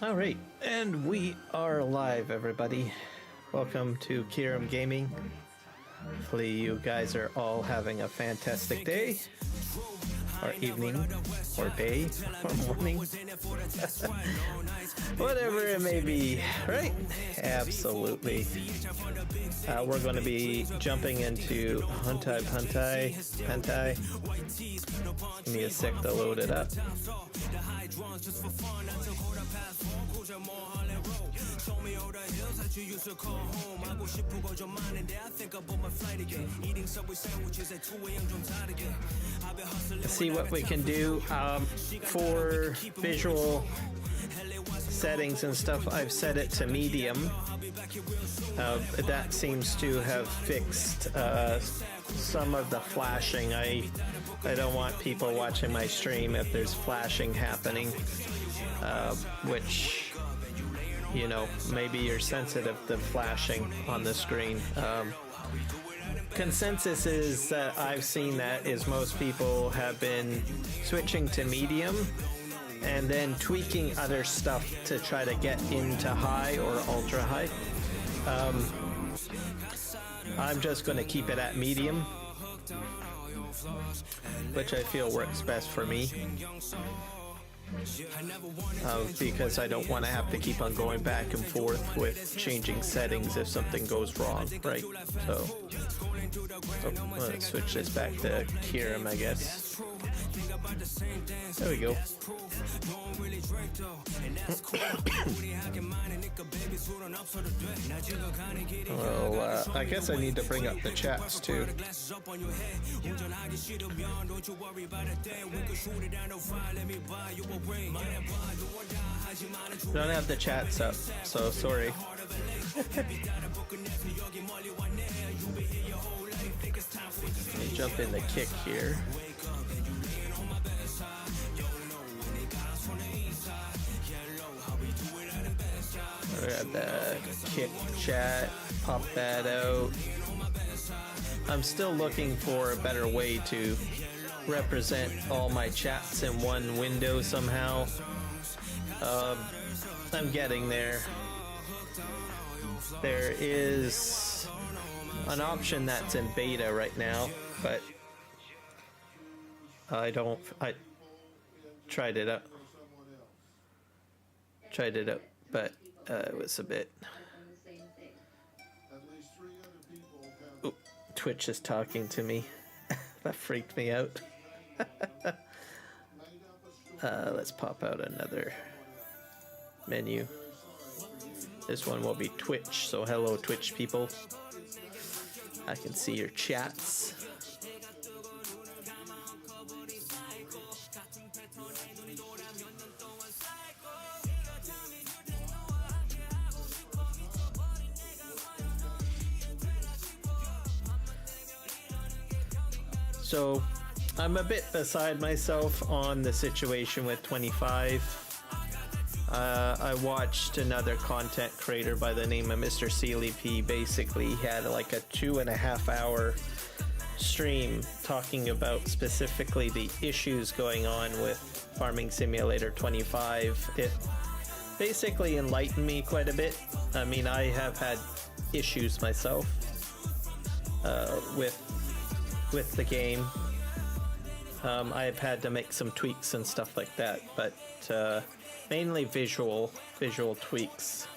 All right, and we are live, everybody. Welcome to Kiram Gaming. Hopefully you guys are all having a fantastic day, or evening, or day, or morning. Whatever it may be, right? Absolutely. We're going to be jumping into HUTAN Pantai. Give me a sec to load it up. Let's see what we can do for visual settings and stuff. I've set it to medium. That seems to have fixed some of the flashing. I don't want people watching my stream if there's flashing happening, which, you know, maybe you're sensitive to flashing on the screen. Consensus is that I've seen that is most people have been switching to medium and then tweaking other stuff to try to get into high or ultra high. I'm just going to keep it at medium, which I feel works best for me. Because I don't want to have to keep on going back and forth with changing settings if something goes wrong, right? So let's switch this back to Kiram, I guess. There we go. Well, I guess I need to bring up the chats too. Don't have the chats up, so sorry. Let me jump in the kick here. Grab the kick chat, pop that out. I'm still looking for a better way to represent all my chats in one window somehow. I'm getting there. There is an option that's in beta right now, but I tried it out, but it was a bit. Ooh, Twitch is talking to me. That freaked me out. Let's pop out another menu. This one will be Twitch, so hello Twitch people. I can see your chats. So I'm a bit beside myself on the situation with 25. I watched another content creator by the name of Mr. Sealy P. Basically, he had like a 2.5 hour stream talking about specifically the issues going on with Farming Simulator 25. It basically enlightened me quite a bit. I mean, I have had issues myself with the game. I've had to make some tweaks and stuff like that, but mainly visual tweaks.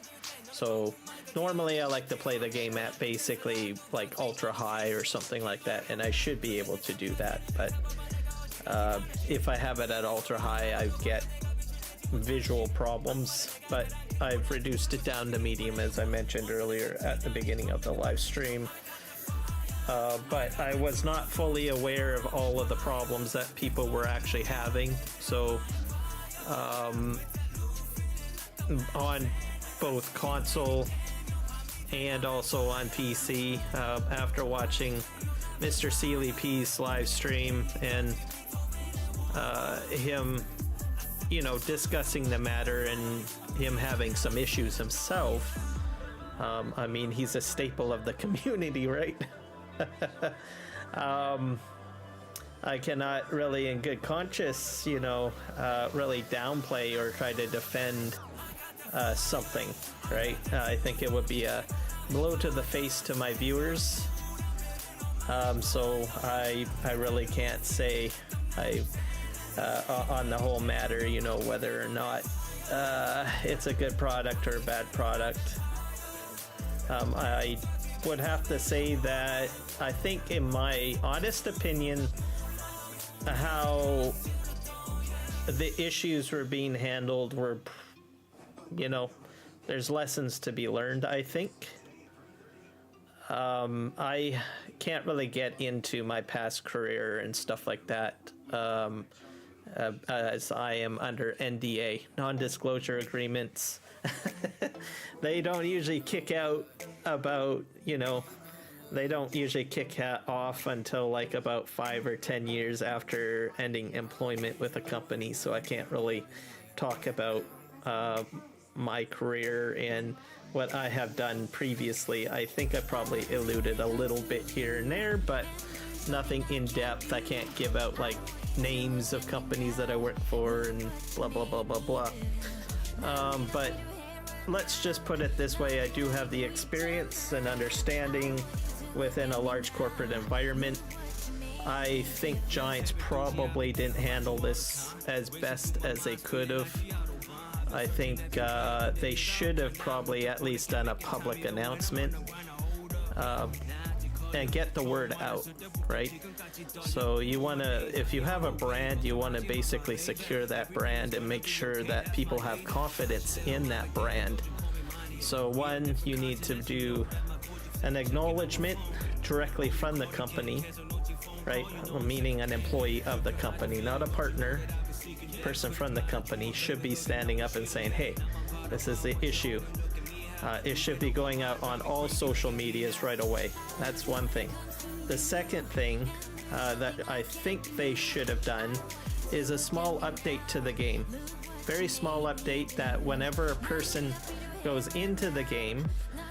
So normally I like to play the game at basically like ultra high or something like that, and I should be able to do that, but if I have it at ultra high, I get visual problems. But I've reduced it down to medium, as I mentioned earlier at the beginning of the live stream. But I was not fully aware of all of the problems that people were actually having. So on both console and also on PC, after watching Mr. Sealy P's live stream and him, you know, discussing the matter and him having some issues himself. I mean, he's a staple of the community, right? I cannot really in good conscience, you know, really downplay or try to defend something, right? I think it would be a blow to the face to my viewers. So I really can't say on the whole matter, you know, whether or not it's a good product or a bad product. I would have to say that I think, in my honest opinion, how the issues were being handled were, you know, there's lessons to be learned, I think. I can't really get into my past career and stuff like that, as I am under NDA, non-disclosure agreements. They don't usually kick out about, you know, they don't usually kick off until like about 5 or 10 years after ending employment with a company, so I can't really talk about my career and what I have done previously. I think I probably alluded a little bit here and there, but nothing in depth. I can't give out like names of companies that I work for and blah blah blah blah blah. But let's just put it this way, I do have the experience and understanding within a large corporate environment. I think Giants probably didn't handle this as best as they could have. I think they should have probably at least done a public announcement and get the word out, right? So you want to, if you have a brand, you want to basically secure that brand and make sure that people have confidence in that brand. So one, you need to do an acknowledgement directly from the company, right? Meaning an employee of the company, not a partner. Person from the company should be standing up and saying, hey, this is the issue. It should be going out on all social medias right away. That's one thing. The second thing that I think they should have done is a small update to the game. Very small update that whenever a person goes into the game,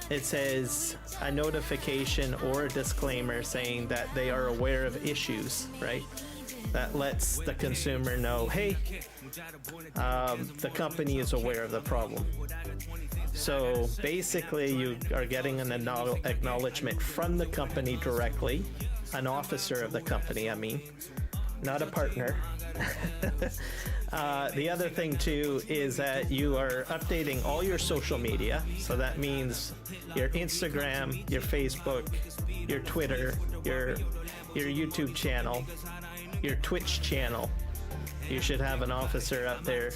it says a notification or a disclaimer saying that they are aware of issues, right? That lets the consumer know, hey, the company is aware of the problem. So basically you are getting an acknowledgement from the company directly, an officer of the company, I mean, not a partner. The other thing too is that you are updating all your social media. So that means your Instagram, your Facebook, your Twitter, your YouTube channel, your Twitch channel. You should have an officer out there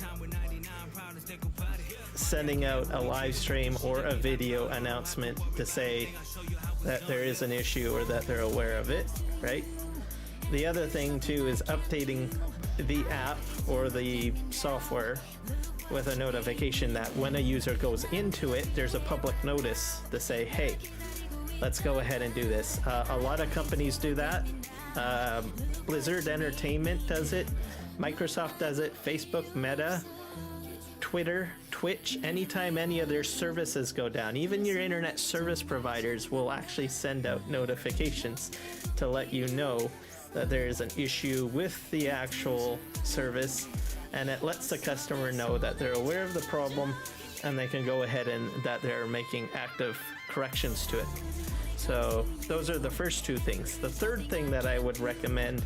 sending out a live stream or a video announcement to say that there is an issue or that they're aware of it, right? The other thing too is updating the app or the software with a notification that when a user goes into it, there's a public notice to say, hey, let's go ahead and do this. A lot of companies do that. Blizzard Entertainment does it. Microsoft does it. Facebook, Meta, Twitter, Twitch. Anytime any of their services go down, even your internet service providers will actually send out notifications to let you know that there is an issue with the actual service, and it lets the customer know that they're aware of the problem and they can go ahead and that they're making active corrections to it. So those are the first two things. The third thing that I would recommend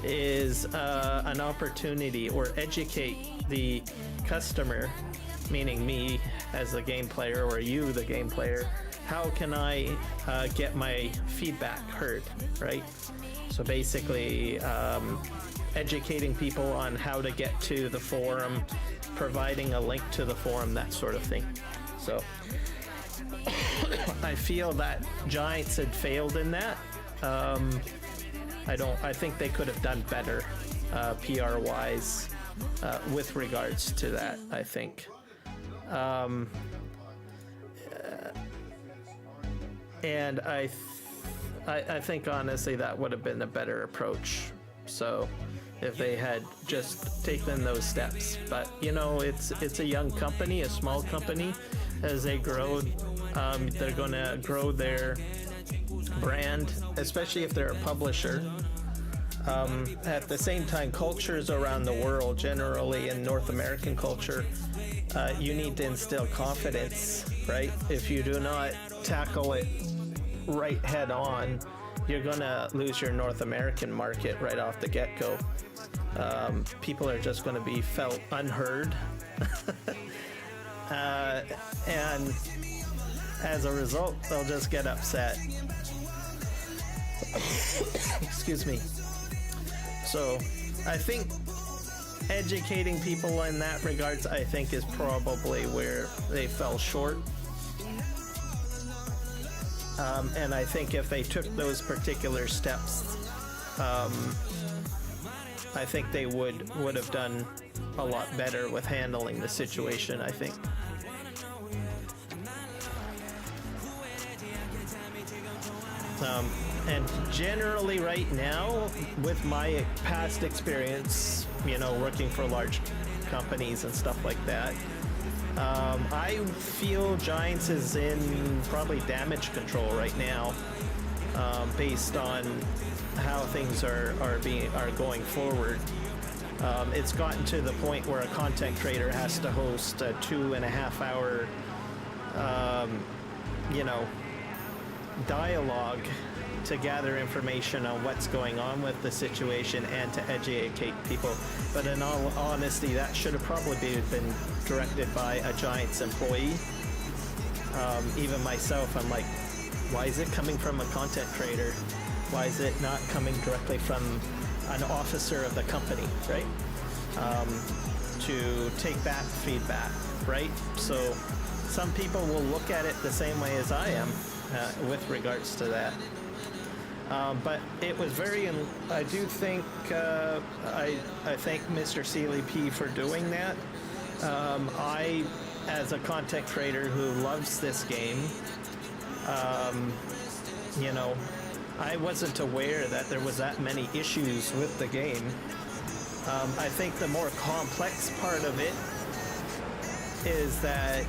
is an opportunity or educate the customer, meaning me as the game player or you the game player, how can I get my feedback heard, right? So basically educating people on how to get to the forum, providing a link to the forum, that sort of thing. So I feel that Giants had failed in that. I think they could have done better PR wise with regards to that, I think. And I think honestly that would have been a better approach. So if they had just taken those steps, but you know, it's a young company, a small company. As they grow, they're going to grow their brand, especially if they're a publisher. At the same time, cultures around the world, generally in North American culture, you need to instill confidence, right? If you do not tackle it right head on, you're gonna lose your North American market right off the get-go. People are just going to be felt unheard. And as a result, they'll just get upset. Excuse me. So I think educating people in that regards, I think, is probably where they fell short. And I think if they took those particular steps, I think they would have done a lot better with handling the situation, I think. And generally right now, with my past experience, you know, working for large companies and stuff like that, I feel Giants is in probably damage control right now, based on how things are going forward. It's gotten to the point where a content creator has to host a 2.5 hour, you know, dialogue to gather information on what's going on with the situation and to educate people. But in all honesty, that should have probably been directed by a Giants employee. Even myself, I'm like, why is it coming from a content creator? Why is it not coming directly from an officer of the company, right? To take that feedback, right? So some people will look at it the same way as I am with regards to that. But it was very, I do think, I thank Mr. Sealy P for doing that. I, as a content creator who loves this game, you know, I wasn't aware that there was that many issues with the game. I think the more complex part of it is that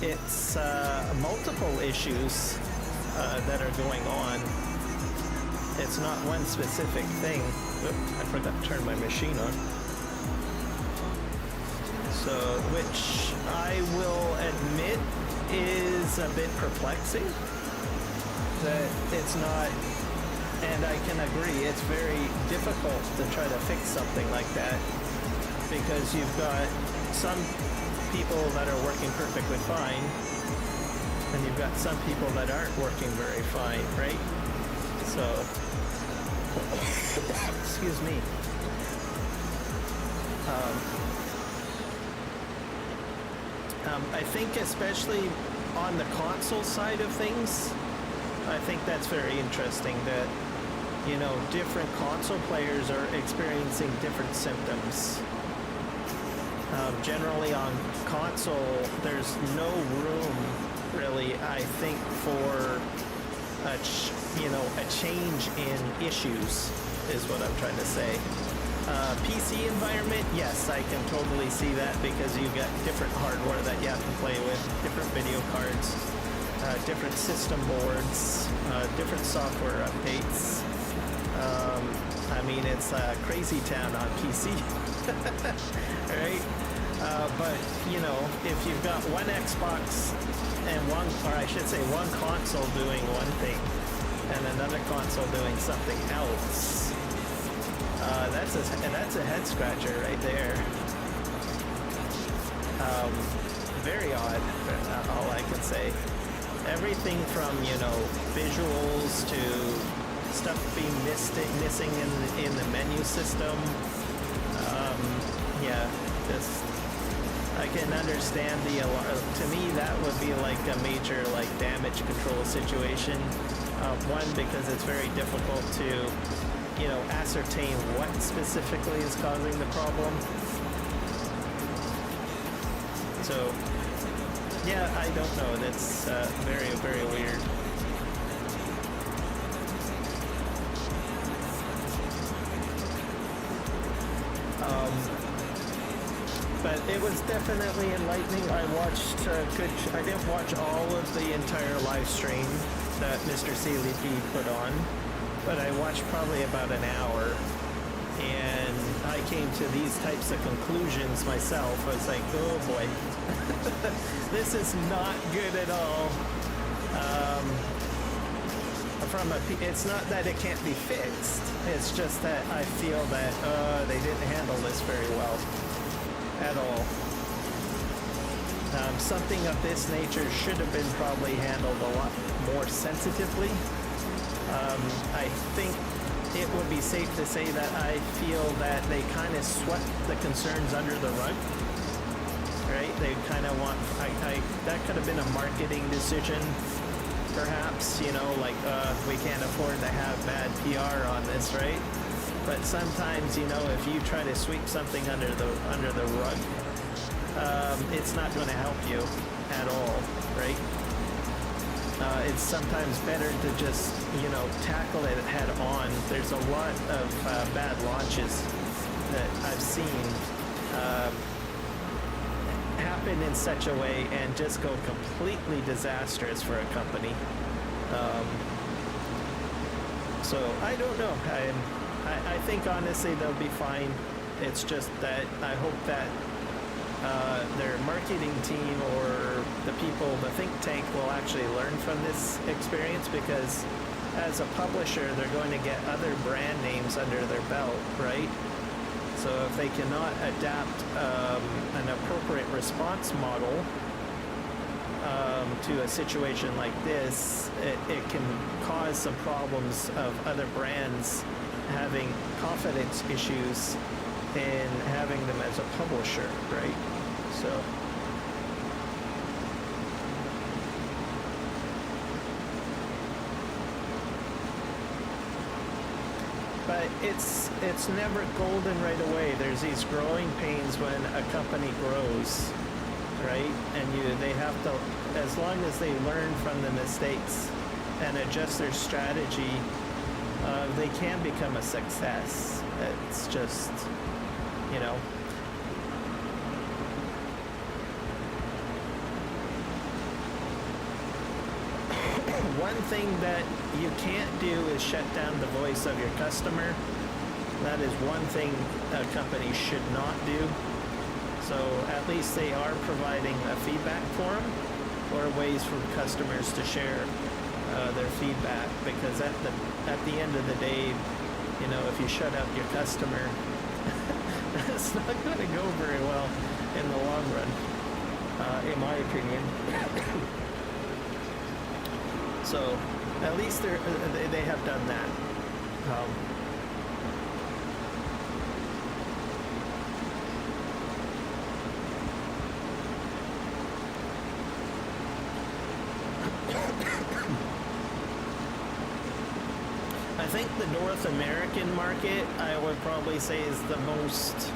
it's multiple issues that are going on. It's not one specific thing. Oop, I forgot to turn my machine on. So, which I will admit is a bit perplexing. That it's not, and I can agree, it's very difficult to try to fix something like that, because you've got some people that are working perfectly fine, and you've got some people that aren't working very fine, right? So, excuse me. I think especially on the console side of things, I think that's very interesting that, you know, different console players are experiencing different symptoms. Generally on console, there's no room really, I think, for a change in issues is what I'm trying to say. PC environment, yes, I can totally see that, because you got different hardware that you have to play with, different video cards, different system boards, different software updates. I mean, it's a crazy town on PC, right? But, you know, if you've got one Xbox and one, or I should say one console doing one thing and another console doing something else, that's a head scratcher right there. Very odd, all I can say. Everything from, you know, visuals to stuff being missing in the menu system. Yeah, just, I can understand the alarm. To me, that would be like a major damage control situation. One, because it's very difficult to, you know, ascertain what specifically is causing the problem. So, yeah, I don't know. That's very, very weird. But it was definitely enlightening. I watched I didn't watch all of the entire live stream that Mr. Sealy P put on, but I watched probably about an hour. And I came to these types of conclusions myself. I was like, oh boy, this is not good at all. It's not that it can't be fixed. It's just that I feel that they didn't handle this very well at all. Something of this nature should have been probably handled a lot more sensitively. I think it would be safe to say that I feel that they kind of swept the concerns under the rug, right? They kind of want, that could have been a marketing decision, perhaps, you know, like, we can't afford to have bad PR on this, right? But sometimes, you know, if you try to sweep something under the rug, it's not going to help you at all, right? It's sometimes better to just, you know, tackle it head on. There's a lot of bad launches that I've seen happen in such a way and just go completely disastrous for a company. So I don't know. I think honestly they'll be fine. It's just that I hope that their marketing team or the people, the think tank, will actually learn from this experience, because as a publisher they're going to get other brand names under their belt, right? So if they cannot adapt an appropriate response model to a situation like this, it can cause some problems of other brands having confidence issues in having them as a publisher, right? So but it's never golden right away. There's these growing pains when a company grows, right? And they have to, as long as they learn from the mistakes and adjust their strategy, they can become a success. It's just, you know. One thing that you can't do is shut down the voice of your customer. That is one thing a company should not do. So at least they are providing a feedback forum or ways for customers to share their feedback, because at the end of the day, you know, if you shut out your customer, it's not going to go very well in the long run, in my opinion. So at least they have done that. I think the North American market, I would probably say, is the most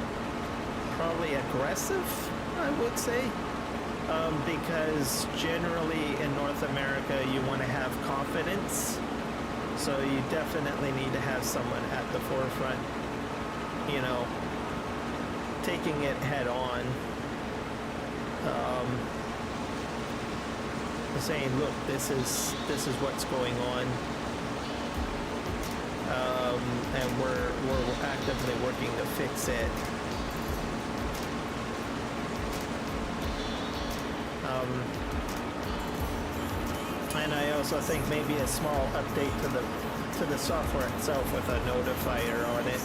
probably aggressive, I would say. Because generally in North America you want to have confidence, so you definitely need to have someone at the forefront, you know, taking it head on, saying, look, this is what's going on, and we're actively working to fix it. And I also think maybe a small update to the software itself with a notifier on it,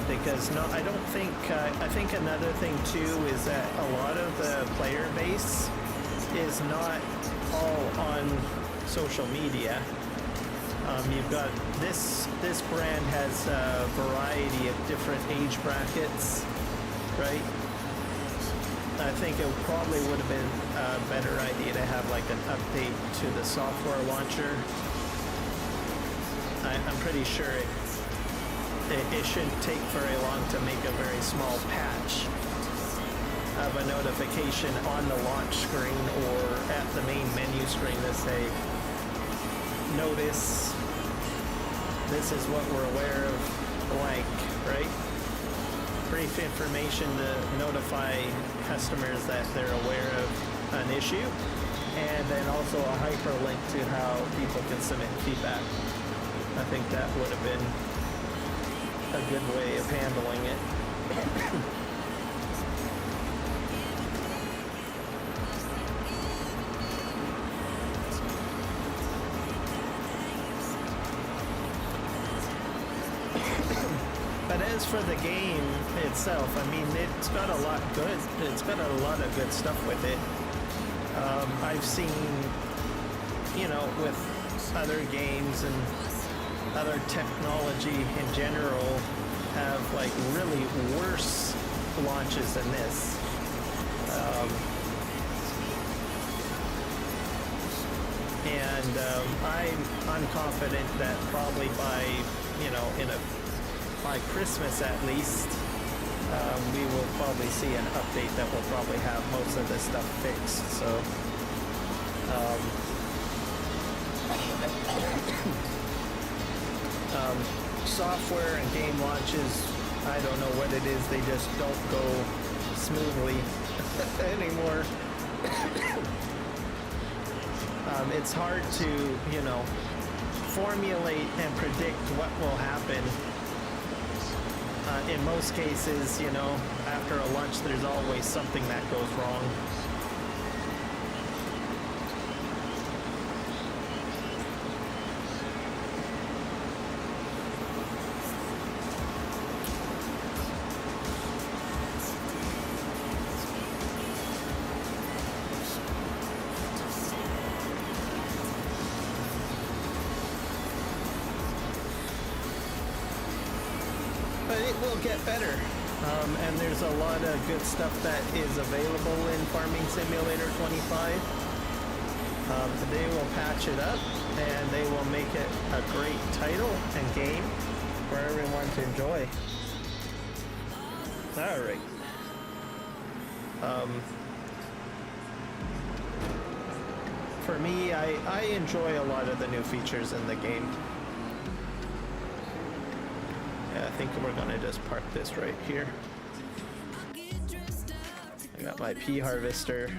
because I don't think I think another thing too is that a lot of the player base is not all on social media. You've got this brand has a variety of different age brackets, right? I think it probably would have been a better idea to have like an update to the software launcher. I'm pretty sure it shouldn't take very long to make a very small patch of a notification on the launch screen or at the main menu screen to say, notice, this is what we're aware of, blank, right? Brief information to notify customers that they're aware of an issue, and then also a hyperlink to how people can submit feedback. I think that would have been a good way of handling it. But as for the game itself, I mean, it's got a lot good. It's got a lot of good stuff with it. I've seen, you know, with other games and other technology in general have like really worse launches than this. I'm confident that probably by, you know, by Christmas at least, we will probably see an update that will probably have most of this stuff fixed. So, software and game launches, I don't know what it is, they just don't go smoothly anymore. It's hard to, you know, formulate and predict what will happen. In most cases, you know, after a launch, there's always something that goes wrong. But it will get better. And there's a lot of good stuff that is available in Farming Simulator 25. They will patch it up and they will make it a great title and game for everyone to enjoy. Alright. For me, I enjoy a lot of the new features in the game. I think we're gonna just park this right here. I got my pea harvester.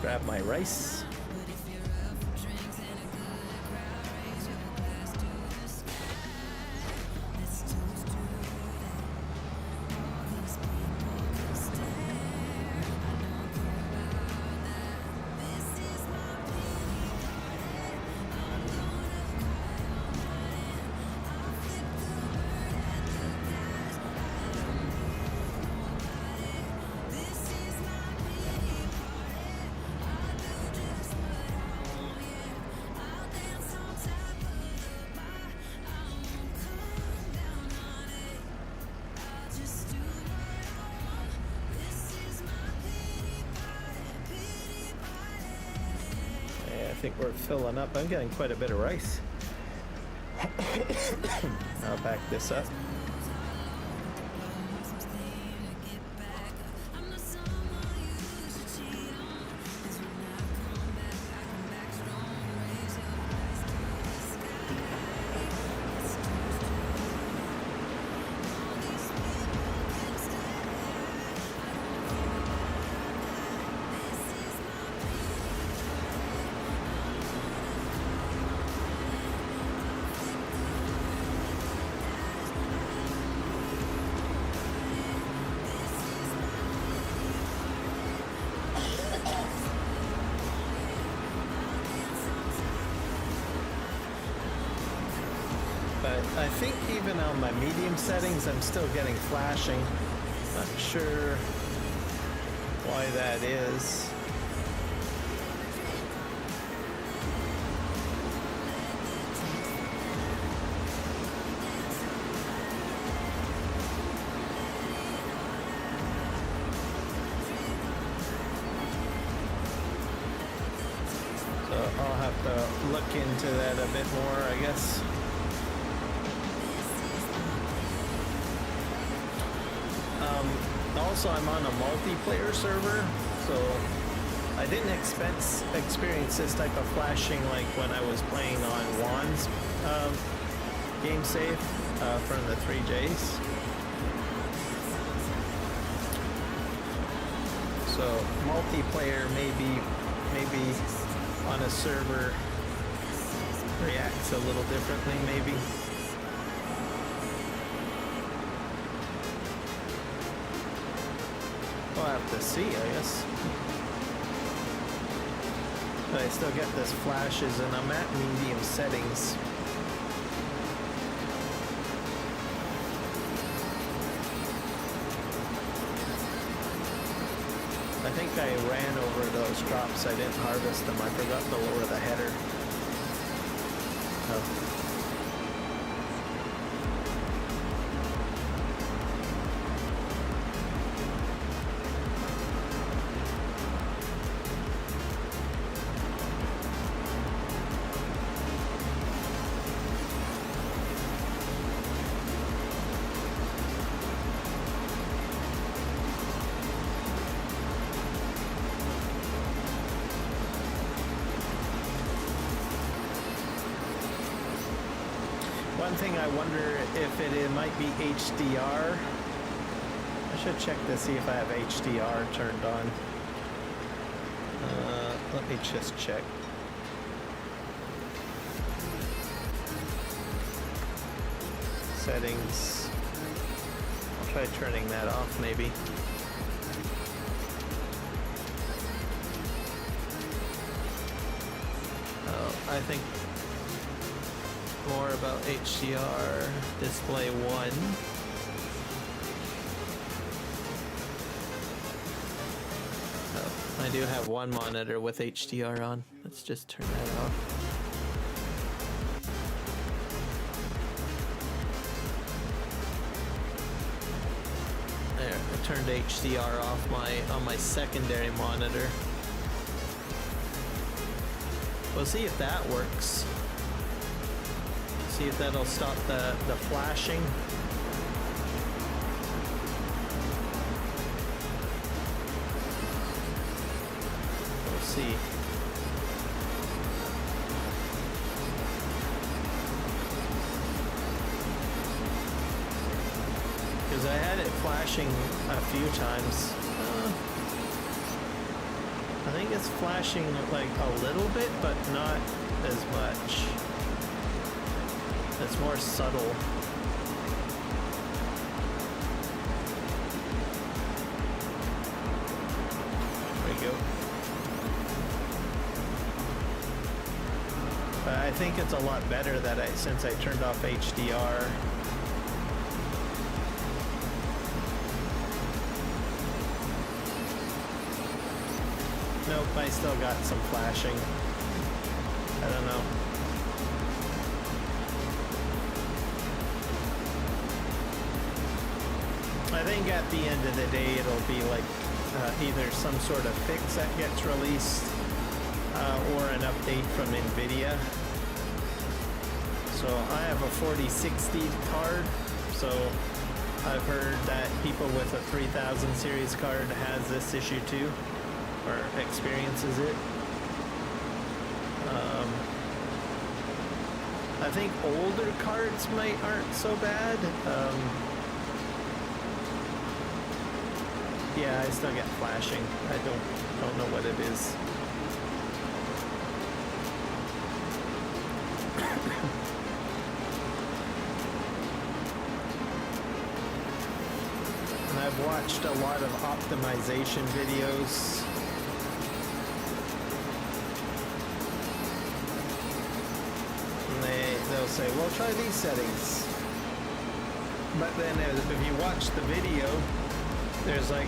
Grab my rice. I think we're filling up. I'm getting quite a bit of rice. I'll back this up. I think even on my medium settings, I'm still getting flashing. Not sure why that is. So I'll have to look into that a bit more, I guess. Also, I'm on a multiplayer server, so I didn't experience this type of flashing like when I was playing on Juan's game save from the 3Js. So multiplayer maybe on a server reacts a little differently, maybe. We'll have to see, I guess. But I still get this flashes, and I'm at medium settings. I think I ran over those crops. I didn't harvest them. I forgot to lower the header. Oh. One thing I wonder if it might be HDR. I should check to see if I have HDR turned on. Let me just check. Settings. I'll try turning that off maybe. Oh, I think more about HDR, display 1. Oh, I do have one monitor with HDR on. Let's just turn that off. There, I turned HDR off on my secondary monitor. We'll see if that works. See if that'll stop the flashing. We'll see. Because I had it flashing a few times. I think it's flashing like a little bit, but not as much. It's more subtle. There we go. But I think it's a lot better that since I turned off HDR. Nope, I still got some flashing. I don't know. I think at the end of the day it'll be like either some sort of fix that gets released or an update from NVIDIA. So I have a 4060 card, so I've heard that people with a 3000 series card has this issue too, or experiences it. I think older cards aren't so bad. Yeah, I still get flashing. I don't know what it is. And I've watched a lot of optimization videos. And they'll say, well, try these settings. But then if you watch the video, there's like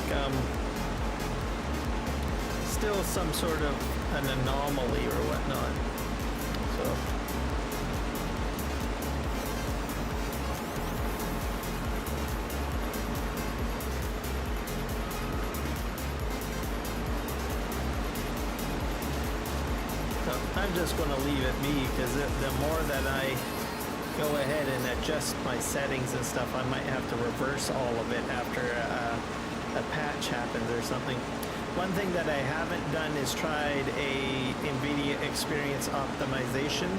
still some sort of an anomaly or whatnot. So I'm just going to leave it be, because the more that I go ahead and adjust my settings and stuff, I might have to reverse all of it after a patch happens or something. One thing that I haven't done is tried a NVIDIA experience optimization.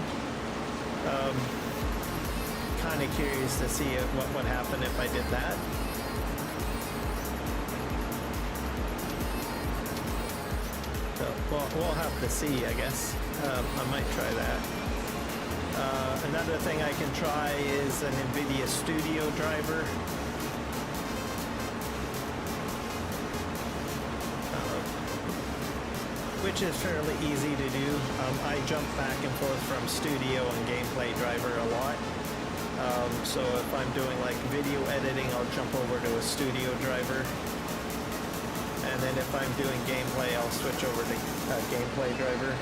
Kind of curious to see what would happen if I did that. So we'll have to see, I guess. I might try that. Another thing I can try is an NVIDIA Studio driver. Which is fairly easy to do. I jump back and forth from Studio and Gameplay driver a lot. So if I'm doing like video editing, I'll jump over to a Studio driver. And then if I'm doing gameplay, I'll switch over to a Gameplay driver.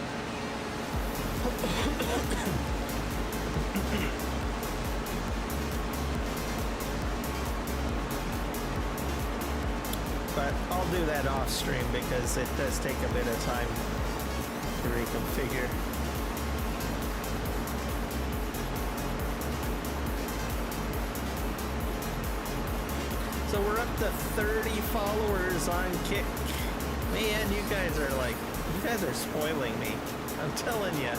But I'll do that off stream because it does take a bit of time to reconfigure. So we're up to 30 followers on Kick. Man, you guys are spoiling me. I'm telling you.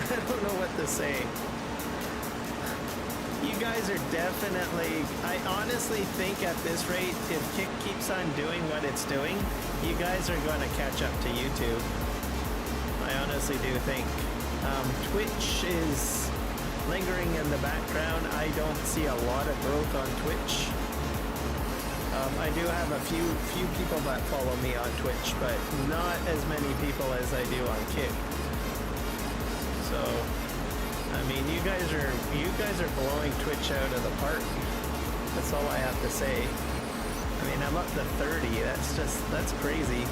I don't know what to say. You guys are definitely, I honestly think at this rate, if Kick keeps on doing what it's doing, you guys are going to catch up to YouTube. I honestly do think. Twitch is lingering in the background. I don't see a lot of growth on Twitch. I do have a few people that follow me on Twitch, but not as many people as I do on Kick. So, I mean, you guys are blowing Twitch out of the park. That's all I have to say. I mean, I'm up to 30. That's crazy.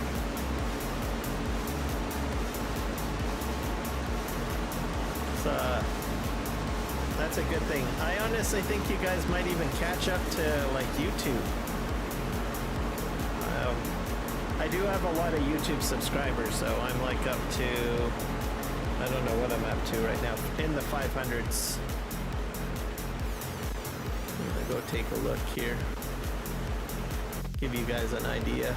That's a good thing. I honestly think you guys might even catch up to like YouTube. I do have a lot of YouTube subscribers, so I'm like up to, I don't know what I'm up to right now, in the 500s. I'm gonna go take a look here. Give you guys an idea.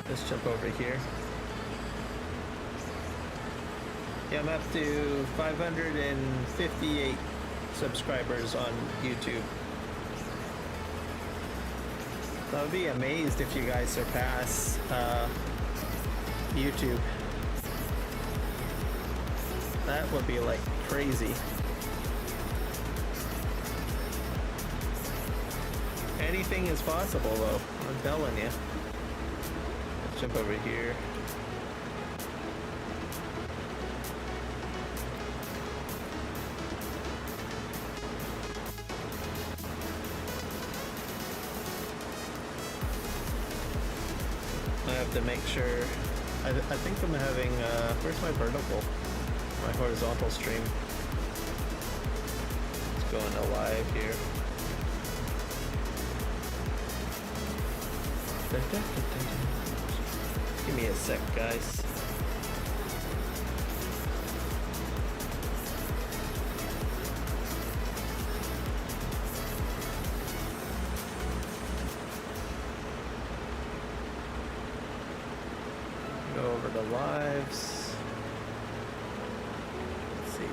Let's jump over here. Yeah, I'm up to 558 subscribers on YouTube. So I'll be amazed if you guys surpass YouTube. That would be like crazy. Anything is possible though, I'm telling you. Let's jump over here. I have to make sure. I think I'm having, where's my vertical? My horizontal stream. Let's go into live here. Give me a sec, guys. Go over to lives. Let's see.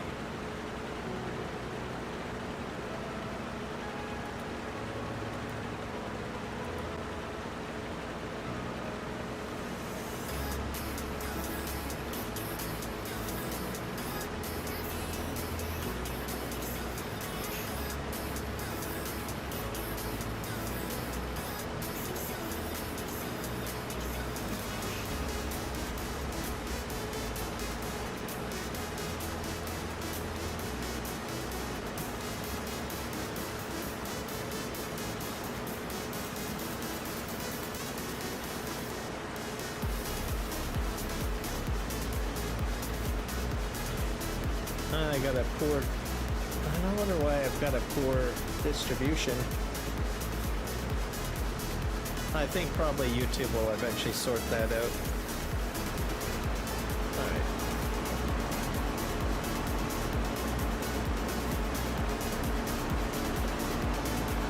I got a poor, I don't wonder why I've got a poor distribution. I think probably YouTube will eventually sort that out. Alright.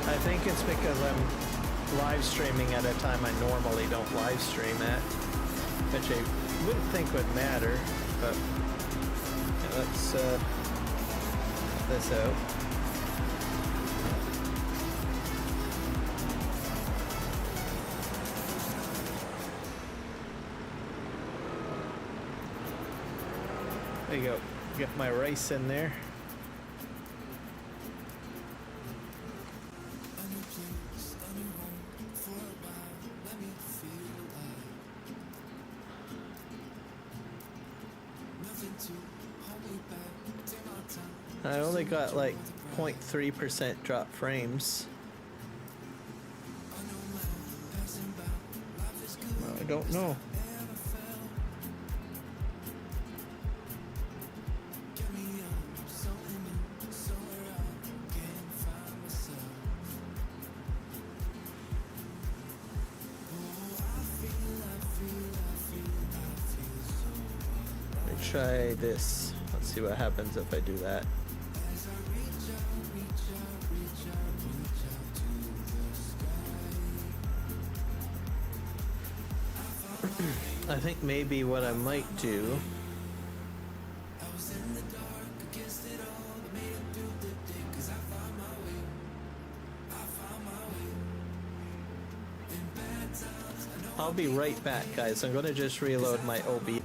I think it's because I'm live streaming at a time I normally don't live stream at, which I wouldn't think would matter, but let's this out. There you go. Get my rice in there. I only got like 0.3% drop frames. I don't know. Let me try this. Let's see what happens if I do that. I think maybe what I might do I'll be right back, guys. I'm going to just reload my OB.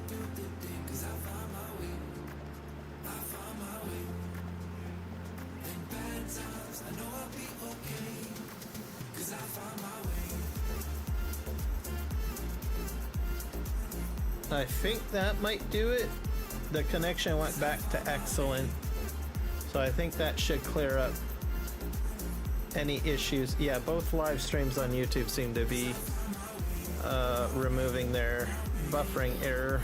I think that might do it. The connection went back to excellent. So I think that should clear up any issues. Yeah, both live streams on YouTube seem to be removing their buffering error.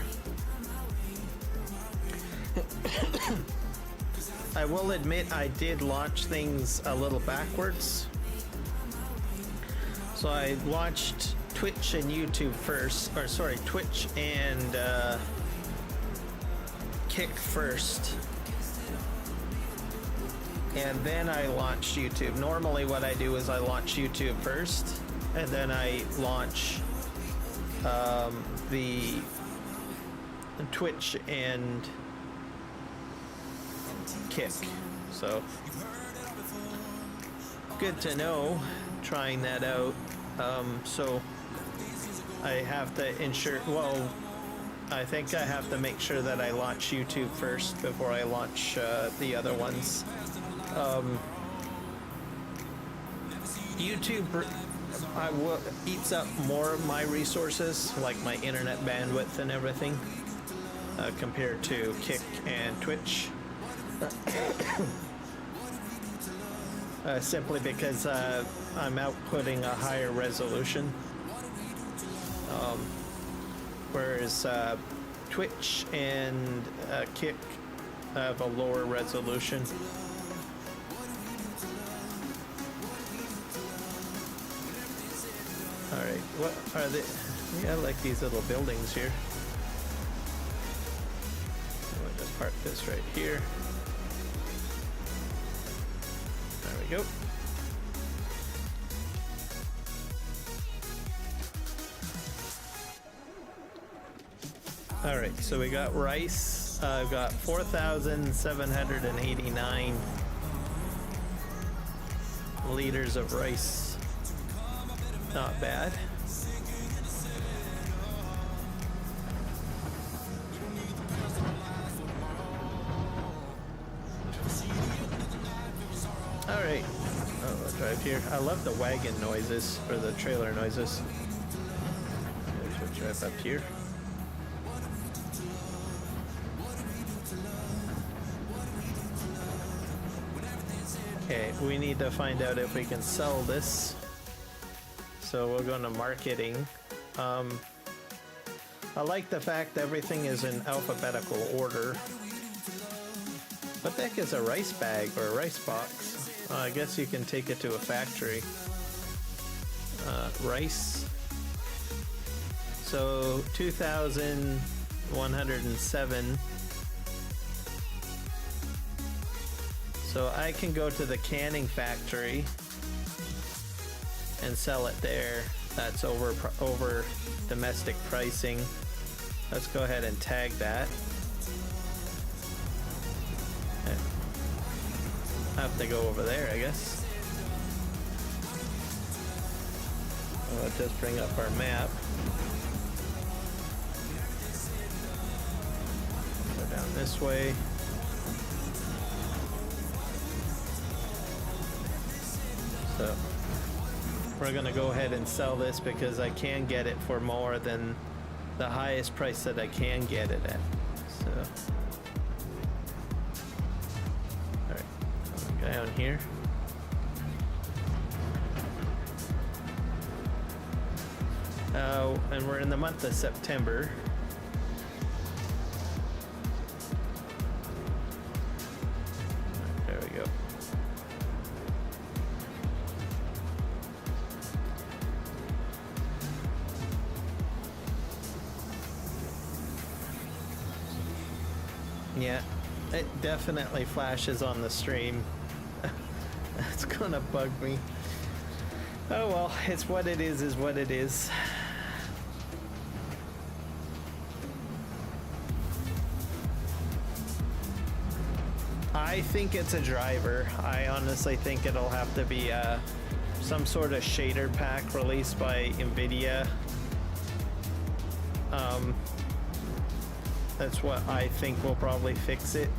I will admit I did launch things a little backwards. So I launched Twitch and YouTube first, or sorry, Twitch and Kick first, and then I launched YouTube. Normally what I do is I launch YouTube first, and then I launch the Twitch and Kick. So good to know, trying that out. So I have to ensure, well, I think I have to make sure that I launch YouTube first before I launch the other ones. YouTube eats up more of my resources, like my internet bandwidth and everything, compared to Kick and Twitch. Simply because I'm outputting a higher resolution. Whereas Twitch and Kick have a lower resolution. Alright, what are they? Yeah, I like these little buildings here. I'll just park this right here. There we go. Alright, so we got rice. I've got 4,789 liters of rice. Not bad. Alright, I'll drive here. I love the wagon noises, or the trailer noises. We'll drive up here. Okay, we need to find out if we can sell this. So we'll go into marketing. I like the fact everything is in alphabetical order. What the heck is a rice bag or a rice box? I guess you can take it to a factory. Rice. So 2,107. So I can go to the canning factory and sell it there. That's over domestic pricing. Let's go ahead and tag that. I have to go over there, I guess. I'll just bring up our map. Down this way. So we're gonna go ahead and sell this because I can get it for more than the highest price that I can get it at. So, all right, down here. And we're in the month of September. There we go. Yeah, it definitely flashes on the stream. It's gonna bug me. Oh well, it's what it is what it is. I think it's a driver. I honestly think it'll have to be some sort of shader pack released by NVIDIA. That's what I think will probably fix it.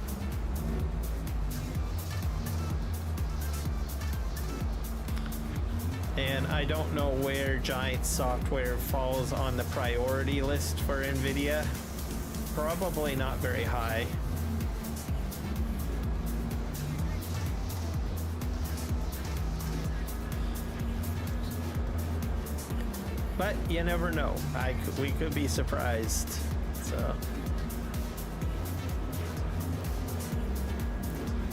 And I don't know where Giant Software falls on the priority list for NVIDIA. Probably not very high. But you never know. We could be surprised.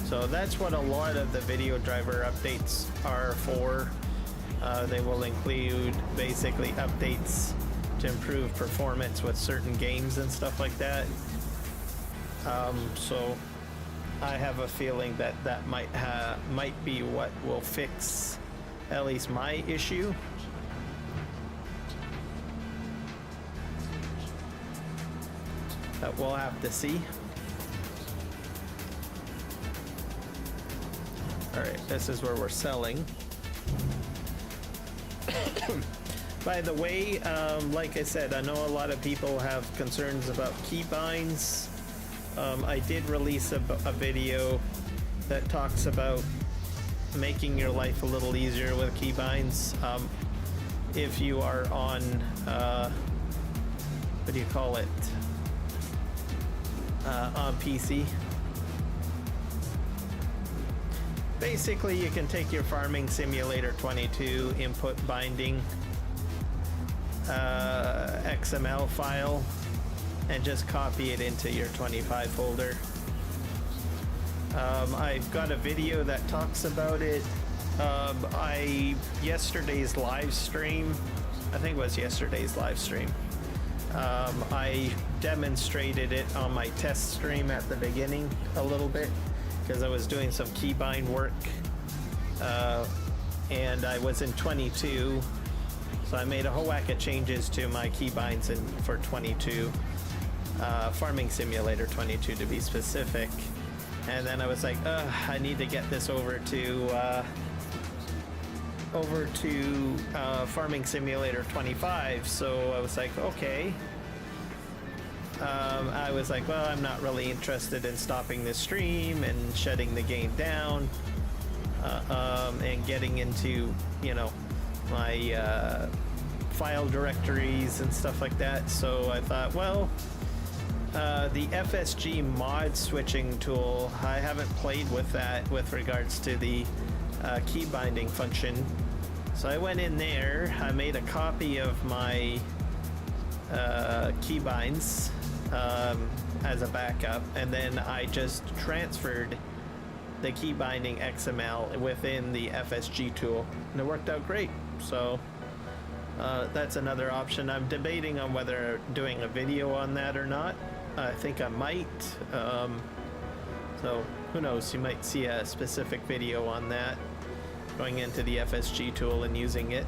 So that's what a lot of the video driver updates are for. They will include basically updates to improve performance with certain games and stuff like that. So I have a feeling that that might be what will fix at least my issue. But we'll have to see. Alright, this is where we're selling. By the way, like I said, I know a lot of people have concerns about keybinds. I did release a video that talks about making your life a little easier with keybinds. If you are on, what do you call it? On PC. Basically, you can take your Farming Simulator 22 input binding XML file and just copy it into your 25 folder. I've got a video that talks about it. Yesterday's live stream, I think it was yesterday's live stream, I demonstrated it on my test stream at the beginning a little bit because I was doing some keybind work, and I was in 22, so I made a whole whack of changes to my keybinds for 22, Farming Simulator 22 to be specific, and then I was like, I need to get this over to Farming Simulator 25, so I was like, okay. I was like, well, I'm not really interested in stopping the stream and shutting the game down, and getting into, you know, my file directories and stuff like that. So I thought, well, the FSG mod switching tool, I haven't played with that with regards to the key binding function. So I went in there, I made a copy of my keybinds as a backup, and then I just transferred the key binding XML within the FSG tool, and it worked out great. So that's another option. I'm debating on whether doing a video on that or not. I think I might. So who knows, you might see a specific video on that, going into the FSG tool and using it.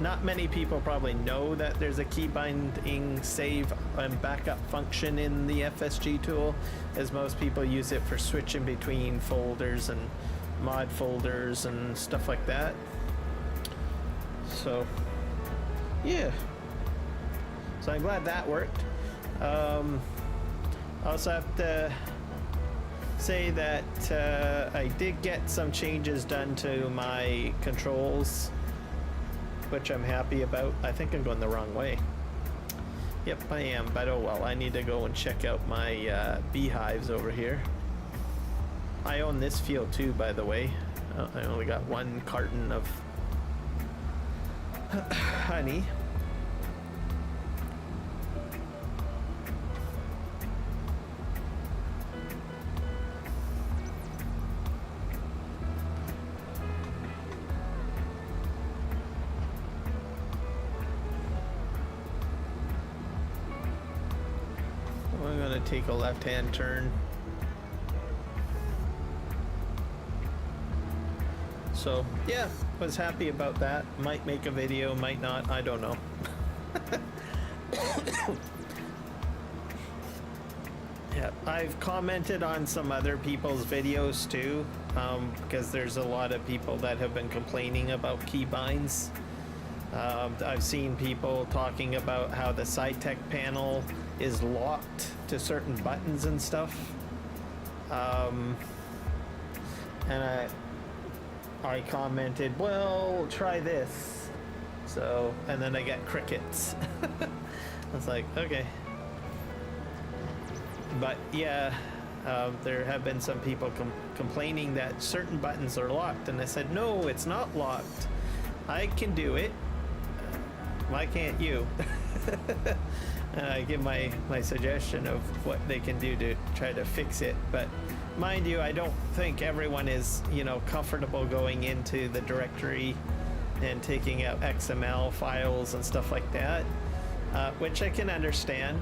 Not many people probably know that there's a key binding save and backup function in the FSG tool, as most people use it for switching between folders and mod folders and stuff like that. So yeah, so I'm glad that worked. Also have to say that I did get some changes done to my controls, which I'm happy about. I think I'm going the wrong way. Yep, I am, but oh well. I need to go and check out my beehives over here. I own this field too, by the way. I only got one carton of honey. I'm gonna take a left-hand turn. So yeah, was happy about that. Might make a video, might not, I don't know. Yeah, I've commented on some other people's videos too, because there's a lot of people that have been complaining about keybinds. I've seen people talking about how the SciTech panel is locked to certain buttons and stuff. And I commented, well, try this. So, and then I get crickets. I was like, okay. But yeah, there have been some people complaining that certain buttons are locked, and I said, no, it's not locked. I can do it. Why can't you? And I give my suggestion of what they can do to try to fix it. But mind you, I don't think everyone is, you know, comfortable going into the directory and taking out XML files and stuff like that, which I can understand.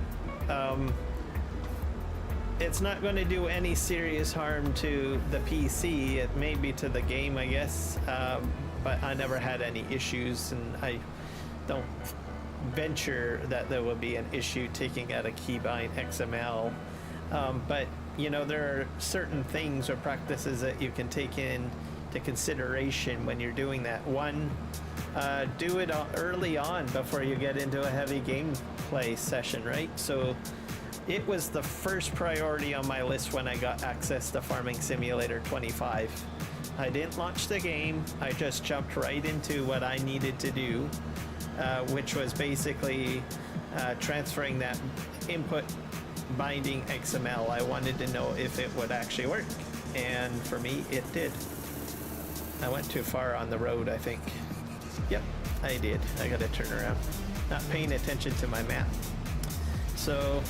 It's not going to do any serious harm to the PC. It may be to the game, I guess, but I never had any issues, and I don't venture that there will be an issue taking out a keybind XML. But you know, there are certain things or practices that you can take into consideration when you're doing that. One, do it early on before you get into a heavy gameplay session, right? So it was the first priority on my list when I got access to Farming Simulator 25. I didn't launch the game, I just jumped right into what I needed to do, which was basically transferring that input binding XML. I wanted to know if it would actually work, and for me it did. I went too far on the road, I think. Yep, I did. I gotta turn around. Not paying attention to my map. So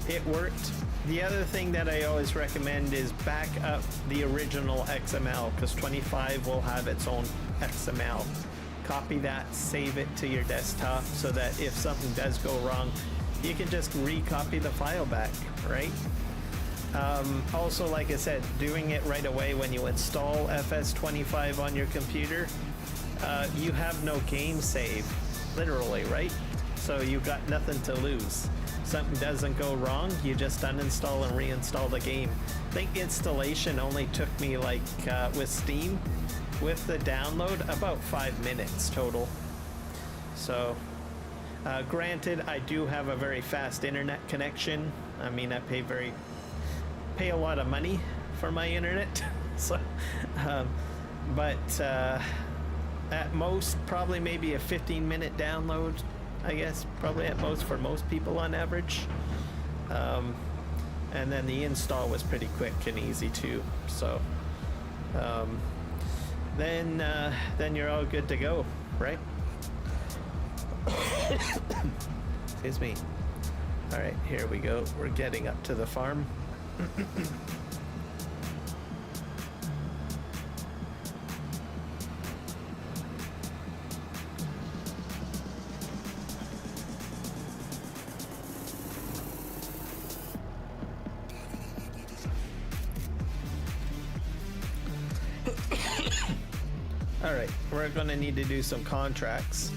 it worked. The other thing that I always recommend is back up the original XML, because 25 will have its own XML. Copy that, save it to your desktop, so that if something does go wrong, you can just recopy the file back, right? Also, like I said, doing it right away when you install FS25 on your computer, you have no game save, literally, right? So you've got nothing to lose. Something doesn't go wrong, you just uninstall and reinstall the game. I think installation only took me, like, with Steam, with the download, about 5 minutes total. So, granted, I do have a very fast internet connection. I mean, I pay a lot of money for my internet. So, but at most, probably maybe a 15-minute download, I guess, probably at most for most people on average. And then the install was pretty quick and easy too. So, then you're all good to go, right? Excuse me. All right, here we go. We're getting up to the farm. All right, we're gonna need to do some contracts.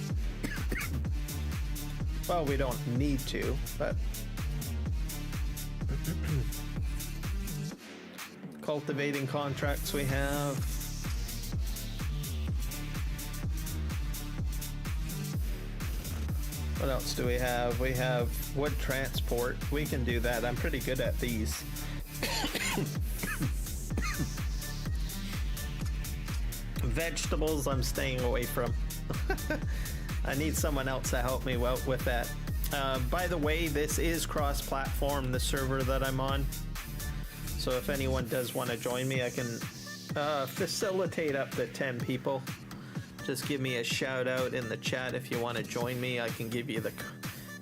Well, we don't need to, but cultivating contracts we have. What else do we have? We have wood transport. We can do that. I'm pretty good at these. Vegetables I'm staying away from. I need someone else to help me out with that. By the way, this is cross-platform, the server that I'm on. So if anyone does want to join me, I can facilitate up to 10 people. Just give me a shout out in the chat if you want to join me. I can give you the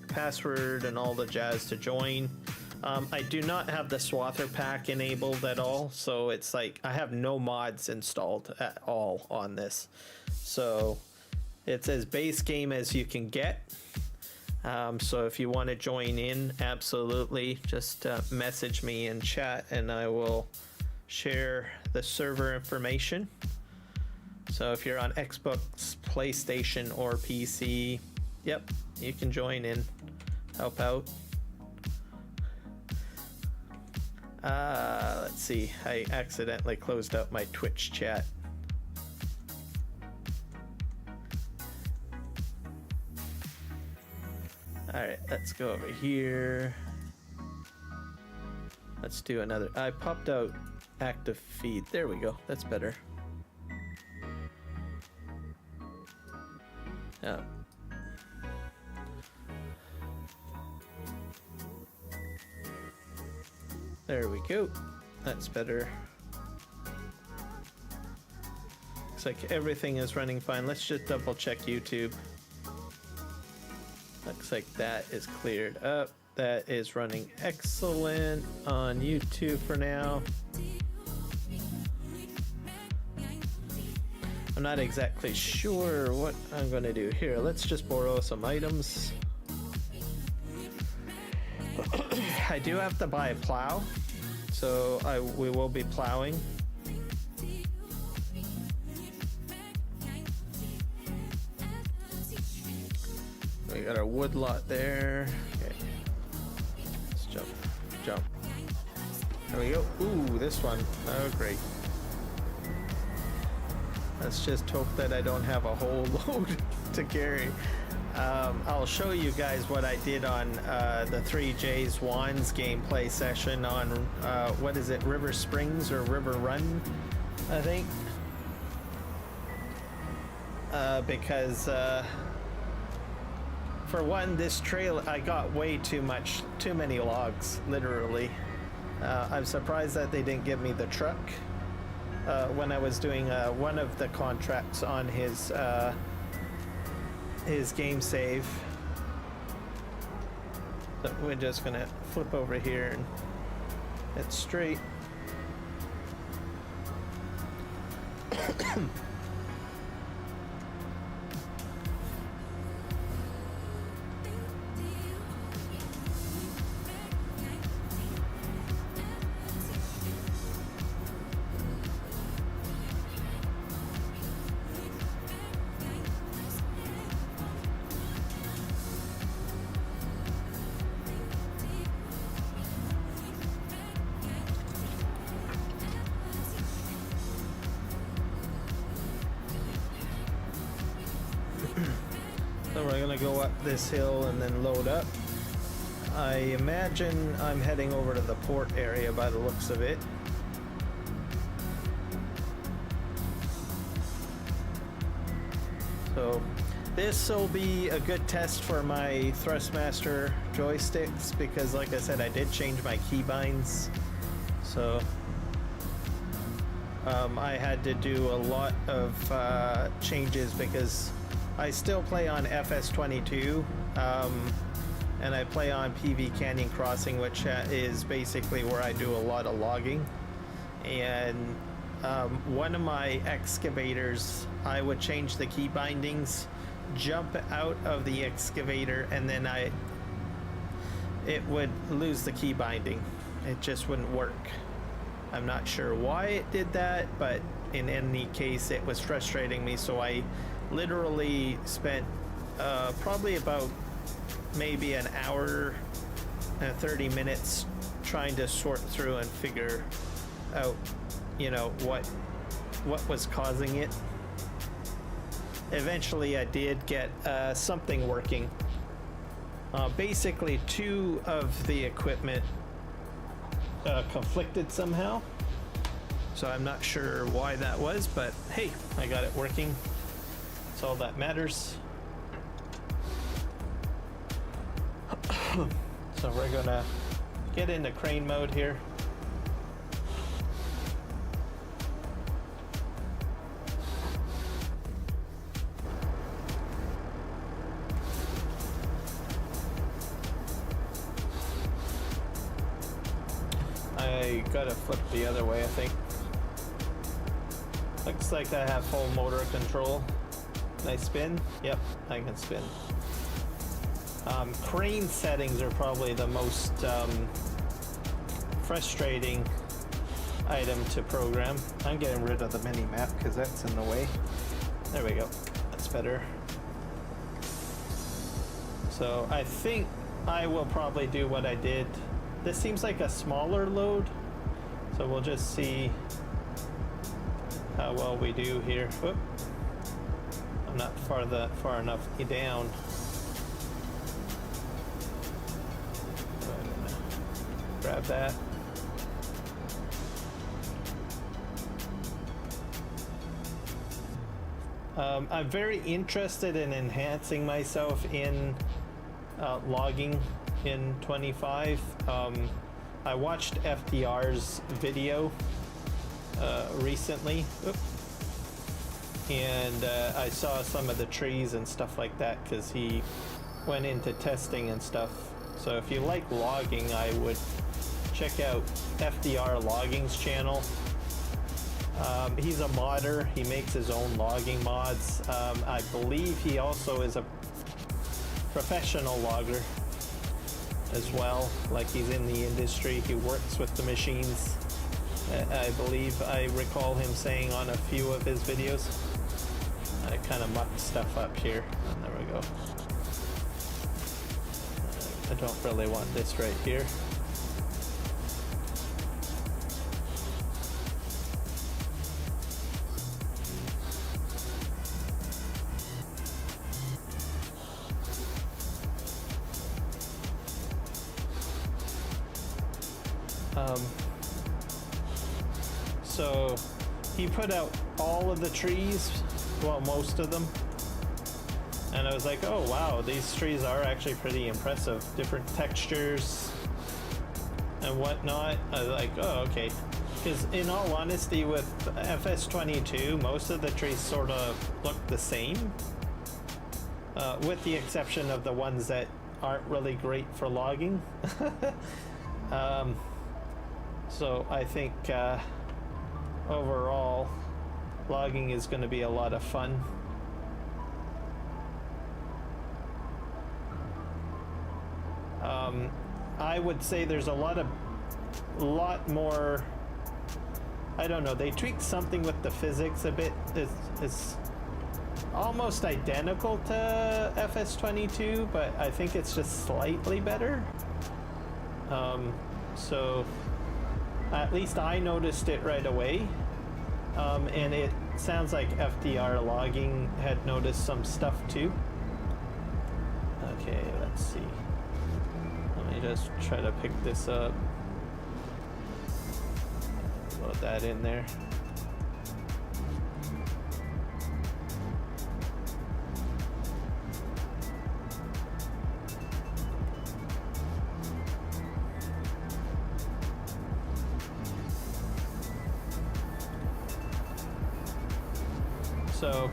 password and all the jazz to join. I do not have the Swather pack enabled at all, so it's like I have no mods installed at all on this. So it's as base game as you can get. So if you want to join in, absolutely, just message me in chat and I will share the server information. So if you're on Xbox, PlayStation, or PC, yep, you can join in, help out. Let's see, I accidentally closed out my Twitch chat. Alright, let's go over here. Let's do another. I popped out active feed. There we go. That's better. Yeah. There we go. That's better. Looks like everything is running fine. Let's just double check YouTube. Looks like that is cleared up. That is running excellent on YouTube for now. I'm not exactly sure what I'm going to do here. Let's just borrow some items. I do have to buy a plow, so we will be plowing. We got our wood lot there. Okay. Let's jump. There we go. Ooh, this one. Oh, great. Let's just hope that I don't have a whole load to carry. I'll show you guys what I did on the 3J's Wands gameplay session on, what is it, River Springs or River Run, I think. Because, for one, this trail, I got way too many logs, literally. I'm surprised that they didn't give me the truck when I was doing one of the contracts on his game save. So we're just gonna flip over here and head straight. So we're gonna go up this hill and then load up. I imagine I'm heading over to the port area by the looks of it. So this will be a good test for my Thrustmaster joysticks because, like I said, I did change my keybinds. So I had to do a lot of changes because I still play on FS22, and I play on PV Canyon Crossing, which is basically where I do a lot of logging. And one of my excavators, I would change the key bindings, jump out of the excavator, and then it would lose the key binding. It just wouldn't work. I'm not sure why it did that, but in any case, it was frustrating me, so I literally spent probably about maybe an hour and 30 minutes trying to sort through and figure out, you know, what was causing it. Eventually I did get something working, Basically, two of the equipment conflicted somehow. So I'm not sure why that was, but hey, I got it working. That's all that matters. So we're gonna get into crane mode here. I gotta flip the other way, I think. Looks like I have full motor control. Can I spin? Yep, I can spin. Crane settings are probably the most frustrating item to program. I'm getting rid of the mini map because that's in the way. There we go. That's better. So I think I will probably do what I did. This seems like a smaller load, so we'll just see how well we do here. Whoop. I'm not far enough down. So I'm gonna grab that. I'm very interested in enhancing myself in logging in 25. I watched FDR's video recently. Oop. And I saw some of the trees and stuff like that because he went into testing and stuff. So if you like logging, I would check out FDR Logging's channel. He's a modder. He makes his own logging mods. I believe he also is a professional logger as well. Like, he's in the industry. He works with the machines. I believe I recall him saying on a few of his videos. I kind of mucked stuff up here. And there we go. I don't really want this right here. So he put out all of the trees, well, most of them, and I was like, oh wow, these trees are actually pretty impressive, different textures and whatnot. I was like, oh, okay, because in all honesty, with FS22, most of the trees sort of look the same, with the exception of the ones that aren't really great for logging. So I think overall, logging is going to be a lot of fun. I would say there's a lot more. I don't know. They tweaked something with the physics a bit. It's almost identical to FS22, but I think it's just slightly better. So at least I noticed it right away. And it sounds like FDR Logging had noticed some stuff too. Okay, let's see. Let me just try to pick this up. Load that in there. So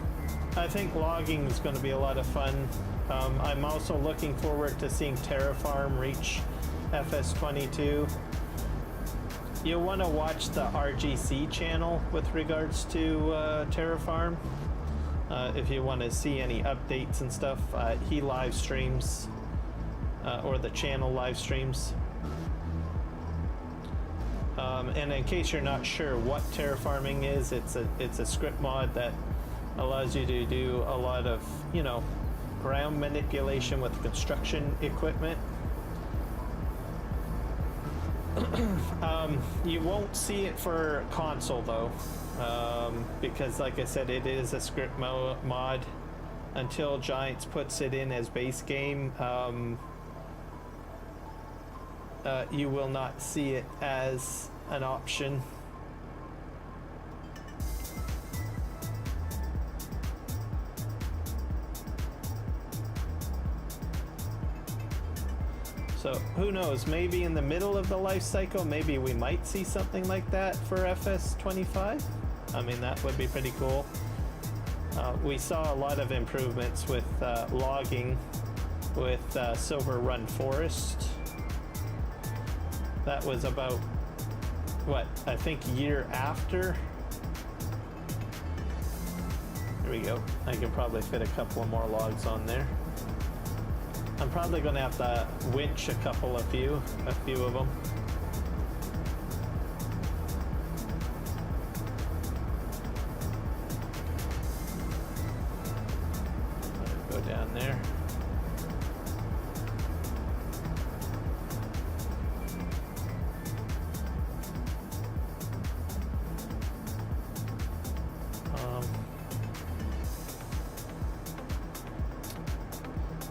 I think logging is going to be a lot of fun. I'm also looking forward to seeing Terraform reach FS22. You'll want to watch the RGC channel with regards to Terraform. If you want to see any updates and stuff, he live streams, or the channel live streams. And in case you're not sure what terraforming is, it's a script mod that allows you to do a lot of, you know, ground manipulation with construction equipment. You won't see it for console though, because like I said, it is a script mod. Until Giants puts it in as base game, you will not see it as an option. So who knows, maybe in the middle of the life cycle, maybe we might see something like that for FS25. I mean, that would be pretty cool. We saw a lot of improvements with logging with Silver Run Forest. That was about, what, I think year after. There we go. I can probably fit a couple of more logs on there. I'm probably going to have to winch a few of them. Go down there.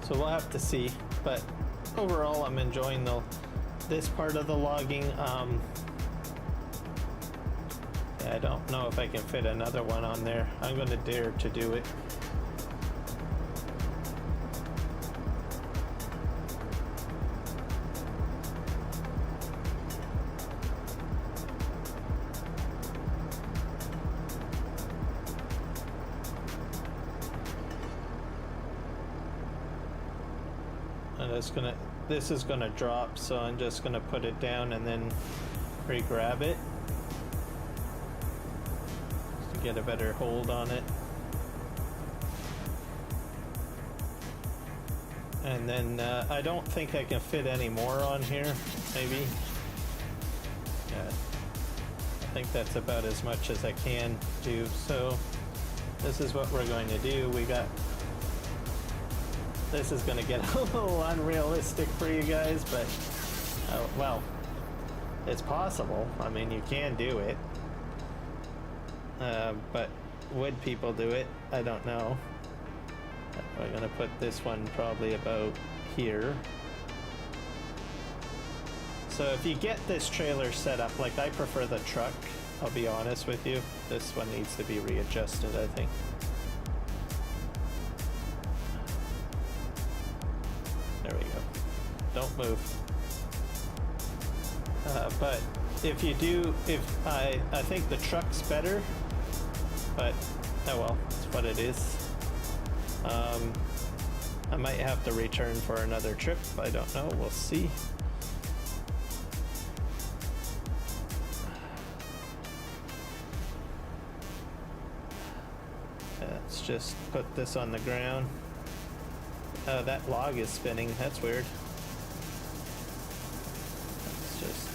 So we'll have to see, but overall I'm enjoying this part of the logging. I don't know if I can fit another one on there. I'm going to dare to do it. This is gonna drop, so I'm just gonna put it down and then re-grab it to get a better hold on it. And then I don't think I can fit any more on here, maybe. Yeah, I think that's about as much as I can do. So this is what we're going to do. This is going to get a little unrealistic for you guys, but, well, it's possible. I mean, you can do it. But would people do it? I don't know. We're going to put this one probably about here. So if you get this trailer set up, like I prefer the truck, I'll be honest with you. This one needs to be readjusted, I think. There we go. Don't move. But if you do, I think the truck's better, but oh well, it's what it is. I might have to return for another trip. I don't know. We'll see. Let's just put this on the ground. That log is spinning. That's weird. Let's just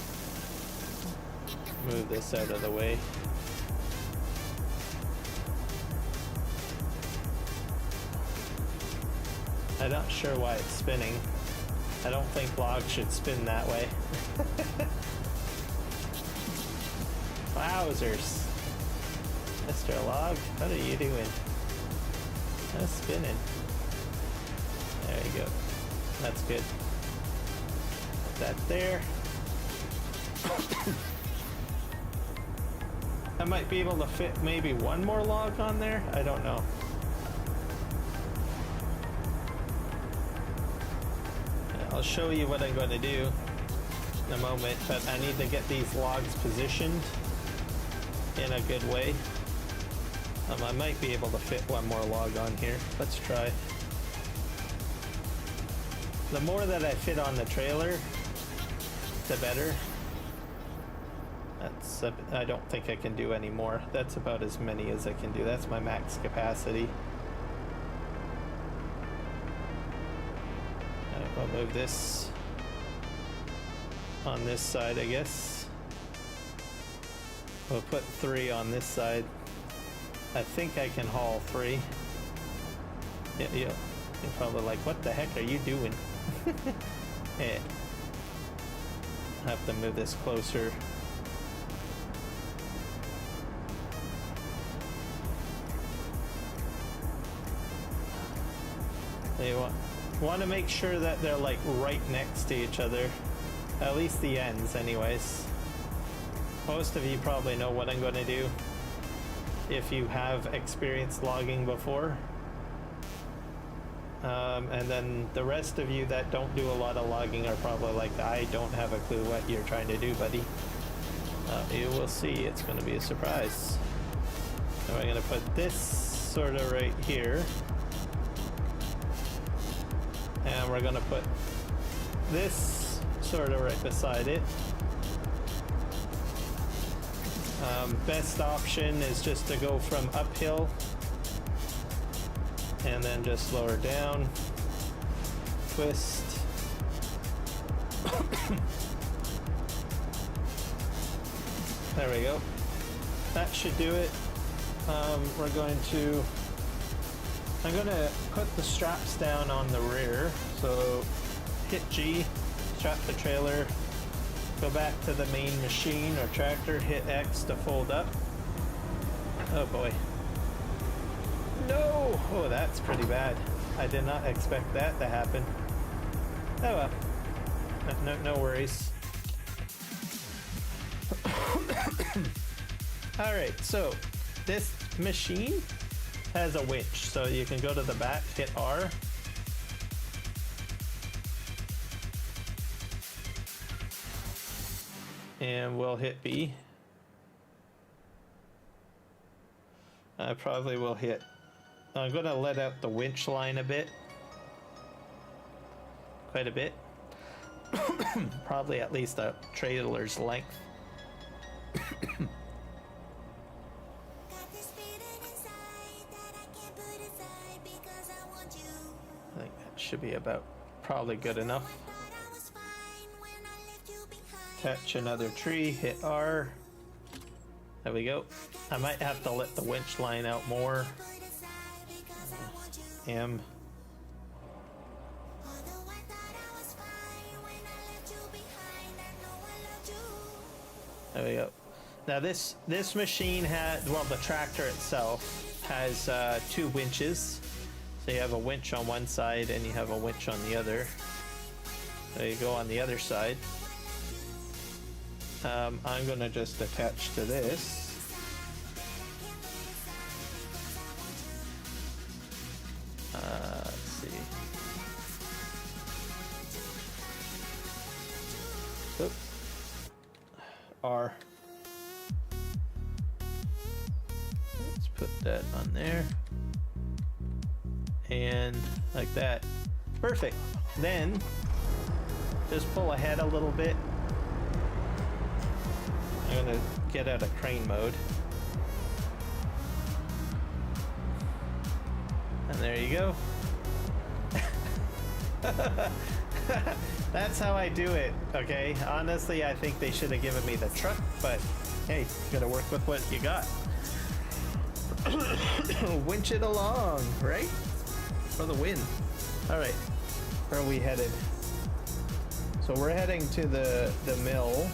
move this out of the way. I'm not sure why it's spinning. I don't think logs should spin that way. Wowzers. Mr. Log, what are you doing? That's spinning. There you go. That's good. Put that there. I might be able to fit maybe one more log on there. I don't know. I'll show you what I'm going to do in a moment, but I need to get these logs positioned in a good way. I might be able to fit one more log on here. Let's try. The more that I fit on the trailer, the better. I don't think I can do any more. That's about as many as I can do. That's my max capacity. I'll move this on this side, I guess. We'll put 3 on this side. I think I can haul 3. Yeah, you're probably like, what the heck are you doing? Yeah. I have to move this closer. They want to make sure that they're like right next to each other. At least the ends, anyways. Most of you probably know what I'm going to do if you have experienced logging before. And then the rest of you that don't do a lot of logging are probably like, I don't have a clue what you're trying to do, buddy. You will see. It's going to be a surprise. And we're going to put this sort of right here. And we're going to put this sort of right beside it. Best option is just to go from uphill and then just lower down, twist. There we go. That should do it. I'm going to put the straps down on the rear. So hit G, strap the trailer, go back to the main machine or tractor, hit X to fold up. Oh boy. No! Oh, that's pretty bad. I did not expect that to happen. Oh well. No worries. Alright, so this machine has a winch. So you can go to the back, hit R. And we'll hit B. I probably will hit. I'm going to let out the winch line a bit. Quite a bit. Probably at least a trailer's length. I think that should be about probably good enough. Attach another tree, hit R. There we go. I might have to let the winch line out more. M. There we go. Now this machine had, well, the tractor itself has 2 winches. So you have a winch on one side and you have a winch on the other. There you go on the other side. I'm going to just attach to this. Let's see. Oop. R. Let's put that on there. And like that. Perfect. Then just pull ahead a little bit. I'm going to get out of crane mode. And there you go. That's how I do it, okay? Honestly, I think they should have given me the truck, but hey, you gotta work with what you got. Winch it along, right? For the win. Alright, where are we headed? So we're heading to the mill,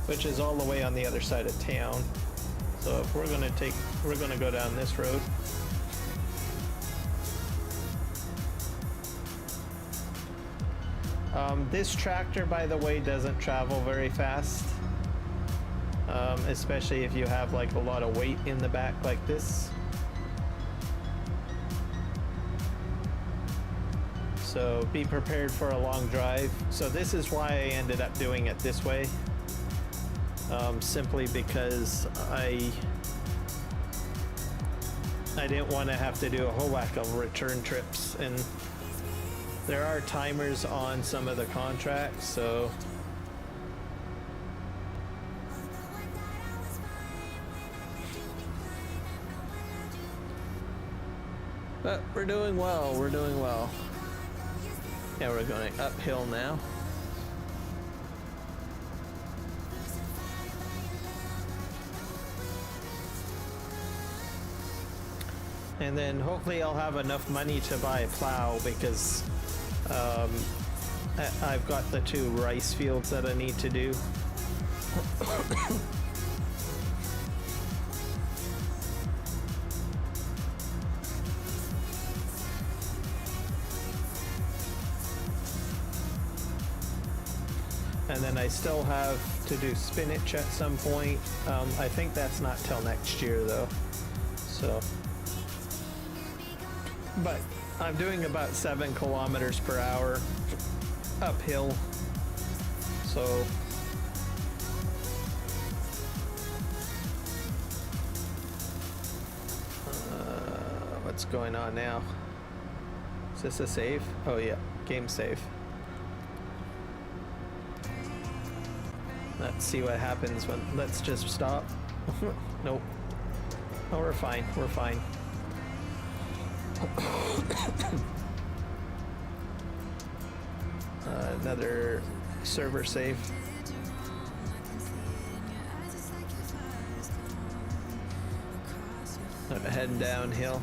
which is all the way on the other side of town. So if we're gonna go down this road. This tractor, by the way, doesn't travel very fast, especially if you have like a lot of weight in the back like this. So be prepared for a long drive. So this is why I ended up doing it this way, simply because I didn't want to have to do a whole whack of return trips, and there are timers on some of the contracts, so but we're doing well, we're doing well. Yeah, we're going uphill now. And then hopefully I'll have enough money to buy a plow, because I've got the 2 rice fields that I need to do. And then I still have to do spinach at some point. I think that's not till next year though. So, but I'm doing about 7 kilometers per hour uphill. So, what's going on now? Is this a save? Oh yeah, game save. Let's see what happens when, let's just stop. Nope. Oh, we're fine, we're fine. Another server save. I'm heading downhill.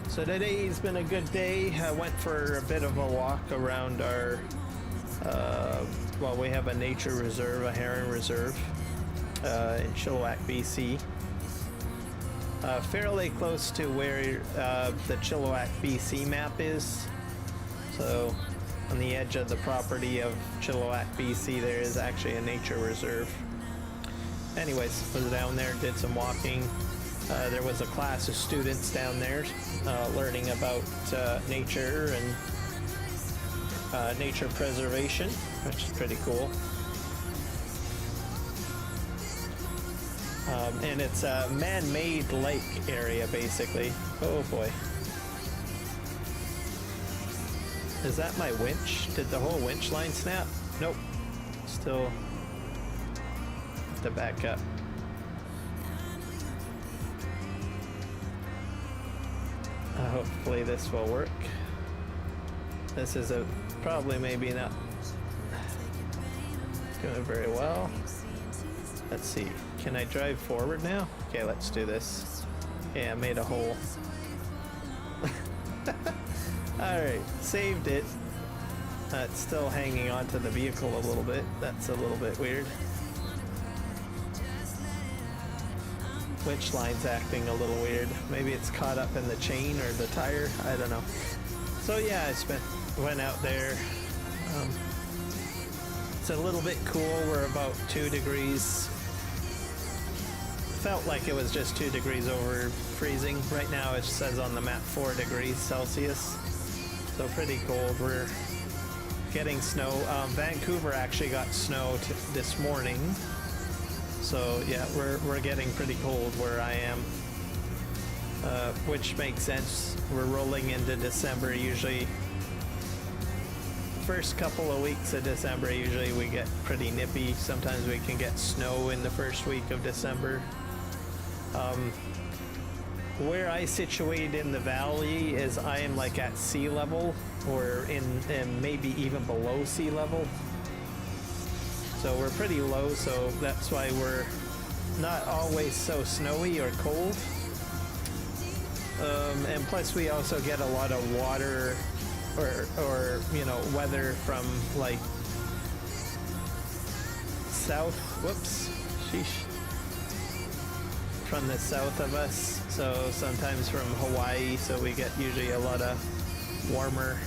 So today's been a good day. I went for a bit of a walk around our, well, we have a nature reserve, a heron reserve, in Chilliwack, BC. Fairly close to where the Chilliwack, BC map is. So on the edge of the property of Chilliwack, BC, there is actually a nature reserve. Anyways, was down there, did some walking. There was a class of students down there learning about nature and nature preservation, which is pretty cool. And it's a man-made lake area, basically. Oh boy. Is that my winch? Did the whole winch line snap? Nope. Still have to back up. Hopefully this will work. This is a probably maybe not doing very well. Let's see. Can I drive forward now? Okay, let's do this. Yeah, I made a hole. Alright, saved it. It's still hanging onto the vehicle a little bit. That's a little bit weird. Winch line's acting a little weird. Maybe it's caught up in the chain or the tire. I don't know. So yeah, I went out there. It's a little bit cool. We're about 2 degrees. Felt like it was just 2 degrees over freezing. Right now it says on the map 4 degrees Celsius. So pretty cold. We're getting snow. Vancouver actually got snow this morning. So yeah, we're getting pretty cold where I am, which makes sense. We're rolling into December. Usually, first couple of weeks of December, usually we get pretty nippy. Sometimes we can get snow in the first week of December. Where I situate in the valley is I am like at sea level, or in maybe even below sea level. So we're pretty low, so that's why we're not always so snowy or cold. And plus we also get a lot of water or you know, weather from like south, whoops, sheesh, from the south of us. So sometimes from Hawaii, so we get usually a lot of warmer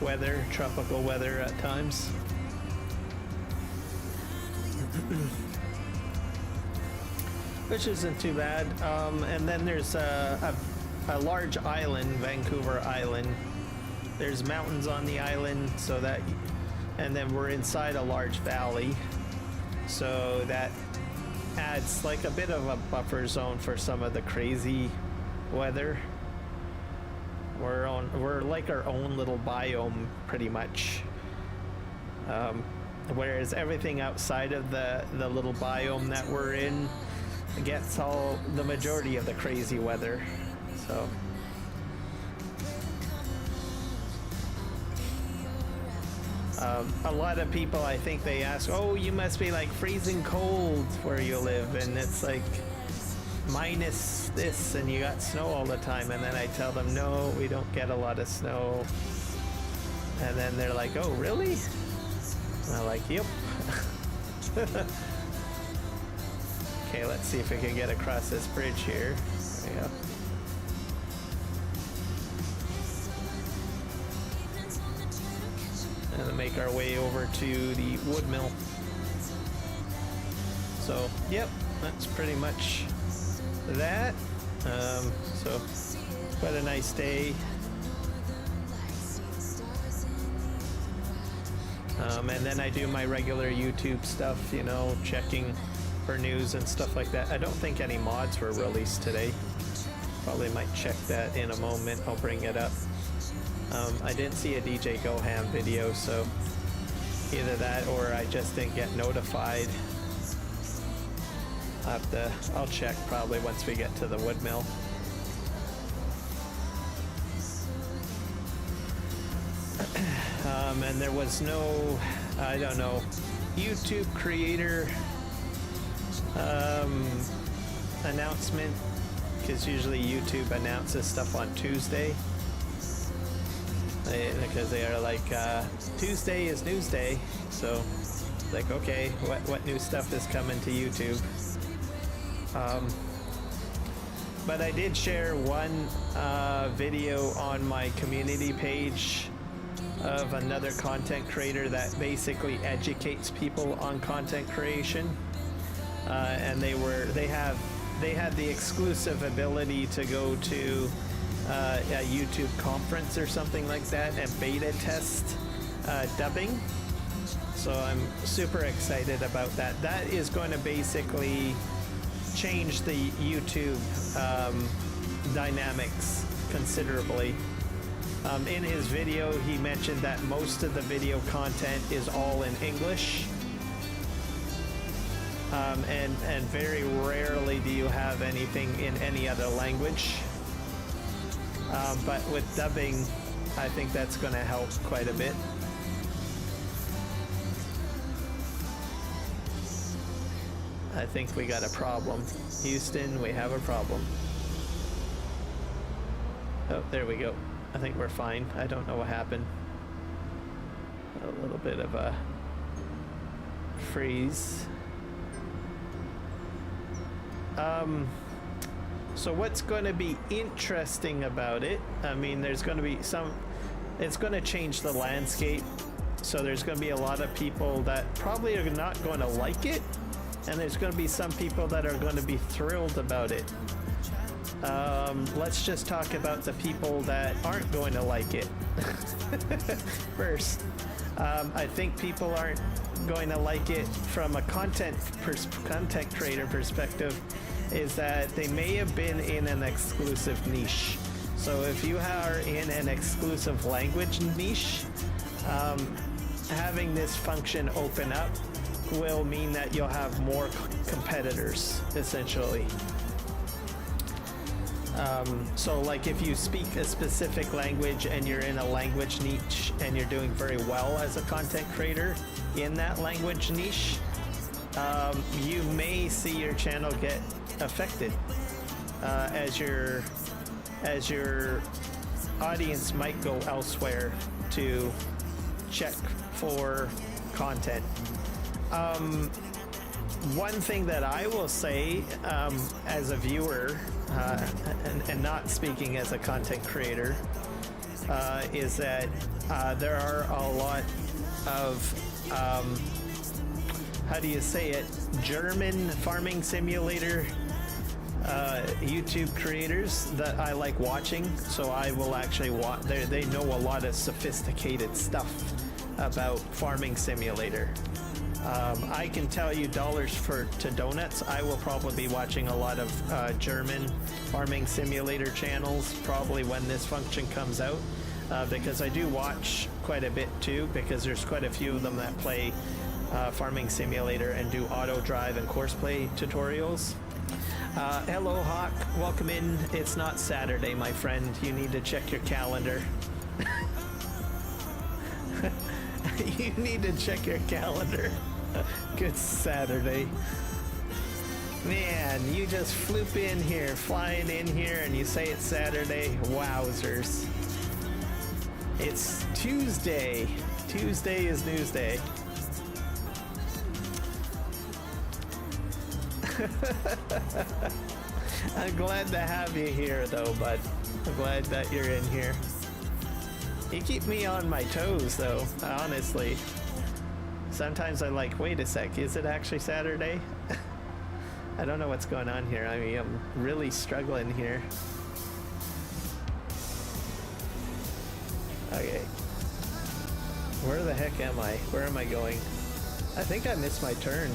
weather, tropical weather at times. Which isn't too bad. And then there's a large island, Vancouver Island. There's mountains on the island, so that, and then we're inside a large valley, so that adds like a bit of a buffer zone for some of the crazy weather. We're like our own little biome, pretty much. Whereas everything outside of the little biome that we're in gets the majority of the crazy weather. So a lot of people, I think they ask, oh, you must be like freezing cold where you live, and it's like minus this and you got snow all the time. And then I tell them, no, we don't get a lot of snow. And then they're like, oh, really? And I'm like, yep. Okay, let's see if we can get across this bridge here. There we go. and then make our way over to the wood mill. So, yep, that's pretty much that. So, quite a nice day. And then I do my regular YouTube stuff, you know, checking for news and stuff like that. I don't think any mods were released today. Probably might check that in a moment. I'll bring it up. I didn't see a DJ Go Ham video, so either that or I just didn't get notified. I'll check probably once we get to the wood mill. And there was no, I don't know, YouTube creator announcement, because usually YouTube announces stuff on Tuesday. Because they are like, Tuesday is news day, so like, okay, what new stuff is coming to YouTube? But I did share one video on my community page of another content creator that basically educates people on content creation, and they had the exclusive ability to go to a YouTube conference or something like that and beta test dubbing. So I'm super excited about that. That is going to basically change the YouTube dynamics considerably. In his video, he mentioned that most of the video content is all in English. And very rarely do you have anything in any other language. But with dubbing, I think that's going to help quite a bit. I think we got a problem. Houston, we have a problem. Oh, there we go. I think we're fine. I don't know what happened. A little bit of a freeze. So what's going to be interesting about it, I mean, there's going to be it's going to change the landscape. So there's going to be a lot of people that probably are not going to like it, and there's going to be some people that are going to be thrilled about it. Let's just talk about the people that aren't going to like it first. I think people aren't going to like it from a content creator perspective, is that they may have been in an exclusive niche. So if you are in an exclusive language niche, having this function open up will mean that you'll have more competitors, essentially. So like if you speak a specific language and you're in a language niche and you're doing very well as a content creator in that language niche, you may see your channel get affected, as your audience might go elsewhere to check for content. One thing that I will say, as a viewer, and not speaking as a content creator, is that there are a lot of, how do you say it, German farming simulator YouTube creators that I like watching. So I will actually watch. They know a lot of sophisticated stuff about farming simulator. I can tell you dollars to donuts, I will probably be watching a lot of German farming simulator channels probably when this function comes out, because I do watch quite a bit too, because there's quite a few of them that play farming simulator and do auto drive and course play tutorials. Hello Hawk, welcome in. It's not Saturday, my friend. You need to check your calendar. You need to check your calendar. Good Saturday. Man, you just floop in here, flying in here, and you say it's Saturday. Wowzers. It's Tuesday. Tuesday is news day. I'm glad to have you here, though, bud. I'm glad that you're in here. You keep me on my toes, though, honestly. Sometimes I like, wait a sec, is it actually Saturday? I don't know what's going on here. I mean, I'm really struggling here. Okay. Where the heck am I? Where am I going? I think I missed my turn.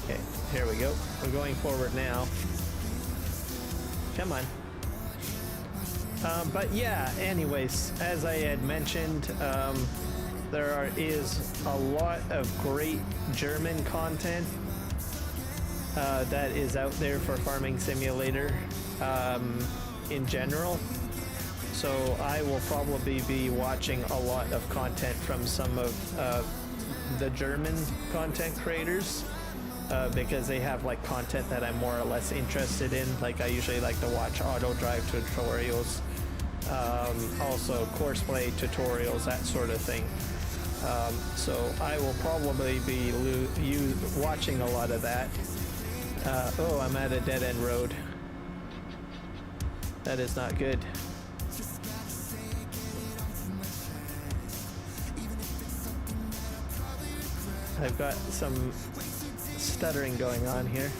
Okay, here we go. We're going forward now. Come on. But yeah, anyways, as I had mentioned, there is a lot of great German content that is out there for Farming Simulator in general. So I will probably be watching a lot of content from some of the German content creators because they have like content that I'm more or less interested in. Like I usually like to watch auto drive tutorials, also courseplay tutorials, that sort of thing. So I will probably be watching a lot of that. Oh, I'm at a dead-end road. That is not good. I've got some stuttering going on here.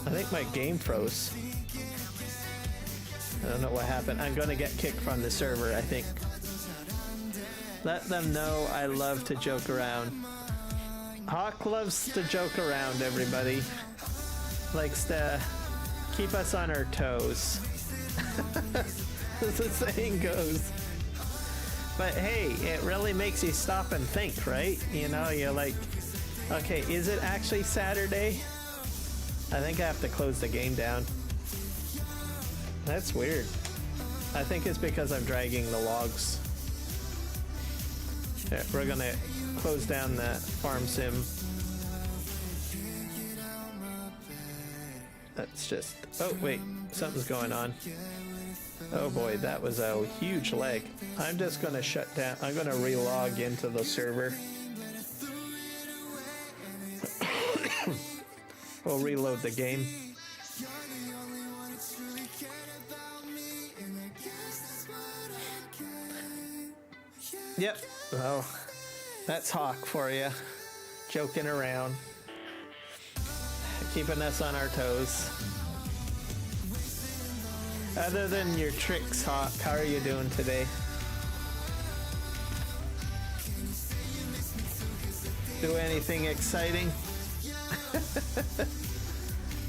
I think my game froze. I don't know what happened. I'm gonna get kicked from the server, I think. Let them know I love to joke around. Hawk loves to joke around, everybody. Likes to keep us on our toes. As the saying goes. But hey, it really makes you stop and think, right? You know, you're like, okay, is it actually Saturday? I think I have to close the game down. That's weird. I think it's because I'm dragging the logs. Yeah, we're gonna close down that farm sim. That's just... Oh, wait. Something's going on. Oh boy, that was a huge lag. I'm just gonna shut down. I'm gonna relog into the server. We'll reload the game. Yep. Oh, that's Hawk for you. Joking around. Keeping us on our toes. Other than your tricks, Hawk, how are you doing today? Do anything exciting?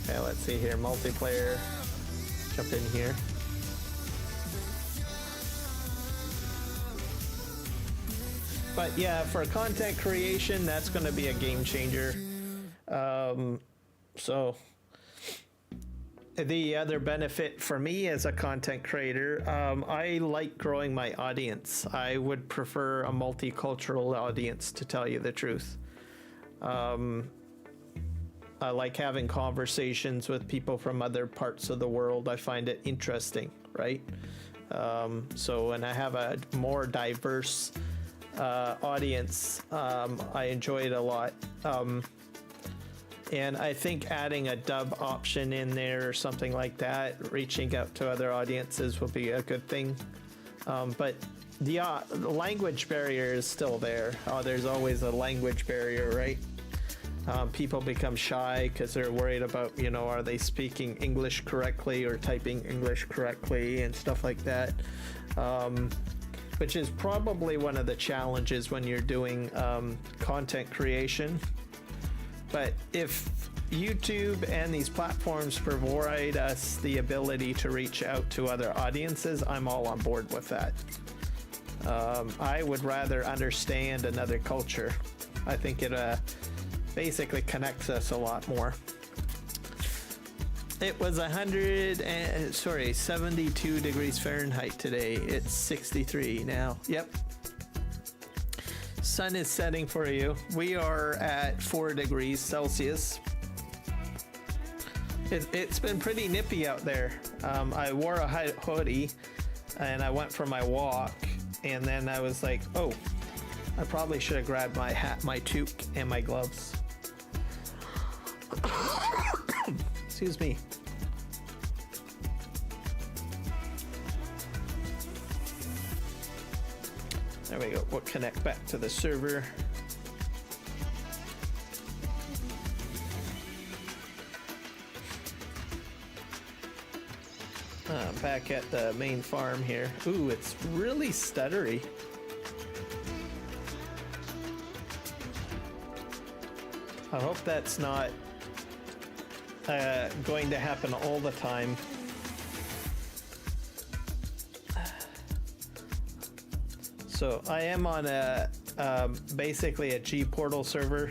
Okay, let's see here. Multiplayer. Jump in here. But yeah, for content creation, that's going to be a game changer. So the other benefit for me as a content creator, I like growing my audience. I would prefer a multicultural audience, to tell you the truth. I like having conversations with people from other parts of the world. I find it interesting, right? So when I have a more diverse audience, I enjoy it a lot. And I think adding a dub option in there or something like that, reaching out to other audiences, will be a good thing. But the language barrier is still there. There's always a language barrier, right? People become shy because they're worried about, you know, are they speaking English correctly or typing English correctly and stuff like that. Which is probably one of the challenges when you're doing content creation. But if YouTube and these platforms provide us the ability to reach out to other audiences, I'm all on board with that. I would rather understand another culture. I think it basically connects us a lot more. It was 72 degrees Fahrenheit today. It's 63 now. Yep. Sun is setting for you. We are at 4 degrees Celsius. It's been pretty nippy out there. I wore a hoodie and I went for my walk, and then I was like, oh, I probably should have grabbed my hat, my toque, and my gloves. There we go. We'll connect back to the server. Back at the main farm here. Ooh, it's really stuttery. I hope that's not going to happen all the time. So I am on a basically a G portal server.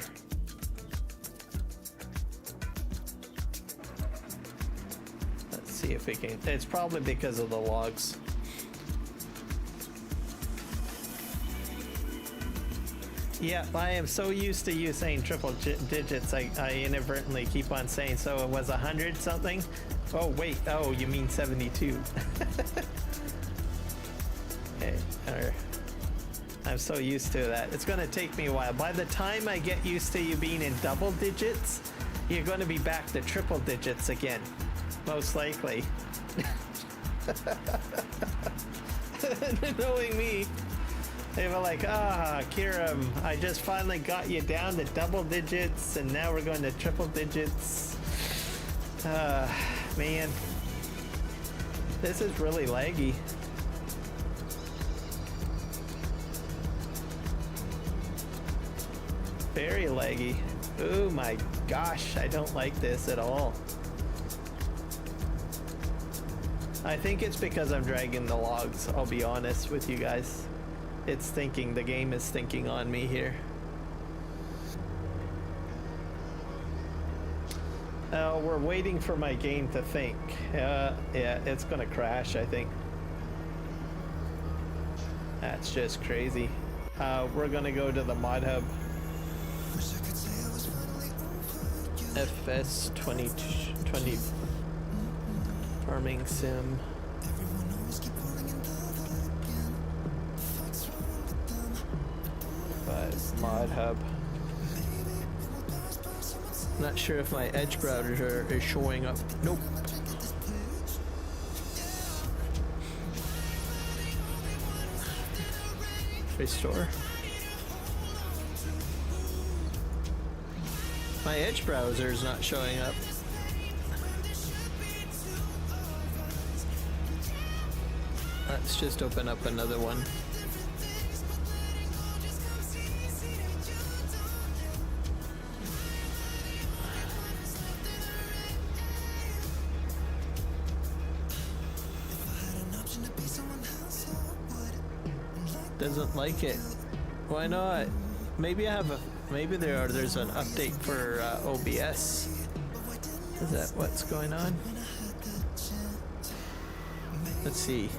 Let's see if we can. It's probably because of the logs. Yeah, I am so used to you saying triple digits. I inadvertently keep on saying, so it was 100 something. Oh wait, oh you mean 72. Okay, I'm so used to that. It's going to take me a while. By the time I get used to you being in double digits, you're going to be back to triple digits again. Most likely. Knowing me, they were like, Kiram, I just finally got you down to double digits, and now we're going to triple digits. Man. This is really laggy. Very laggy. Oh my gosh, I don't like this at all. I think it's because I'm dragging the logs, I'll be honest with you guys. It's thinking, the game is thinking on me here. Oh, we're waiting for my game to think. Yeah, it's gonna crash, I think. That's just crazy. We're gonna go to the mod hub. FS 2020 farming sim. Mod hub. Not sure if my Edge browser is showing up. Nope. Restore. My Edge browser is not showing up. Let's just open up another one. Doesn't like it. Why not? Maybe I have a. Maybe there's an update for OBS. Is that what's going on? Let's see.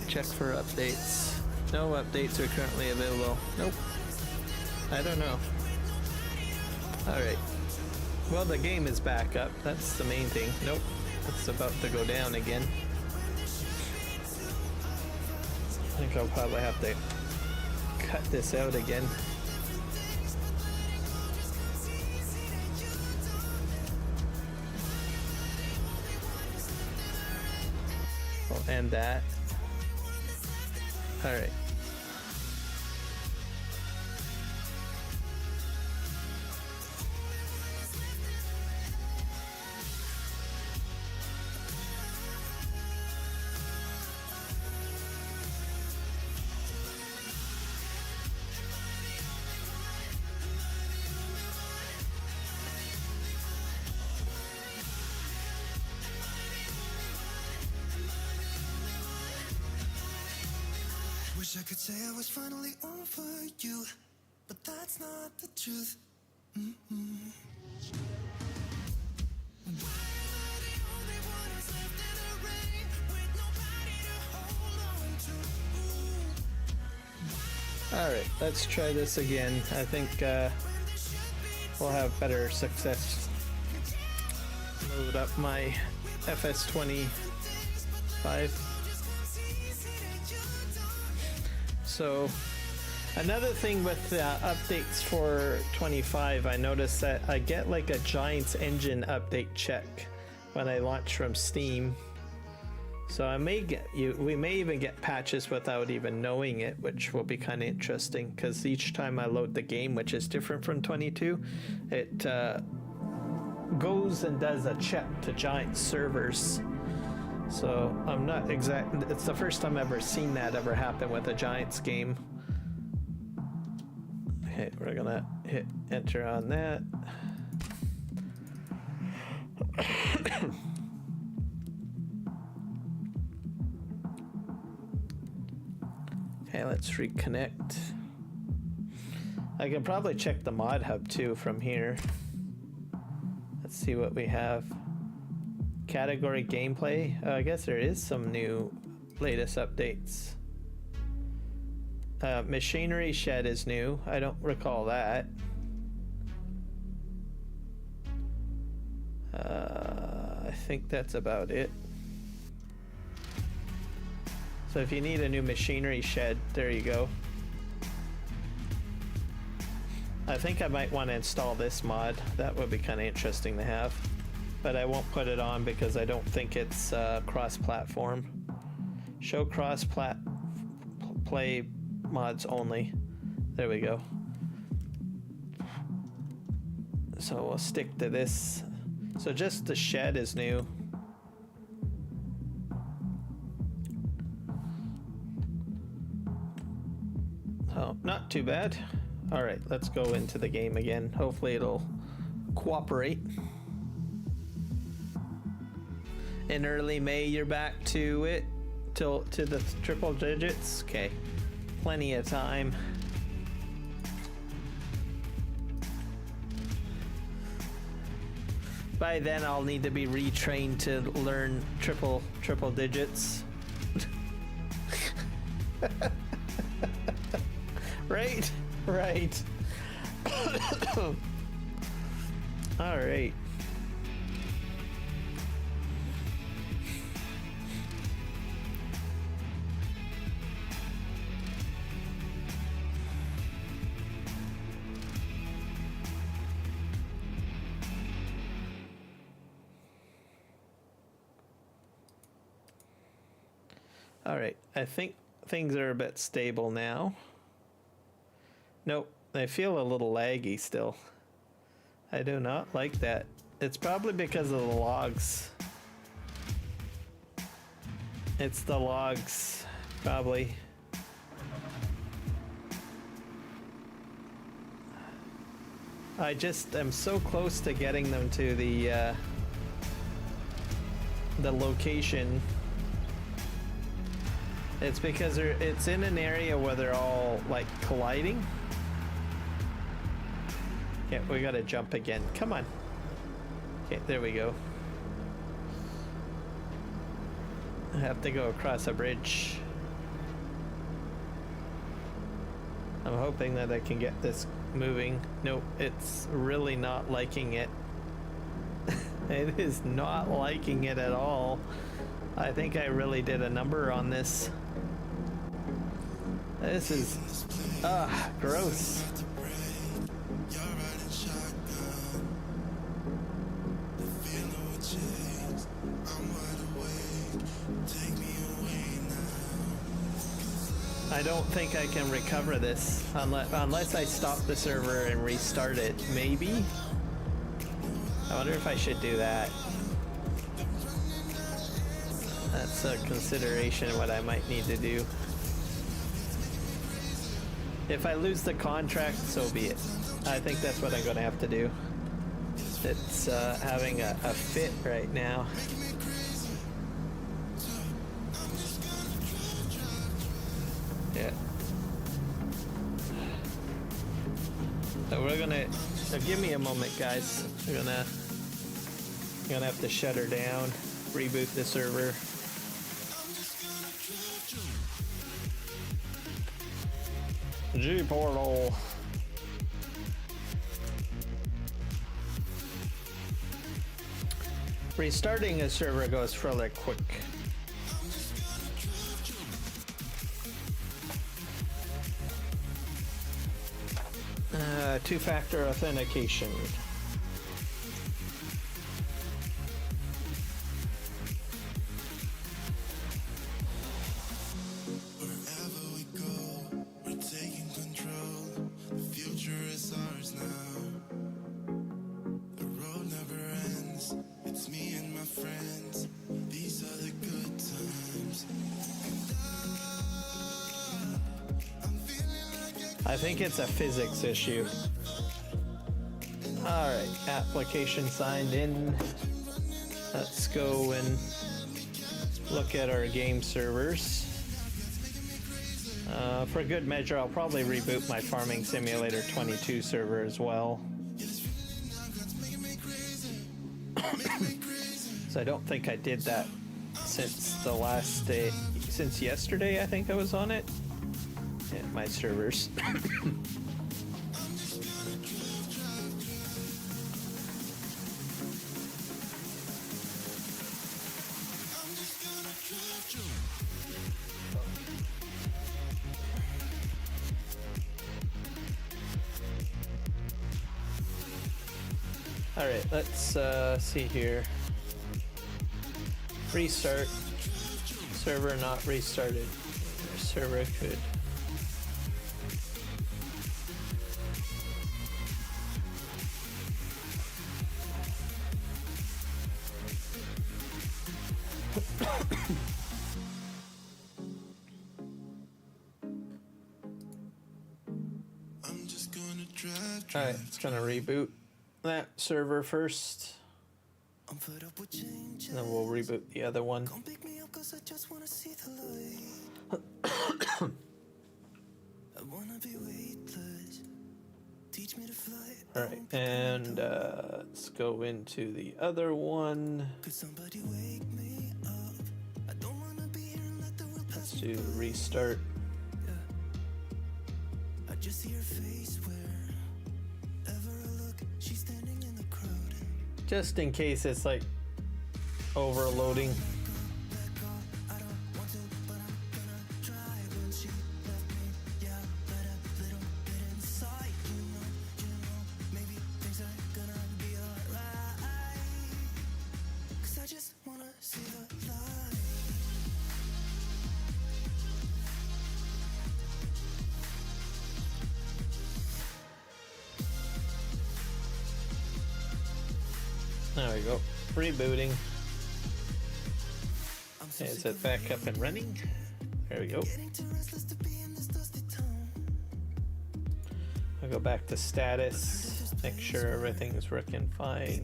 Check for updates. No updates are currently available. Nope. I don't know. Alright. Well, the game is back up. That's the main thing. Nope. It's about to go down again. I think I'll probably have to cut this out again. We'll end that. Alright. Wish I could say I was finally over you, but that's not the truth. Alright, let's try this again. I think we'll have better success. Load up my FS25. So another thing with updates for 25, I noticed that I get like a Giants engine update check when I launch from Steam. So I may get you. We may even get patches without even knowing it, which will be kind of interesting. Because each time I load the game, which is different from 22, it goes and does a check to giant servers. So I'm not exact. It's the first time I've ever seen that ever happen with a Giants game. Okay, we're gonna hit enter on that. Okay, let's reconnect. I can probably check the mod hub too from here. Let's see what we have. Category gameplay. I guess there is some new latest updates. Machinery shed is new. I don't recall that. I think that's about it. So if you need a new machinery shed, there you go. I think I might want to install this mod. That would be kind of interesting to have. But I won't put it on because I don't think it's cross-platform. Show cross-play mods only. There we go. So we'll stick to this. So just the shed is new. Oh, not too bad. All right, let's go into the game again. Hopefully it'll cooperate. In early May, you're back to it, to the triple digits. Okay, plenty of time. By then, I'll need to be retrained to learn triple digits. Right, right. All right. All right, I think things are a bit stable now. Nope, they feel a little laggy still. I do not like that. It's probably because of the logs. It's the logs, probably. I just am so close to getting them to the location. It's because it's in an area where they're all like colliding. Yeah, we gotta jump again. Come on. Okay, there we go. I have to go across a bridge. I'm hoping that I can get this moving. Nope, it's really not liking it. It is not liking it at all. I think I really did a number on this. This is, gross. I don't think I can recover this unless I stop the server and restart it. Maybe? I wonder if I should do that. That's a consideration what I might need to do. If I lose the contract, so be it. I think that's what I'm going to have to do. It's having a fit right now. Yeah. So we're gonna give me a moment, guys. We're gonna have to shut her down, reboot the server. G portal. Restarting a server goes fairly quick. Two-factor authentication. I think it's a physics issue. Alright, application signed in. Let's go and look at our game servers. For good measure, I'll probably reboot my Farming Simulator 22 server as well. So I don't think I did that since the last day, since yesterday I think I was on it. Yeah, my servers. Alright, let's see here. Restart. Server not restarted. Server could. Alright, it's gonna reboot that server first. And then we'll reboot the other one. Alright, and let's go into the other one. Let's do the restart. Just in case it's like overloading. There we go. Rebooting. Is it back up and running? There we go. I'll go back to status. Make sure everything's working fine.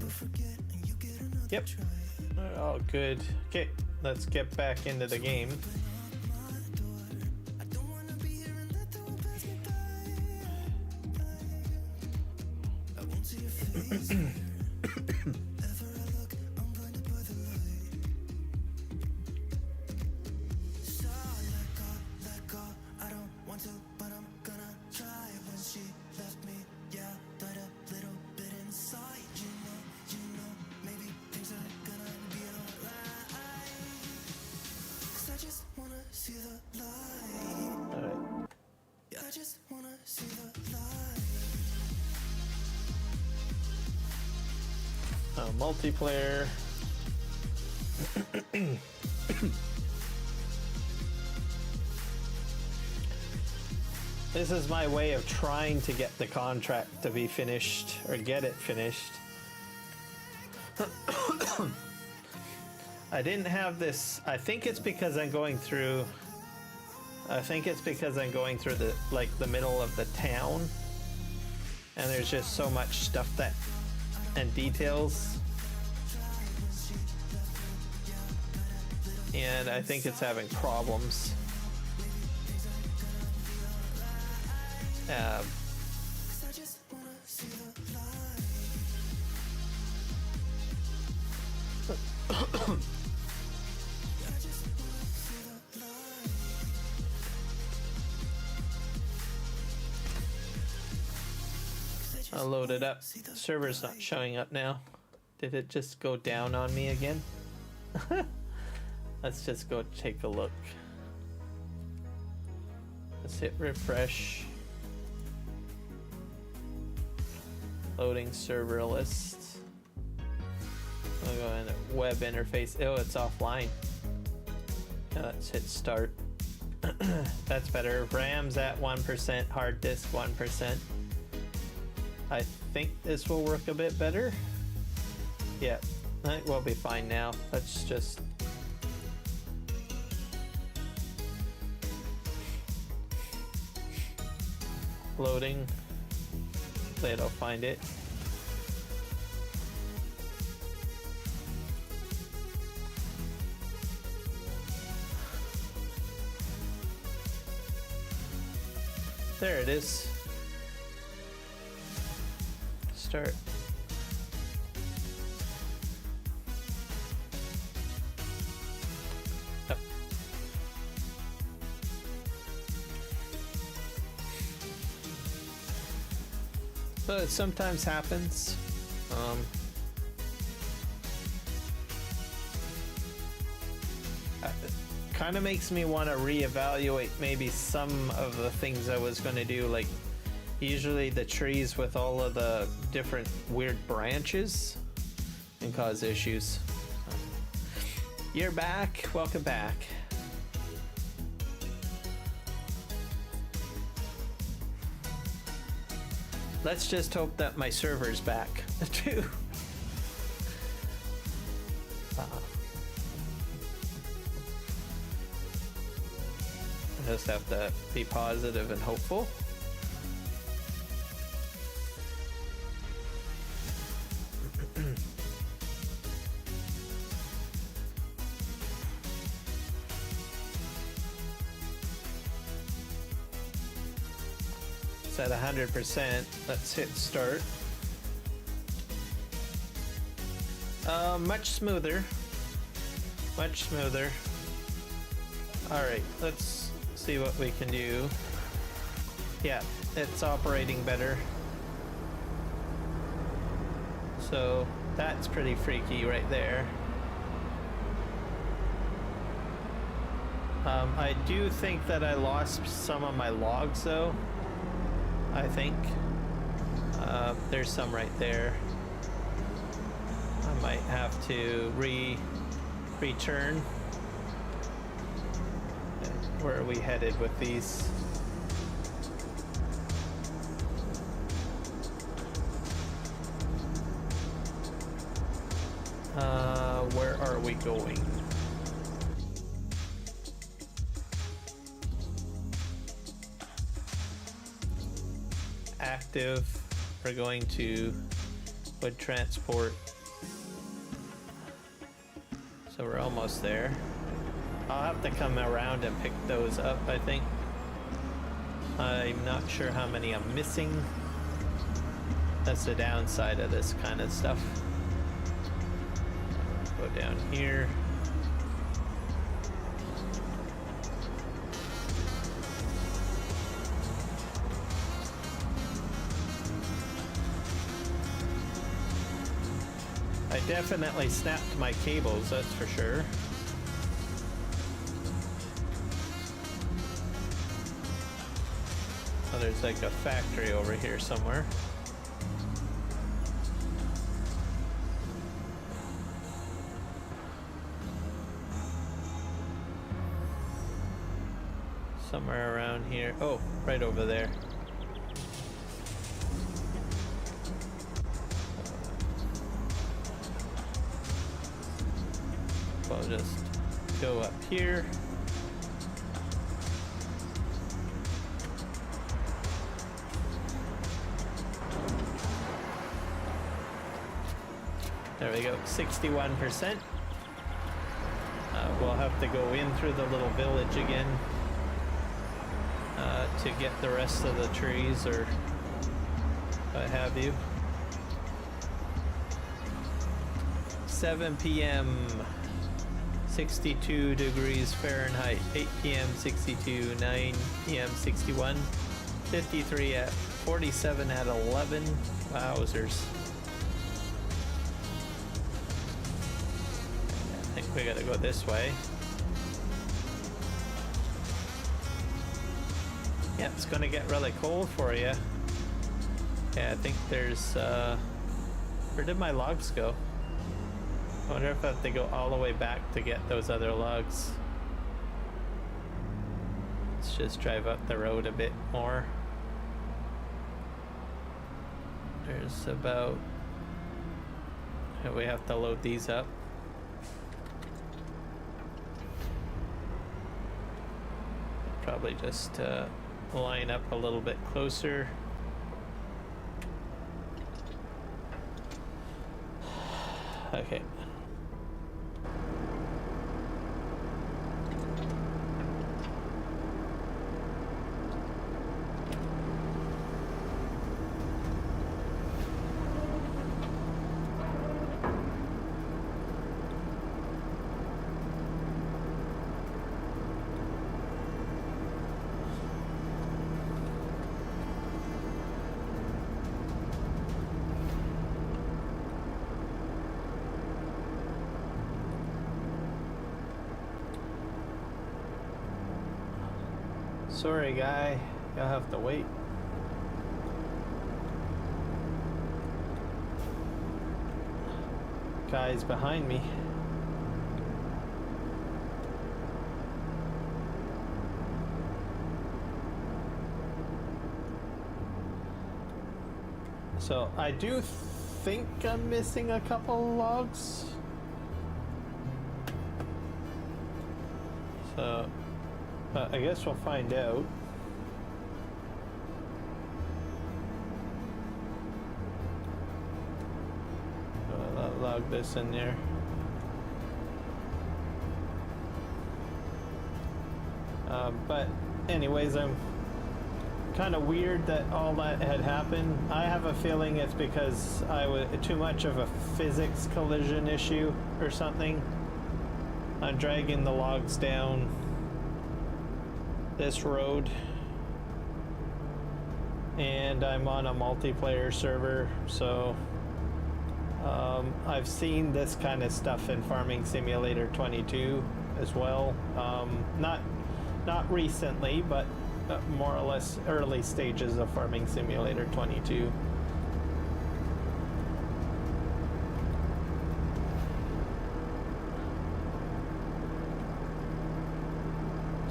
Yep. All good. Okay, let's get back into the game. Multiplayer. This is my way of trying to get the contract to be finished, or get it finished. I didn't have this. I think it's because I'm going through the the middle of the town, and there's just so much stuff and details, and I think it's having problems. I'll load it up. The server's not showing up now. Did it just go down on me again? Let's just go take a look. Let's hit refresh. Loading server list. I'll go in web interface. Oh, it's offline. Now let's hit start. That's better. RAM's at 1%, hard disk 1%. I think this will work a bit better. Yeah, it will be fine now. Let's just... loading. Hopefully it'll find it. There it is. Start. Up. So it sometimes happens. Kind of makes me want to reevaluate maybe some of the things I was going to do, like usually the trees with all of the different weird branches can cause issues. You're back. Welcome back. Let's just hope that my server's back too. Just have to be positive and hopeful. It's at 100%. Let's hit start. Much smoother. Much smoother. Alright, let's see what we can do. Yeah, it's operating better. So that's pretty freaky right there. I do think that I lost some of my logs though. I think. There's some right there. I might have to return. Where are we headed with these? Where are we going? Active. We're going to wood transport. So we're almost there. I'll have to come around and pick those up, I think. I'm not sure how many I'm missing. That's the downside of this kind of stuff. Go down here. I definitely snapped my cables, that's for sure. Oh, there's like a factory over here somewhere. Somewhere around here. Oh, right over there. I'll just go up here. There we go, 61%. We'll have to go in through the little village again to get the rest of the trees or what have you. 7 p.m. 62 degrees Fahrenheit, 8 p.m. 62, 9 p.m. 61, 53 at 47 at 11. Wowzers. I think we gotta go this way. Yeah, it's gonna get really cold for you. Yeah, I think there's, where did my logs go? I wonder if I have to go all the way back to get those other logs. Let's just drive up the road a bit more. There's about... we have to load these up. Probably just line up a little bit closer. Okay. Sorry, guy. You'll have to wait. Guy's behind me. So I do think I'm missing a couple logs. So I guess we'll find out. I'll log this in there. But anyways, I'm kind of weird that all that had happened. I have a feeling it's because I was too much of a physics collision issue or something. I'm dragging the logs down this road, and I'm on a multiplayer server, so I've seen this kind of stuff in Farming Simulator 22 as well. Not recently, but more or less early stages of Farming Simulator 22.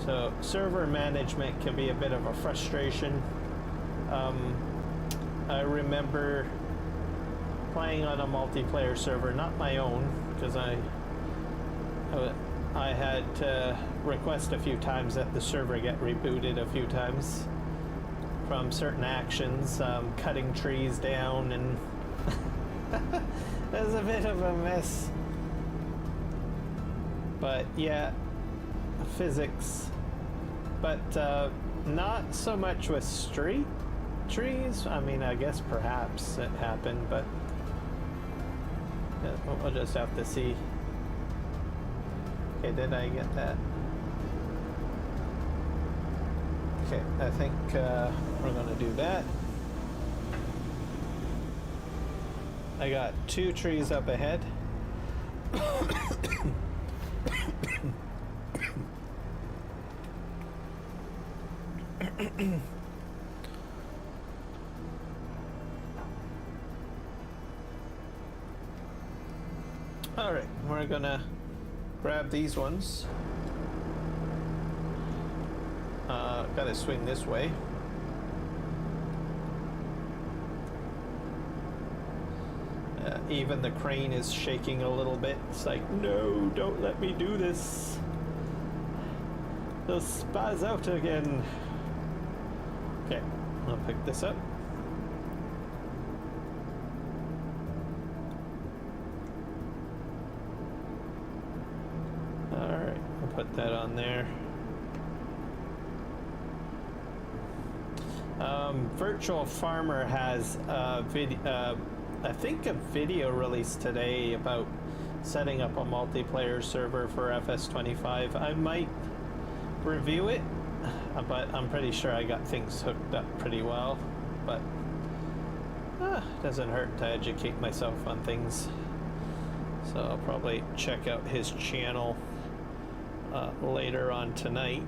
So server management can be a bit of a frustration. I remember playing on a multiplayer server, not my own, because I had to request a few times that the server get rebooted a few times from certain actions, cutting trees down, and it was a bit of a mess. But yeah, physics. But not so much with street trees. I mean, I guess perhaps it happened, but we'll just have to see. Okay, did I get that? Okay, I think we're gonna do that. I got 2 trees up ahead. Alright, we're gonna grab these ones. Gotta swing this way. Even the crane is shaking a little bit. It's like, no, don't let me do this. They'll spaz out again. Okay, I'll pick this up. Alright, I'll put that on there. Virtual Farmer has a video, I think a video released today about setting up a multiplayer server for FS25. I might review it, but I'm pretty sure I got things hooked up pretty well. But doesn't hurt to educate myself on things. So I'll probably check out his channel later on tonight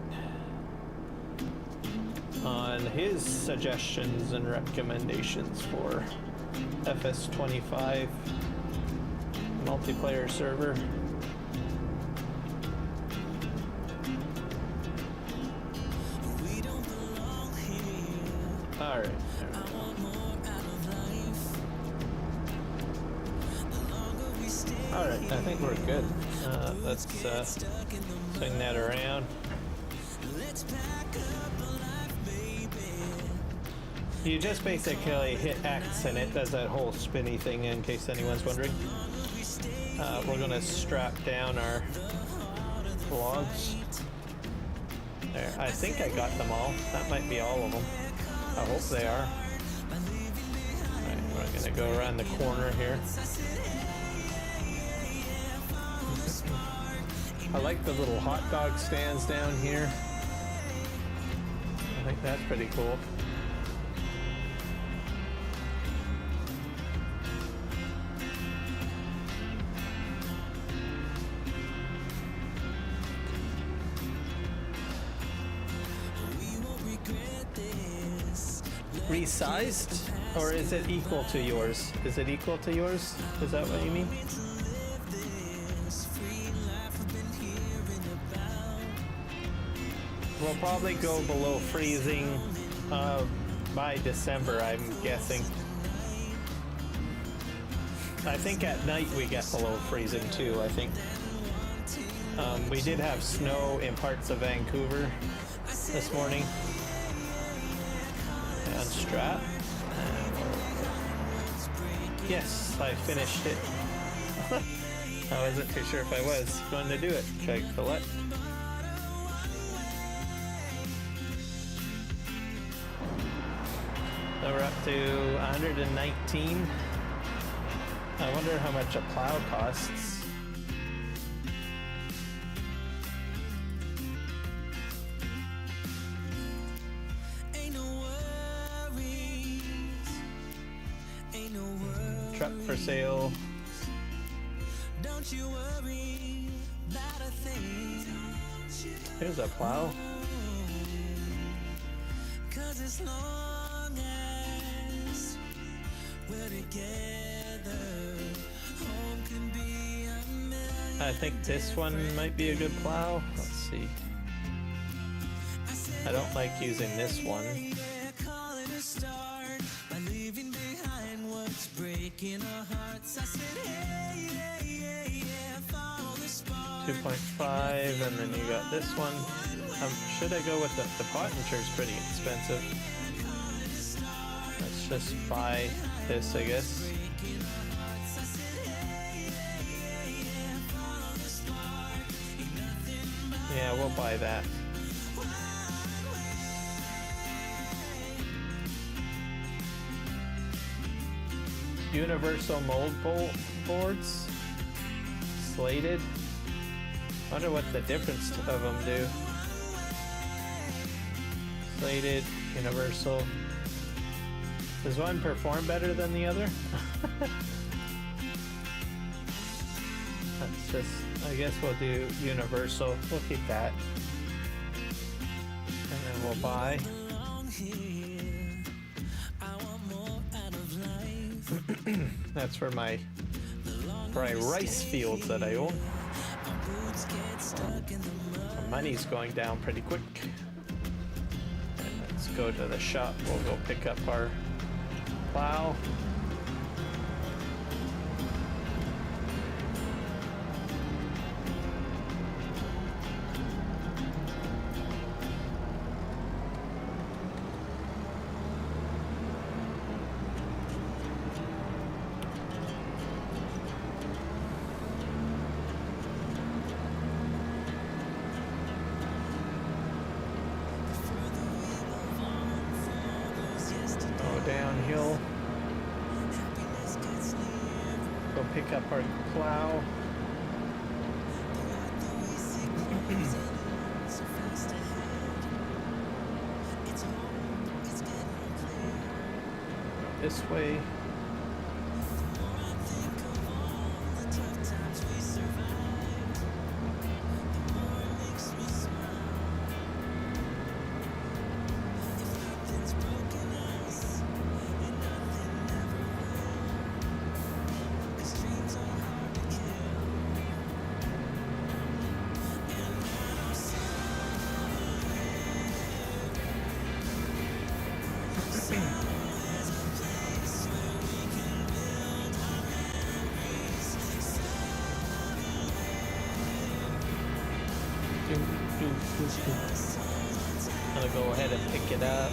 on his suggestions and recommendations for FS25 multiplayer server. Alright. Alright, I think we're good. Let's swing that around. You just basically hit X and it does that whole spinny thing, in case anyone's wondering. We're gonna strap down our logs. There, I think I got them all. That might be all of them. I hope they are. Alright, we're gonna go around the corner here. I like the little hot dog stands down here. I think that's pretty cool. Resized? Or is it equal to yours? Is it equal to yours? Is that what you mean? We'll probably go below freezing by December, I'm guessing. I think at night we get below freezing too, I think. We did have snow in parts of Vancouver this morning. Unstrap. Yes, I finished it. I wasn't too sure if I was going to do it. Check collect. So we're up to 119. I wonder how much a plow costs. Truck for sale. Don't you worry about a thing. Here's a plow. 'Cause as long as we're together, home can be a million. I think this one might be a good plow. Let's see. I don't like using this one. Breaking our hearts, I said, hey, yeah, yeah, follow the spark. 2.5, and then you got this one. Should I go with the potentia's pretty expensive. Let's just buy this, I guess. Yeah, we'll buy that. Universal mold boards, slated. Wonder what the difference of them do. Slated, universal. Does one perform better than the other? That's just, I guess we'll do universal. We'll keep that. And then we'll buy. That's for my rice fields that I own. My money's going down pretty quick. And let's go to the shop. We'll go pick up our plow. Downhill. Go pick up our plow. This way. I'm gonna go ahead and pick it up.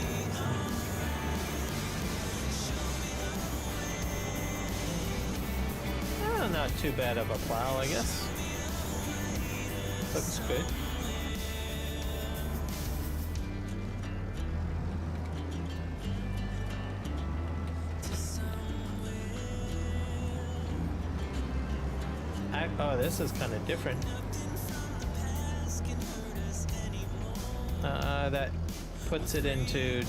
not too bad of a plow, I guess. Looks good. Oh, this is kind of different. That puts it into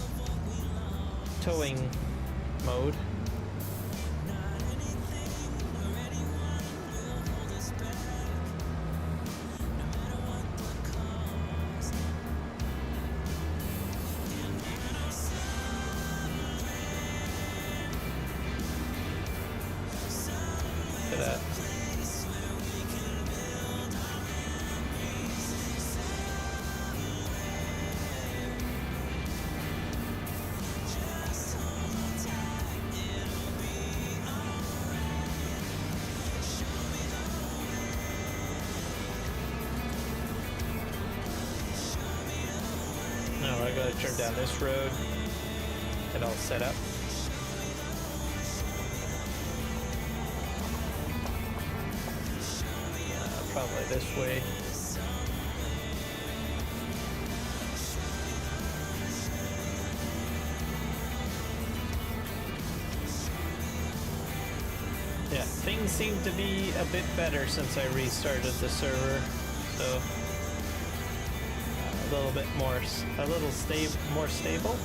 towing mode. Look at that. Now I gotta turn down this road. Get all set up. Probably this way. Yeah, things seem to be a bit better since I restarted the server, so a little bit more, more stable.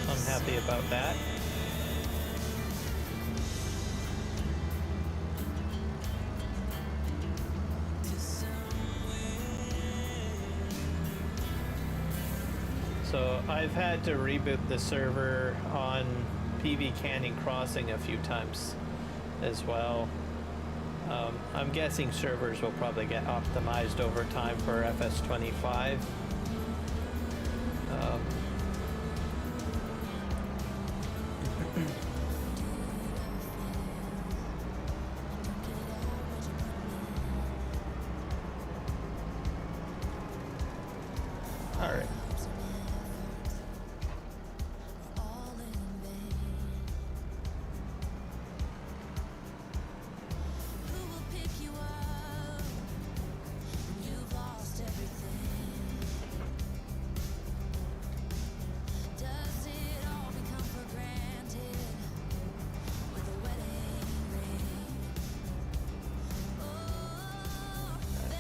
So I'm happy about that. So I've had to reboot the server on PV Canyon Crossing a few times as well. I'm guessing servers will probably get optimized over time for FS25. All right.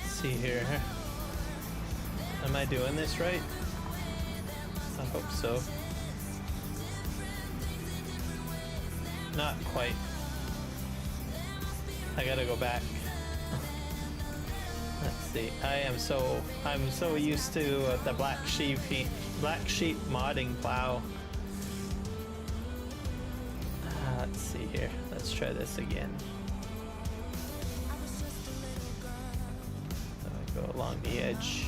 See here. Am I doing this right? I hope so. Not quite. I gotta go back. Let's see. I'm so used to the black sheep modding plow. Let's see here. Let's try this again. Go along the edge.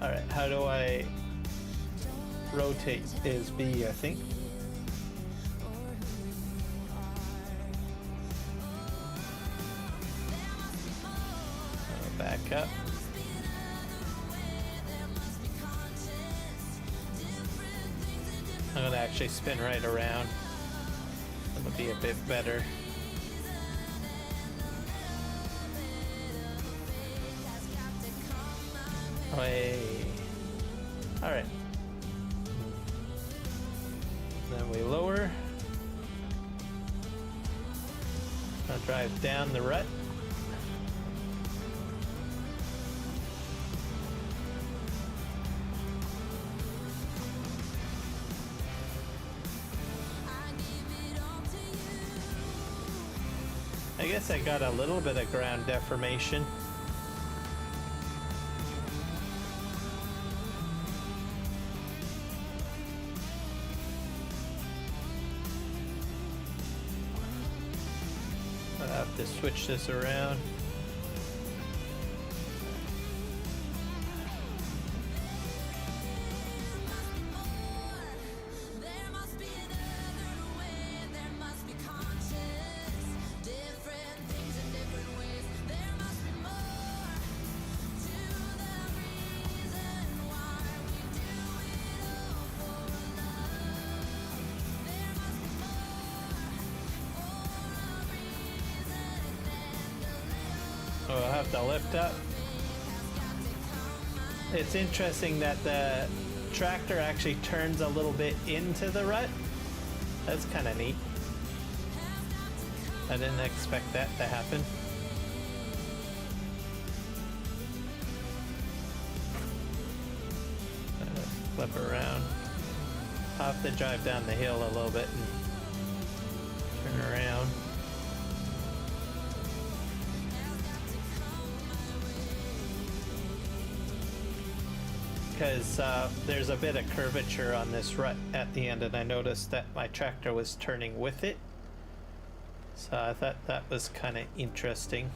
All right, how do I rotate? Is B, I think. Back up. I'm gonna actually spin right around. That'll be a bit better. Hey. All right. Then we lower. I'll drive down the rut. I guess I got a little bit of ground deformation. I have to switch this around. So I'll have to lift up. It's interesting that the tractor actually turns a little bit into the rut. That's kind of neat. I didn't expect that to happen. Flip around. I'll have to drive down the hill a little bit and turn around. Because there's a bit of curvature on this rut at the end, and I noticed that my tractor was turning with it. So I thought that was kind of interesting.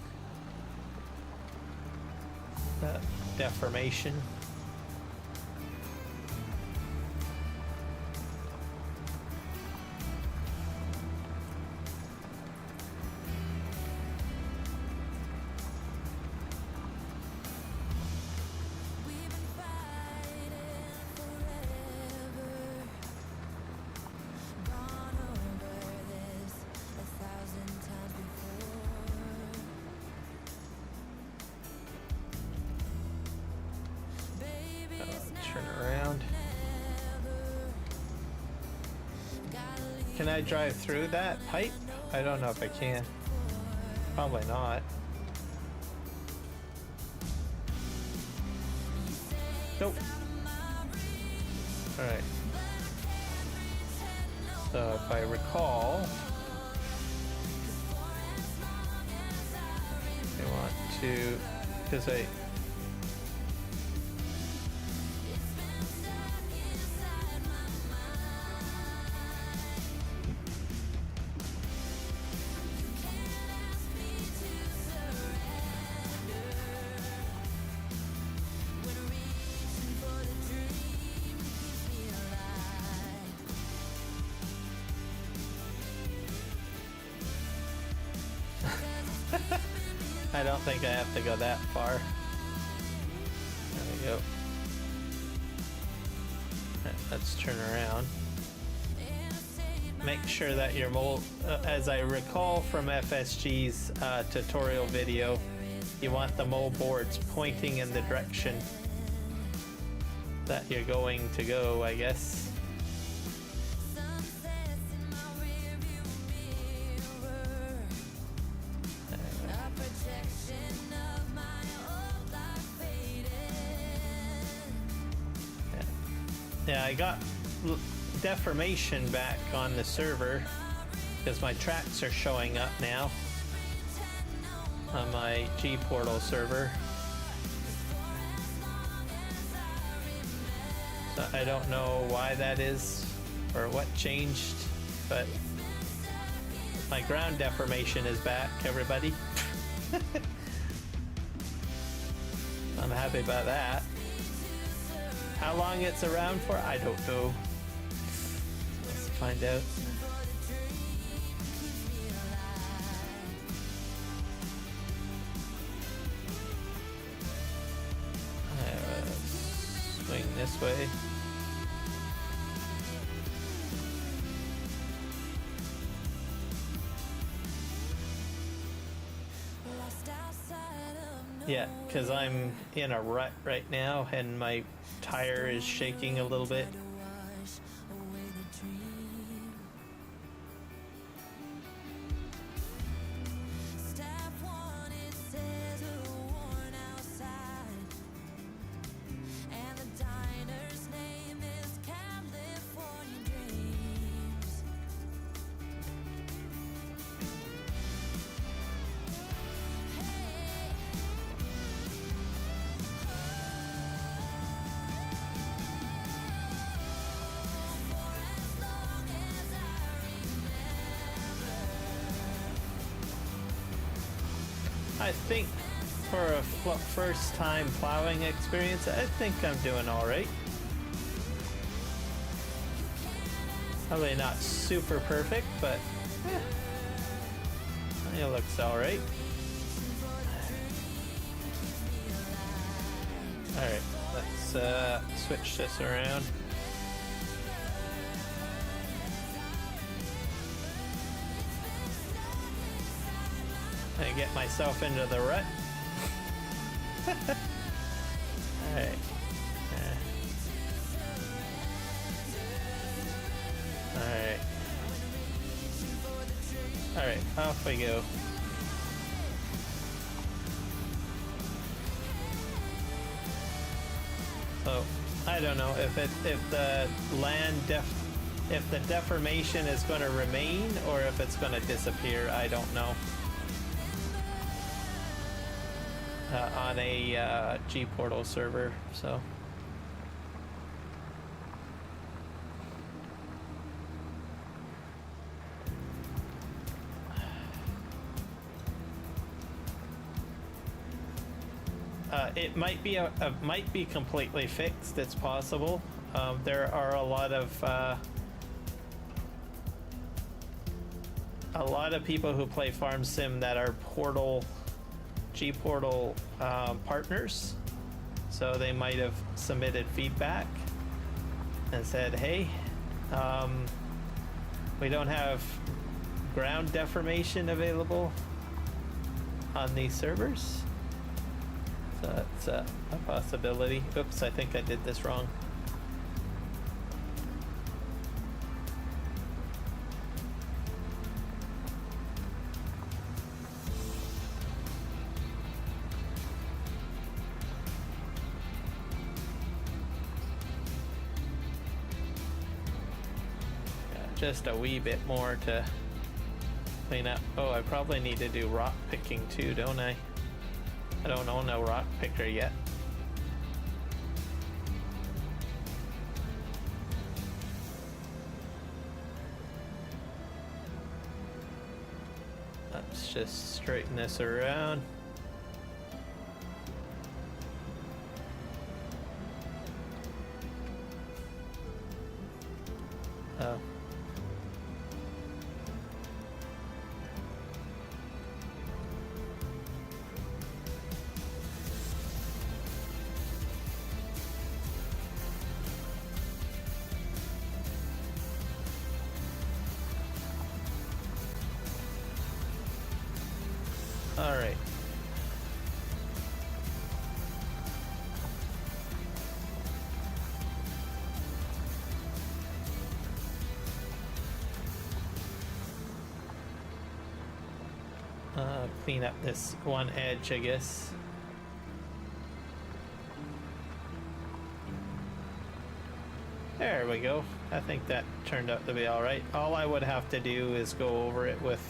That deformation. Turn around. Can I drive through that pipe? I don't know if I can. Probably not. Nope. Alright. So if I recall, I want to, because I don't think I have to go that far. There we go. Right, let's turn around. Make sure that your mold, as I recall from FSG's tutorial video, you want the mold boards pointing in the direction that you're going to go, I guess. Yeah, I got deformation back on the server because my tracks are showing up now on my G-Portal server. So I don't know why that is or what changed, but my ground deformation is back, everybody. I'm happy about that. How long it's around for, I don't know. Let's find out. Swing this way. Yeah, because I'm in a rut right now and my tire is shaking a little bit. I think for a first time plowing experience, I think I'm doing alright. Probably not super perfect, but it looks alright. Alright, let's switch this around. And get myself into the rut. Alright. Alright. Alright, off we go. So, I don't know if the if the deformation is going to remain or if it's going to disappear. I don't know. On a G Portal server, so. It might be completely fixed. It's possible. There are a lot of people who play Farm Sim that are G Portal partners, so they might have submitted feedback and said, "Hey, we don't have ground deformation available on these servers." So that's a possibility. Oops, I think I did this wrong. Yeah, just a wee bit more to clean up. Oh, I probably need to do rock picking too, don't I? I don't own a rock picker yet. Let's just straighten this around. Oh. All right. Clean up this one edge, I guess. There we go. I think that turned out to be all right. All I would have to do is go over it with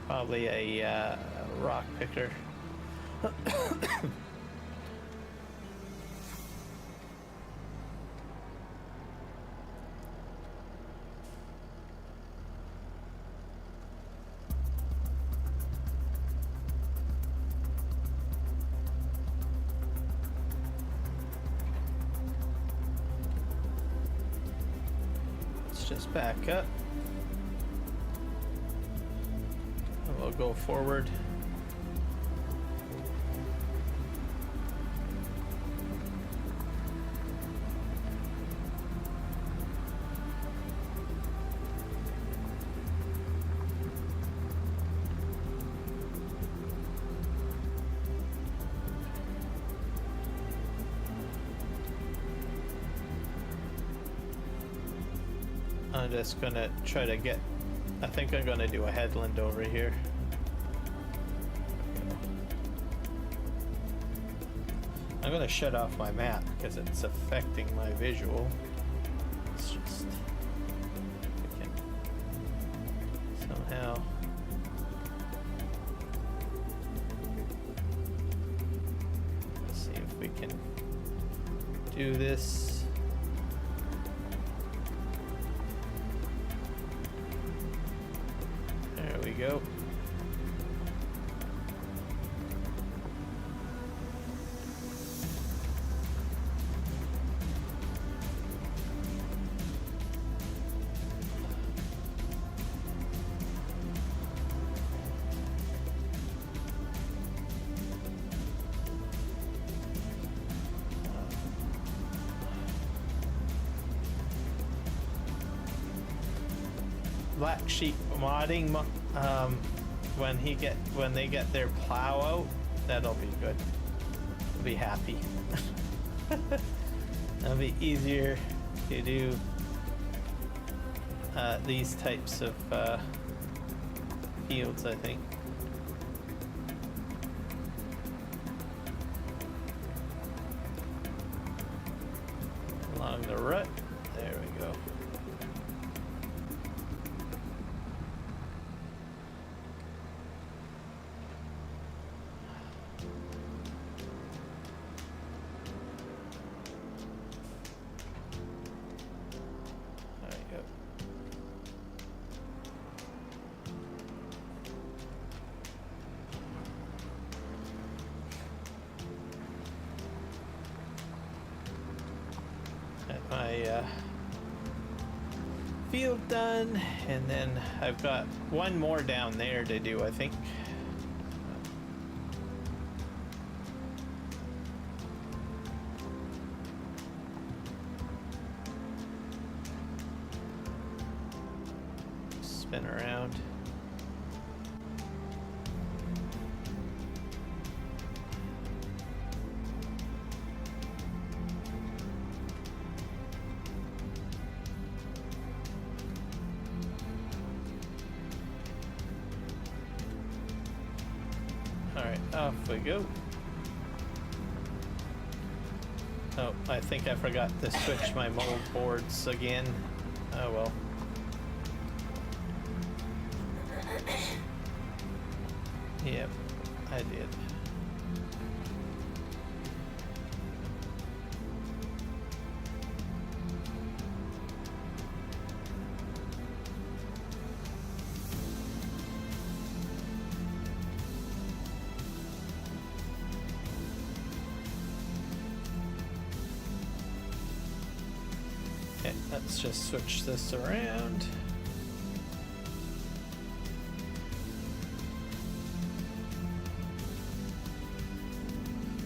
probably a rock picker. Let's just back up. And we'll go forward. I'm just gonna try to get, I think I'm gonna do a headland over here. I'm gonna shut off my map because it's affecting my visual. It's just, we can somehow. Let's see if we can do this. Go. Black Sheep modding, when they get their plow out, That'll be good. I'll be happy. It'll be easier to do these types of fields, I think. Along the rut. There we go. There you go. Got my field done, and then I've got one more down there to do, I think. Spin around. Alright, off we go. Oh, I think I forgot to switch my mold boards again. Oh well. Yep, I did. Okay, let's just switch this around.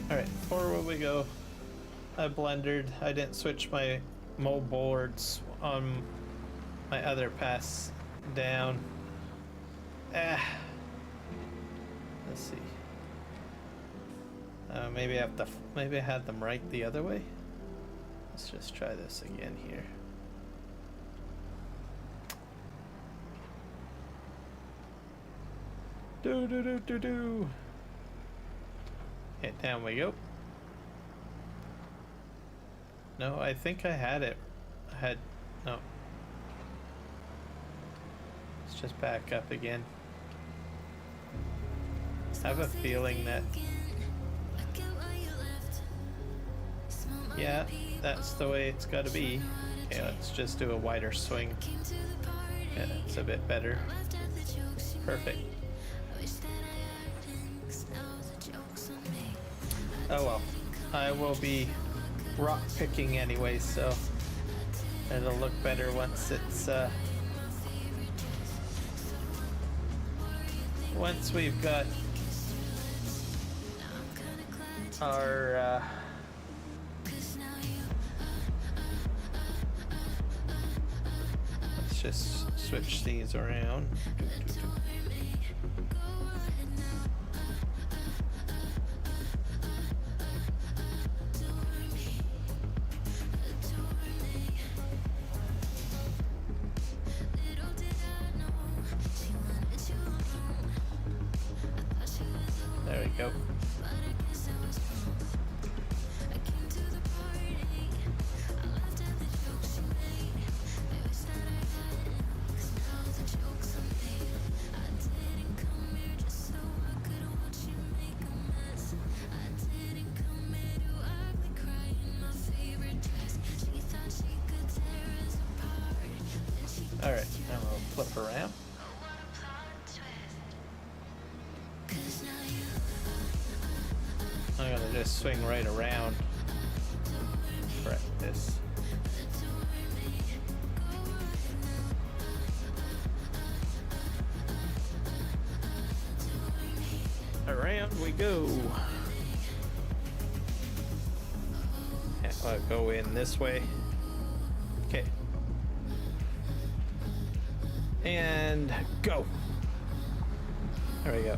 Alright, forward we go. I blendered. I didn't switch my mold boards on my other pass down. Let's see. Maybe I have to. Maybe I had them right the other way. Let's just try this again here. Do do do do do. Okay, down we go. No, I think I had it. No. Let's just back up again. I have a feeling that. Yeah, that's the way it's got to be. Okay, let's just do a wider swing. Yeah, it's a bit better. Perfect. Oh well, I will be rock picking anyway, so it'll look better once it's once we've got our let's just switch these around. There we go. Alright, now we'll flip around. I'm gonna just swing right around. Correct this. Around we go. Yeah, I'll go in this way. Okay. And go. There we go.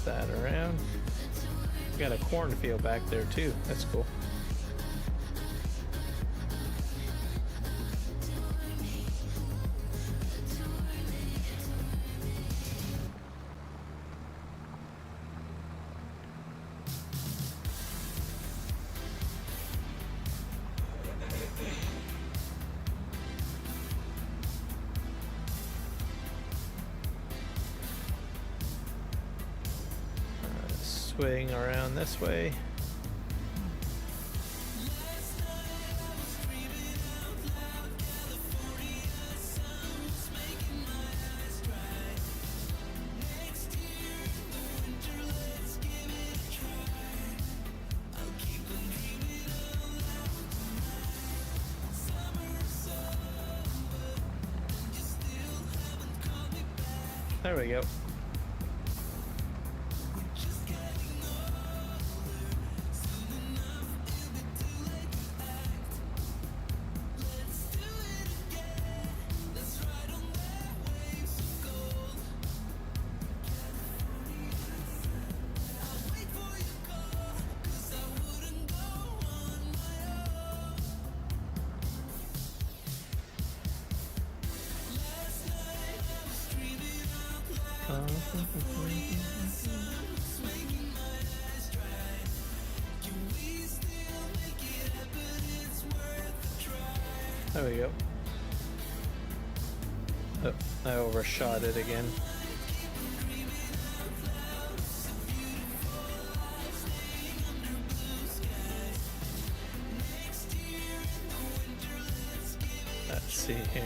that around. We got a cornfield back there too. That's cool. Swing around this way. There we go. There we go. Oh, I overshot it again. Let's see here.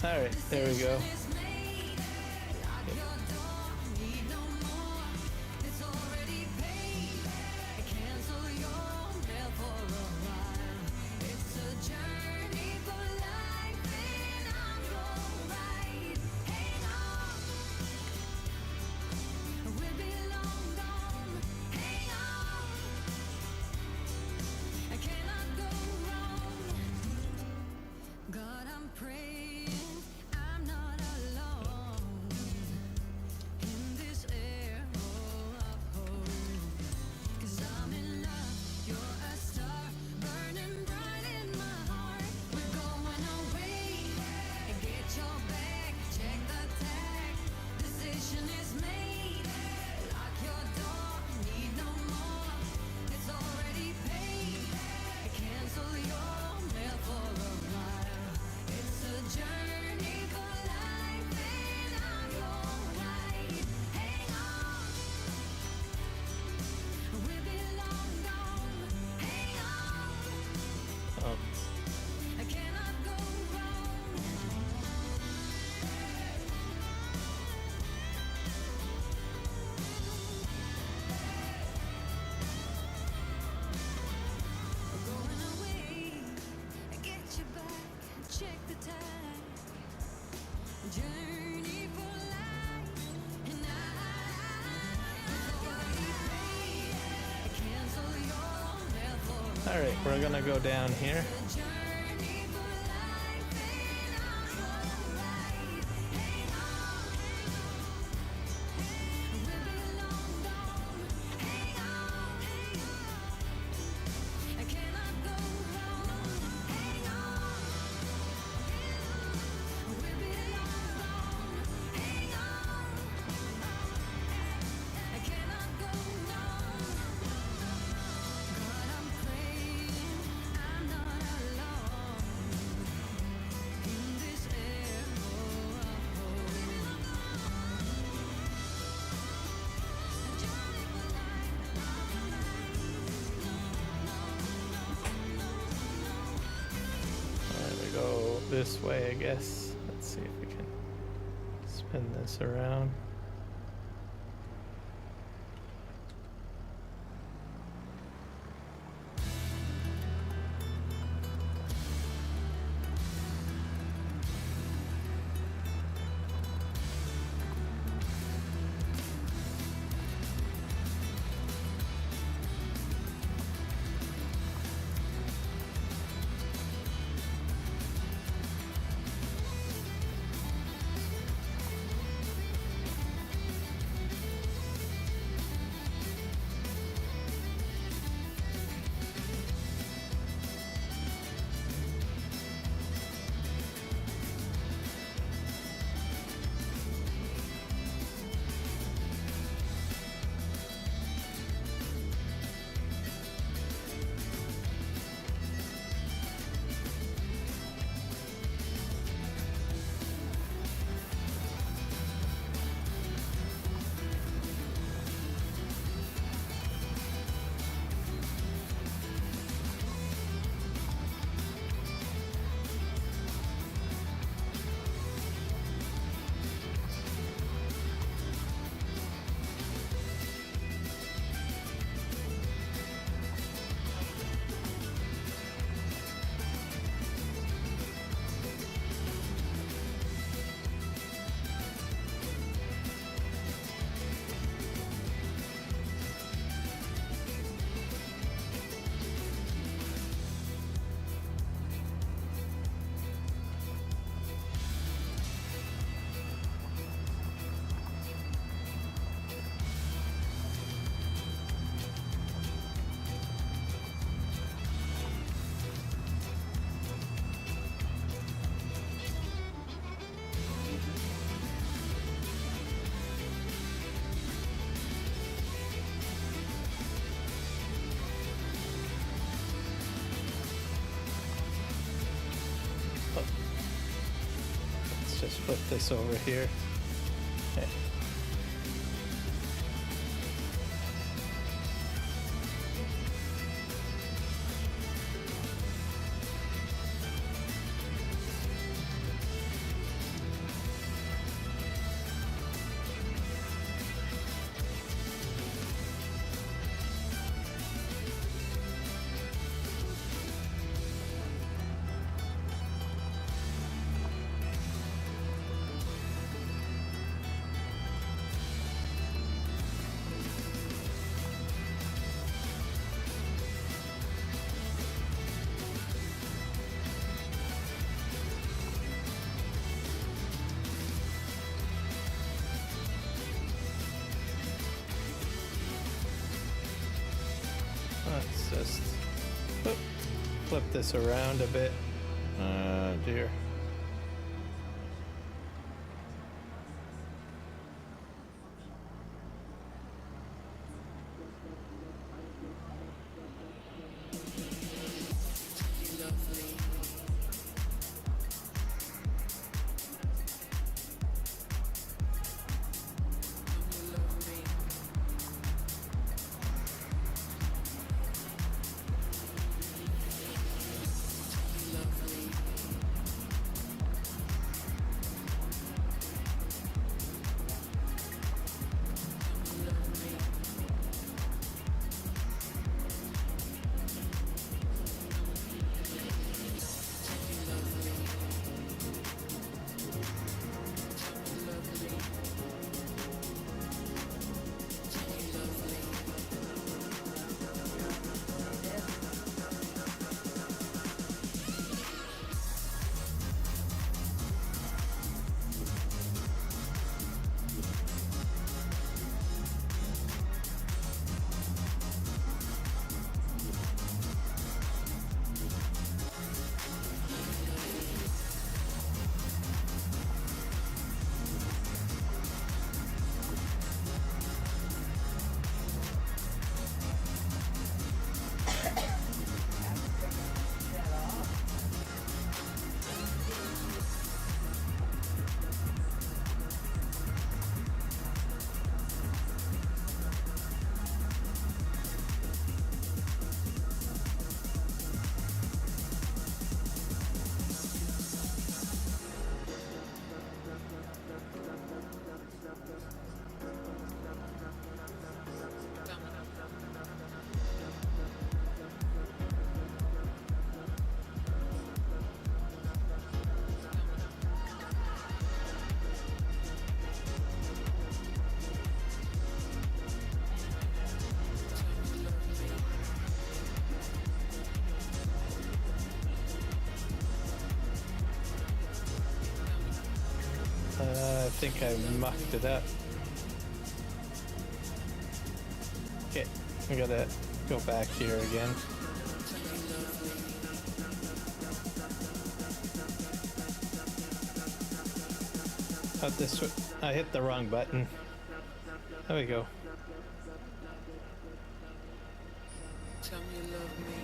All right, there we go. God, I'm praying I'm not alone. Alright, we're gonna go down here. Go this way, I guess. Let's see if we can spin this around. Just flip this over here. Okay. Let's just flip this around a bit. Oh dear. think I mucked it up. Okay, I gotta go back here again. Thought this I hit the wrong button. There we go. Tell me you love me.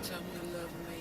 Tell me you love me.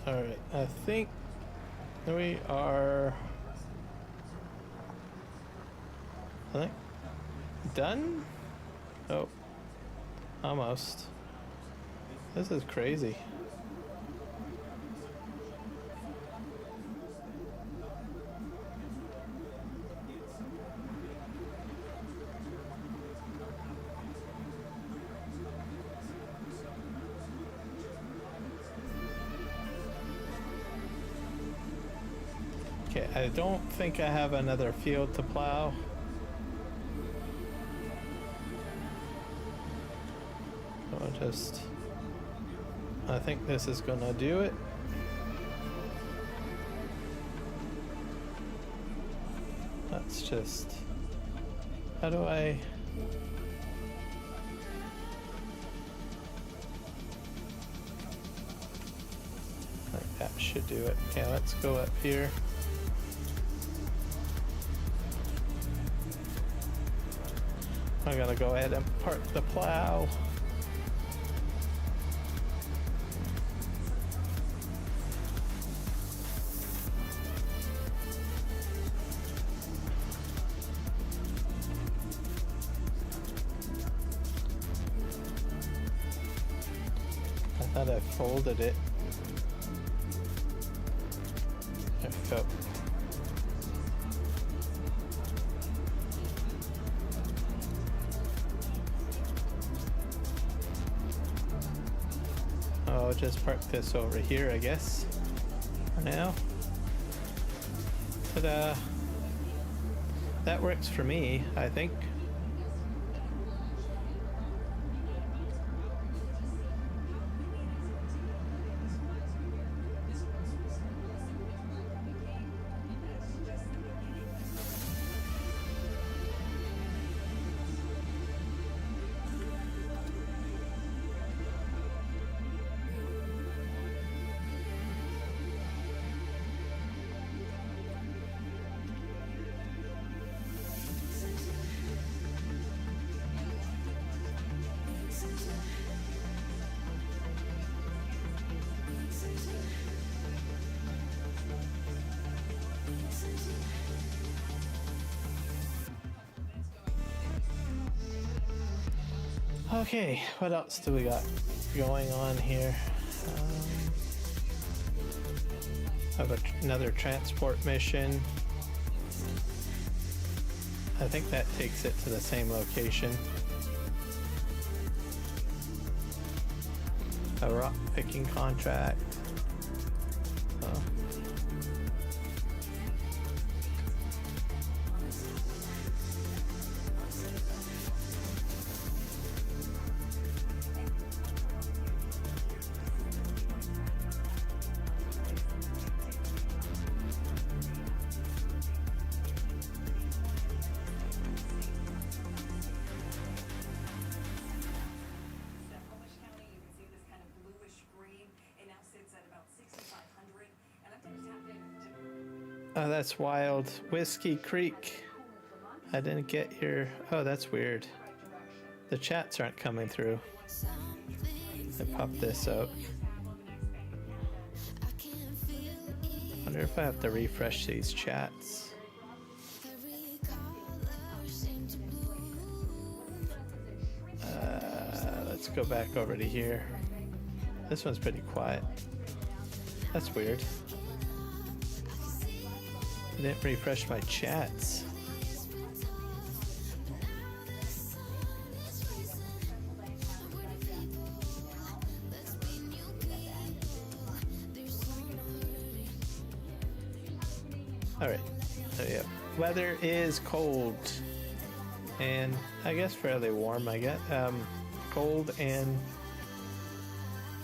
Alright, I think we are done? Oh, almost. This is crazy. Okay, I don't think I have another field to plow. So I think this is gonna do it. Let's just, how do I? Like that should do it. Okay, let's go up here. I'm gonna go ahead and park the plow. Thought I folded it. I felt. I'll just park this over here, I guess, for now. But that works for me, I think. Okay, what else do we got going on here? I have another transport mission. I think that takes it to the same location. A rock picking contract. Oh. Oh, that's wild. Whiskey Creek. I didn't get your... Oh, that's weird. The chats aren't coming through. I popped this out. Wonder if I have to refresh these chats. Let's go back over to here. This one's pretty quiet. That's weird. I didn't refresh my chats. Alright, so yeah, weather is cold and I guess fairly warm. I get cold and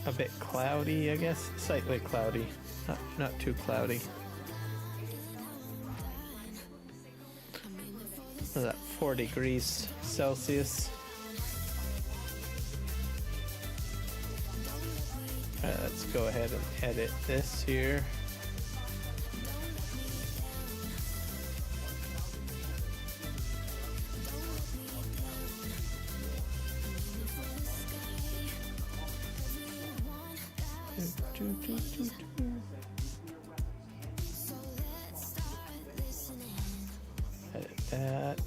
a bit cloudy, I guess, slightly cloudy, not too cloudy. What's that, 4 degrees Celsius. Alright, let's go ahead and edit this here. Edit that.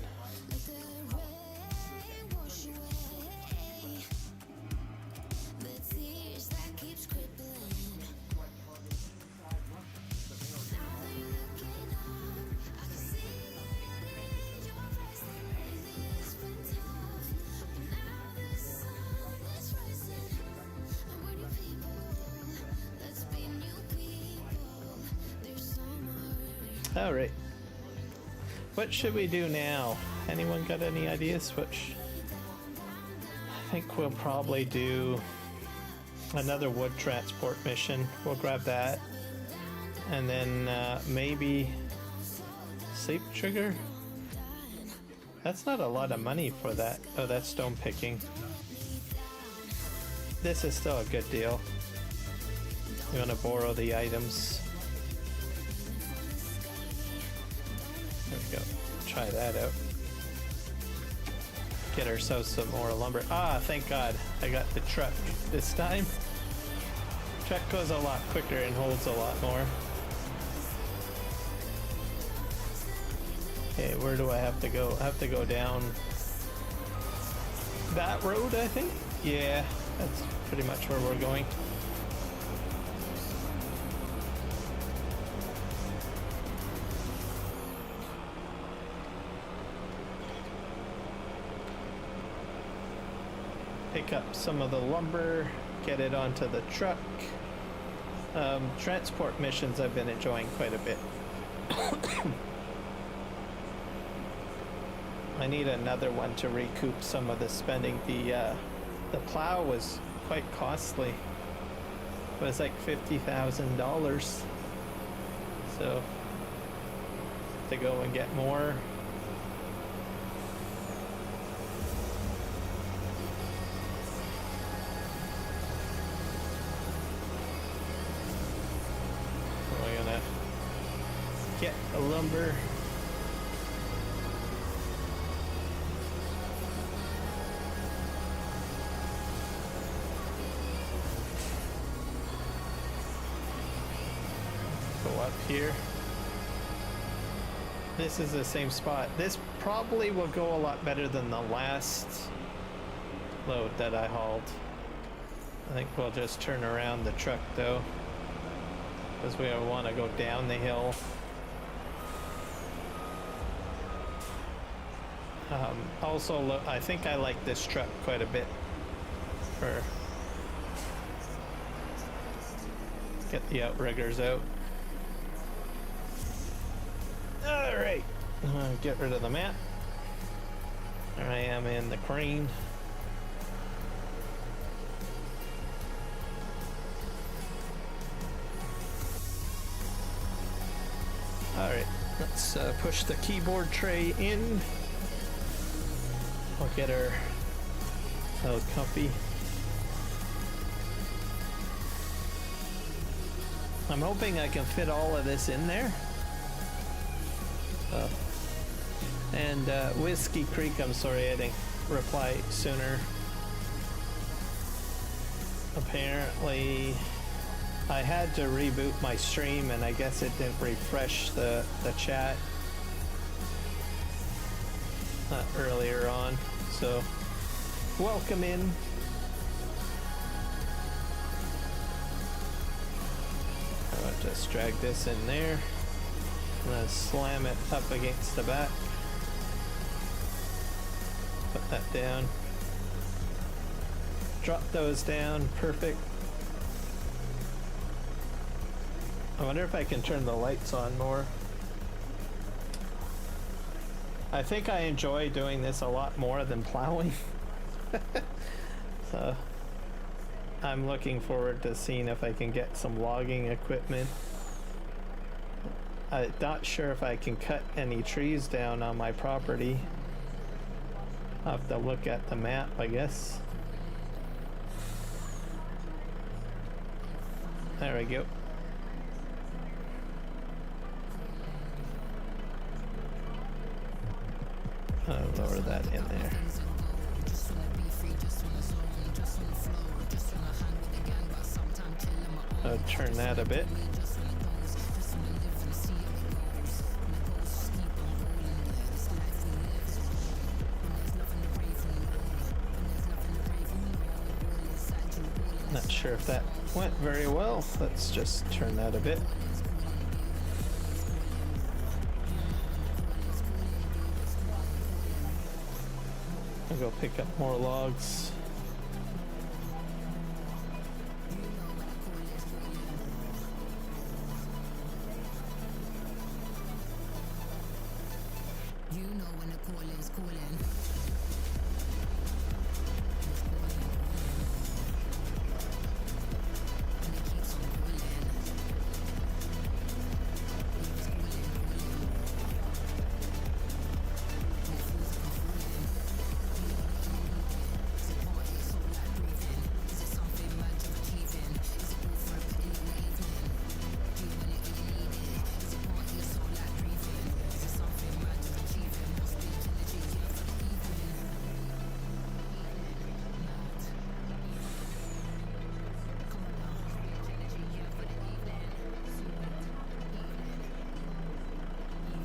All right. What should we do now? Anyone got any ideas? I think we'll probably do another wood transport mission. We'll grab that. And then maybe sleep trigger? That's not a lot of money for that. Oh, that's stone picking. This is still a good deal. I'm gonna borrow the items. There we go. Try that out. Get ourselves some more lumber. Ah, thank God. I got the truck this time. Truck goes a lot quicker and holds a lot more. Okay, where do I have to go? I have to go down that road, I think? Yeah, that's pretty much where we're going. pick up some of the lumber, get it onto the truck. Transport missions I've been enjoying quite a bit. I need another one to recoup some of the spending. The plow was quite costly. It was like $50,000. So to go and get more. We're gonna get the lumber. Go up here. This is the same spot. This probably will go a lot better than the last load that I hauled. I think we'll just turn around the truck though, because we want to go down the hill. Also, I think I like this truck quite a bit. Get the outriggers out. Alright, get rid of the map. There I am in the crane. Alright, let's push the keyboard tray in. I'll get her all comfy. I'm hoping I can fit all of this in there. And Whiskey Creek, I'm sorry I didn't reply sooner. Apparently I had to reboot my stream and I guess it didn't refresh the chat earlier on. So welcome in. I'll just drag this in there. I'm gonna slam it up against the back. Put that down. Drop those down. Perfect. I wonder if I can turn the lights on more. I think I enjoy doing this a lot more than plowing. So I'm looking forward to seeing if I can get some logging equipment. I'm not sure if I can cut any trees down on my property. I'll have to look at the map, I guess. There we go. I'll lower that in there. I'll turn that a bit. Not sure if that went very well. Let's just turn that a bit. I'll go pick up more logs.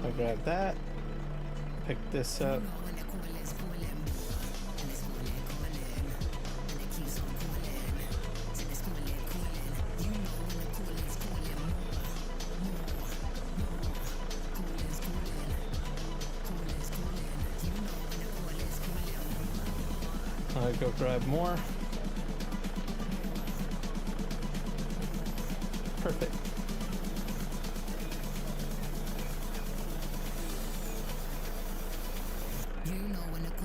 I'll grab that, pick this up. I'll go grab more. Perfect.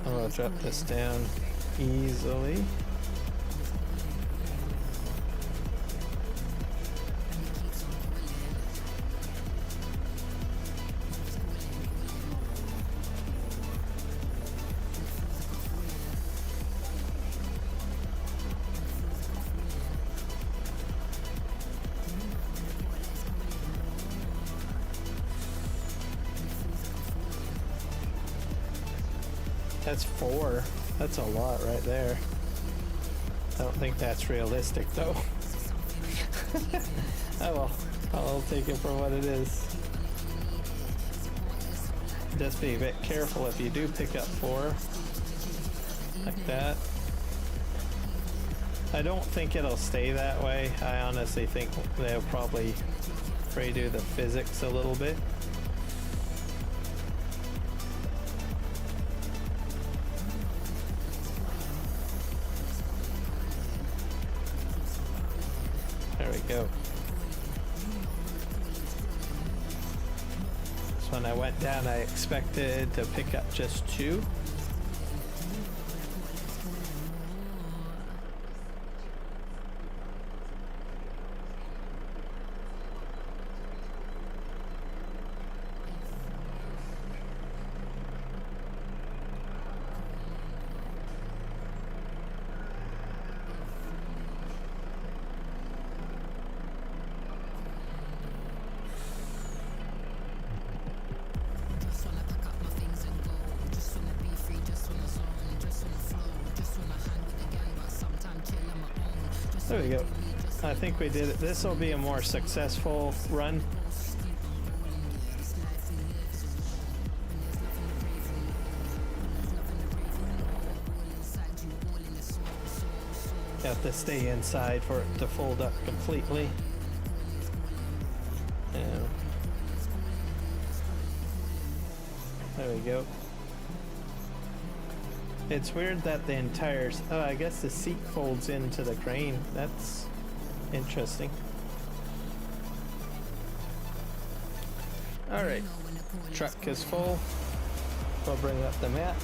I'm gonna drop this down easily. That's 4. That's a lot right there. I don't think that's realistic though. Oh well, I'll take it for what it is. Just be a bit careful if you do pick up 4 like that. I don't think it'll stay that way. I honestly think they'll probably redo the physics a little bit. There we go. So when I went down, I expected to pick up just 2. There we go. I think we did it. This will be a more successful run. You have to stay inside for it to fold up completely. And there we go. It's weird that the entire... Oh, I guess the seat folds into the crane. That's interesting. Alright. Truck is full. We'll bring up the mat.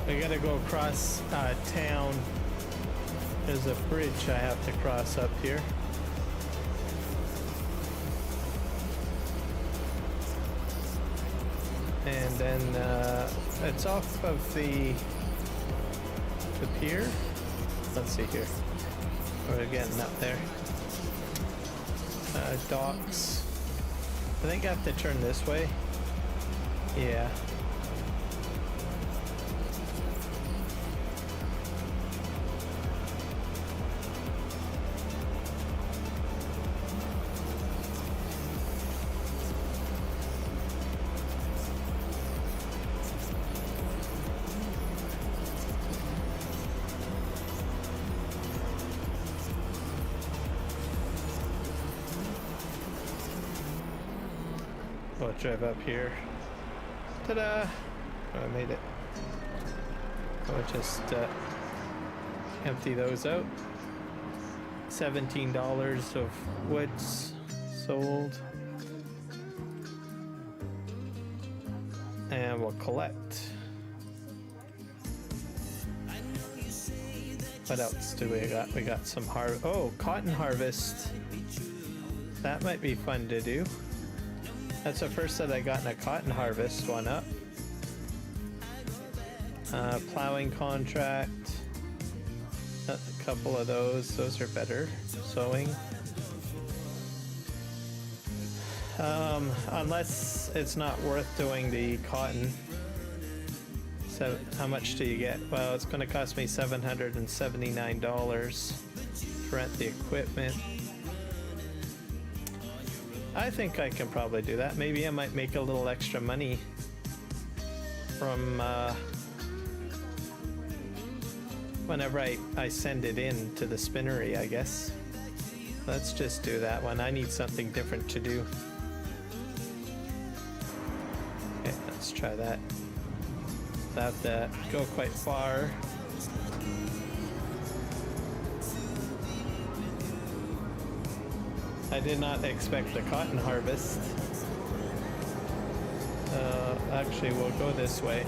I gotta go across town. There's a bridge I have to cross up here. And then it's off of the pier. Let's see here. We're getting up there. Docks. I think I have to turn this way. Yeah. drive up here. Ta-da! Oh, I made it. I'll just empty those out. $17 of woods sold. And we'll collect. What else do we got? We got some cotton harvest. That might be fun to do. That's the first that I got in a cotton harvest one up. Plowing contract. A couple of those. Those are better. Sowing. Unless it's not worth doing the cotton. So how much do you get? Well, it's going to cost me $779 to rent the equipment. I think I can probably do that. Maybe I might make a little extra money from whenever I send it in to the spinnery, I guess. Let's just do that one. I need something different to do. Okay, let's try that. Have to go quite far. I did not expect the cotton harvest. Actually, we'll go this way.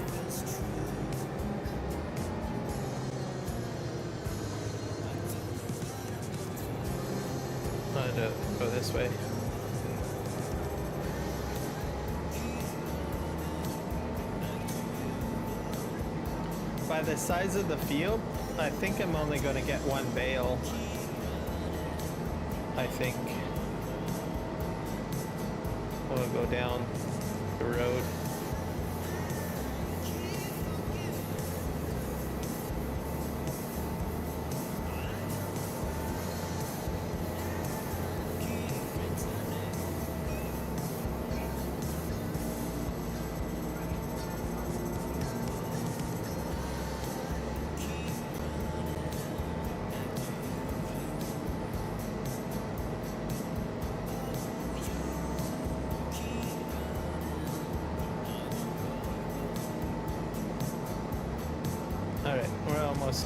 Go this way. By the size of the field, I think I'm only going to get one bale. I think. We'll go down the road.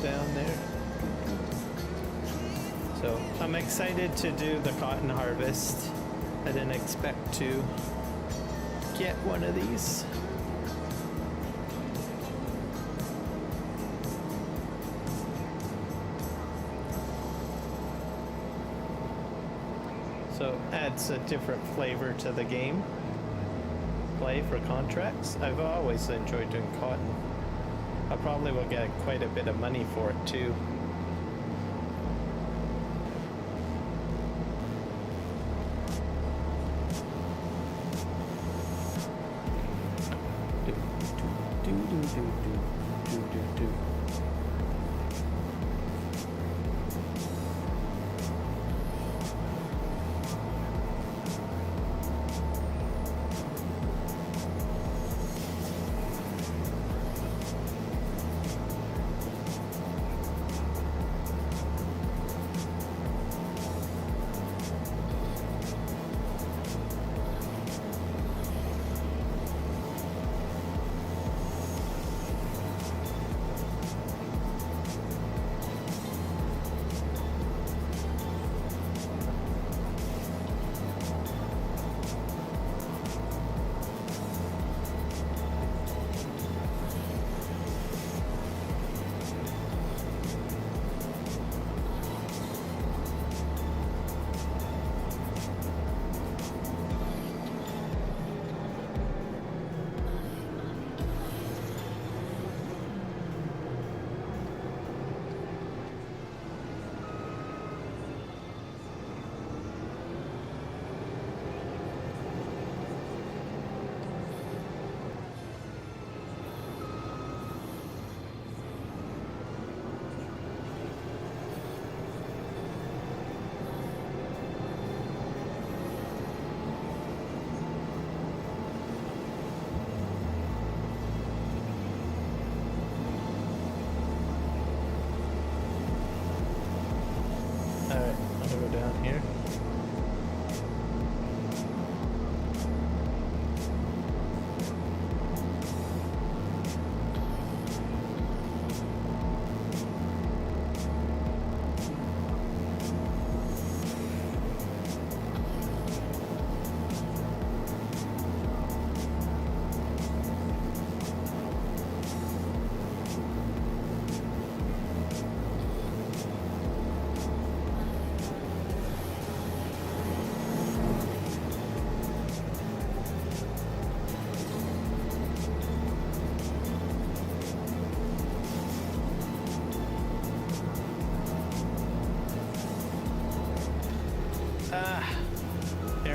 Down there. So I'm excited to do the cotton harvest. I didn't expect to get one of these. So adds a different flavor to the game. Play for contracts. I've always enjoyed doing cotton. I probably will get quite a bit of money for it too.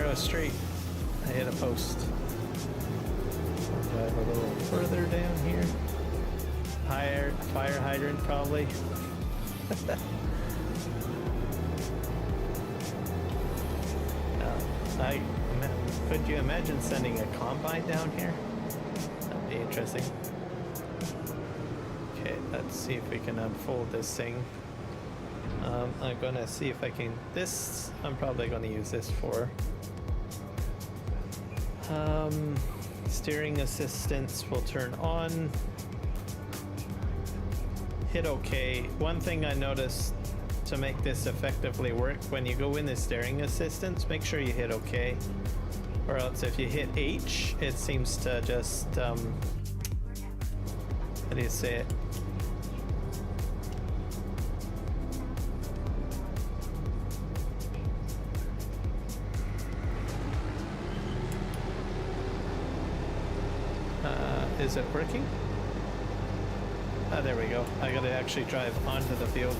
narrow street. I hit a post. I'll drive a little further down here. Higher fire hydrant probably. Could you imagine sending a combine down here? That'd be interesting. Okay, let's see if we can unfold this thing. I'm gonna see if I can. This I'm probably gonna use this for. Steering assistance will turn on. Hit OK. One thing I noticed to make this effectively work, when you go in the steering assistance, make sure you hit OK. Or else if you hit H, it seems to just, how do you say it? Is it working? Ah, there we go. I gotta actually drive onto the field.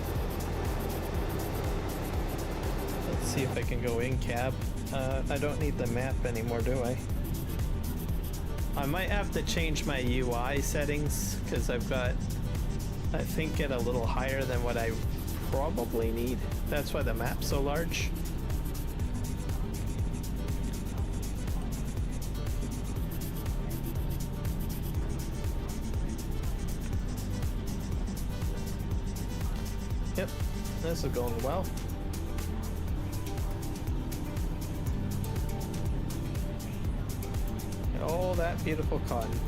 Let's see if I can go in cab. I don't need the map anymore, do I? I might have to change my UI settings because I've got, I think, it a little higher than what I probably need. That's why the map's so large. Yep, this is going well. All that beautiful cotton.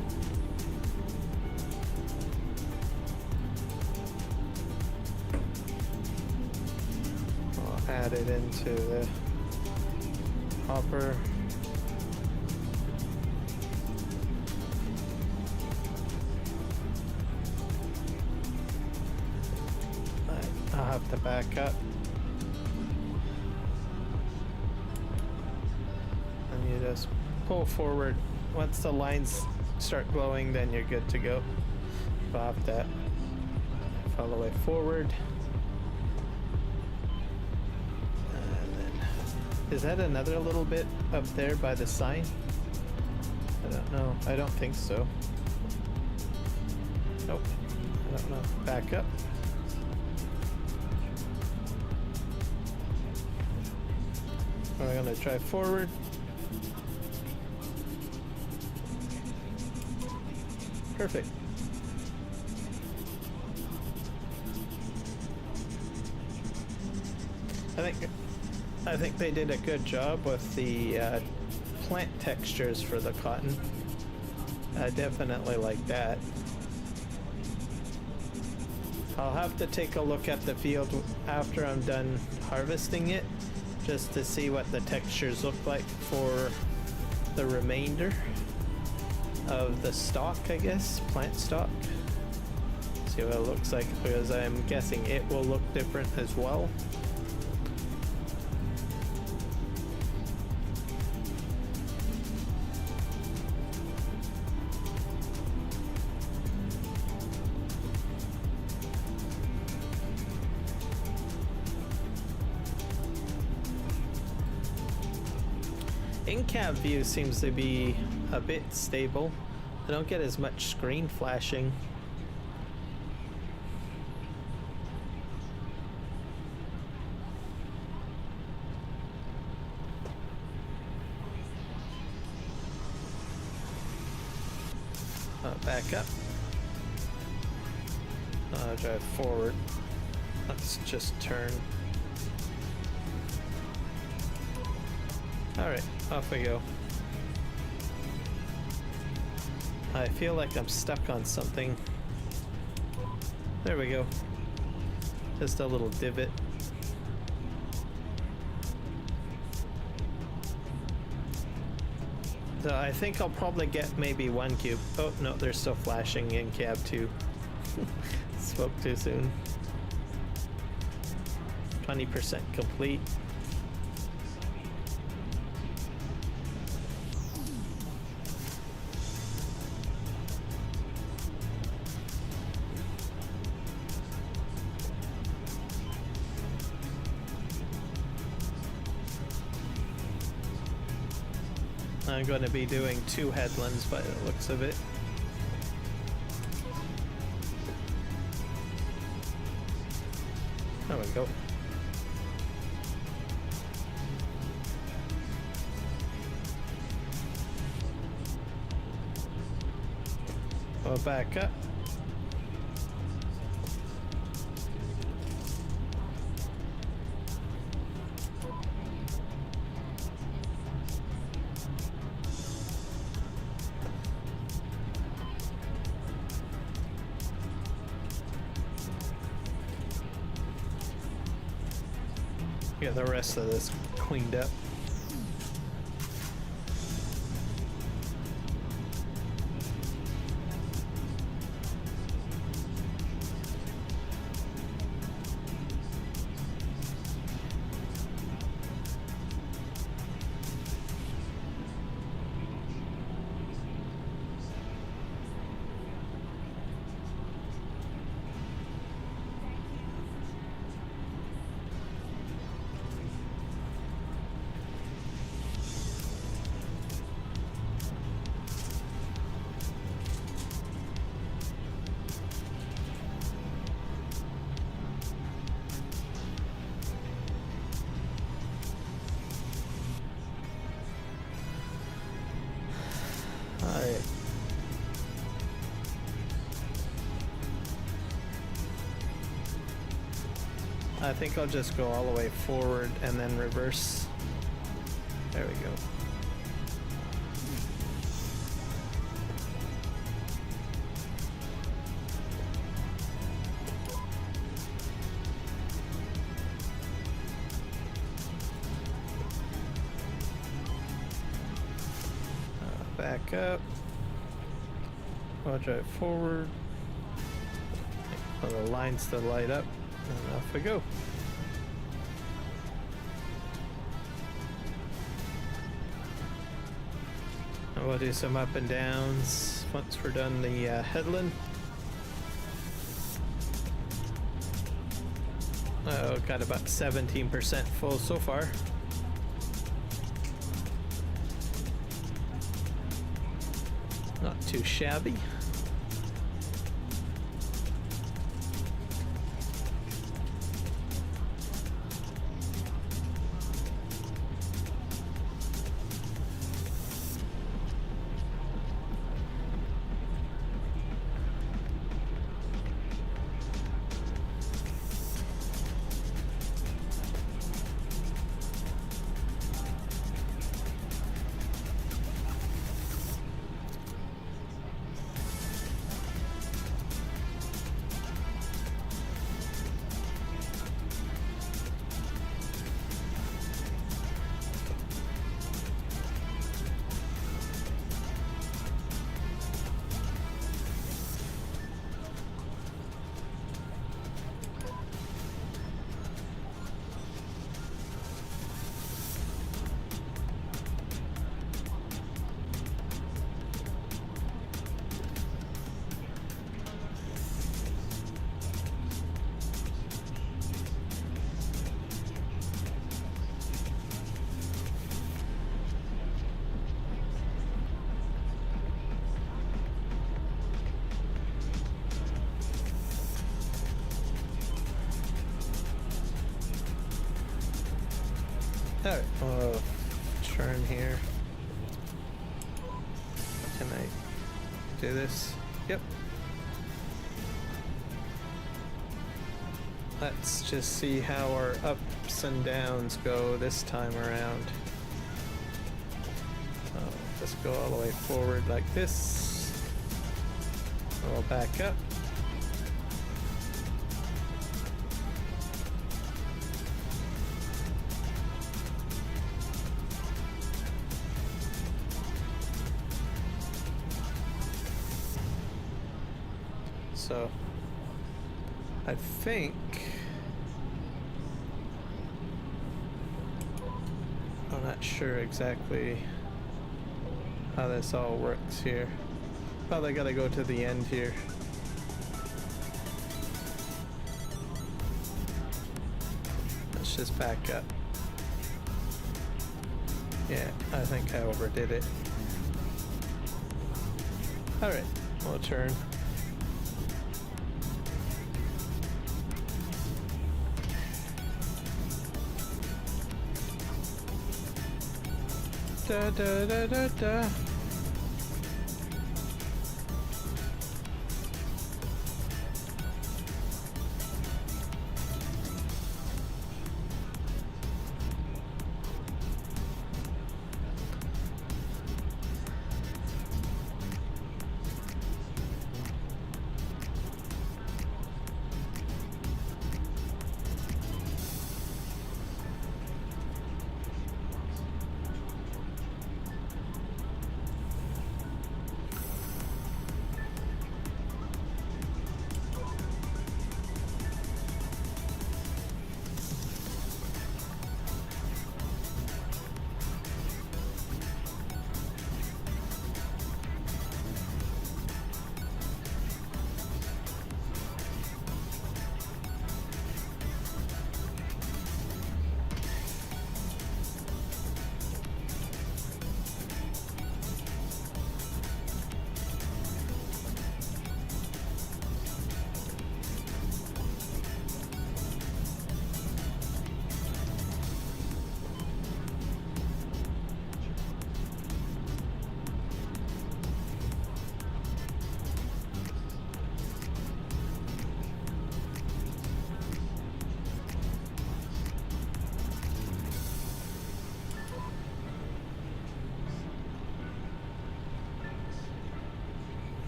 I'll add it into the hopper. I'll have to back up. And you just pull forward. Once the lines start glowing, then you're good to go. Pop that. Follow the way forward. And then, is that another little bit up there by the sign? I don't know. I don't think so. Nope. I don't know. Back up. We're gonna drive forward. Perfect. I think they did a good job with the plant textures for the cotton. I definitely like that. I'll have to take a look at the field after I'm done harvesting it, just to see what the textures look like for the remainder of the stock, I guess, plant stock. See what it looks like, because I'm guessing it will look different as well. In-cab view seems to be a bit stable. I don't get as much screen flashing. Back up. Drive forward. Let's just turn. Alright, off we go. I feel like I'm stuck on something. There we go. Just a little divot. So I think I'll probably get maybe one cube. Oh no, they're still flashing in cab 2. Spoke too soon. 20% complete. I'm going to be doing 2 headlands by the looks of it. There we go. Go back up. Get the rest of this cleaned up. Alright. I think I'll just go all the way forward and then reverse. There we go. Back up. I'll drive forward. For the lines to light up, and off we go. And we'll do some up and downs once we're done the headland. Oh, got about 17% full so far. Not too shabby. Alright, we'll turn here. Can I do this? Yep. Let's just see how our ups and downs go this time around. Just go all the way forward like this. We'll back up. So I think I'm not sure exactly how this all works here. Probably gotta go to the end here. Let's just back up. Yeah, I think I overdid it. Alright, we'll turn. Da da da da da.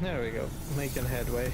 There we go, making headway.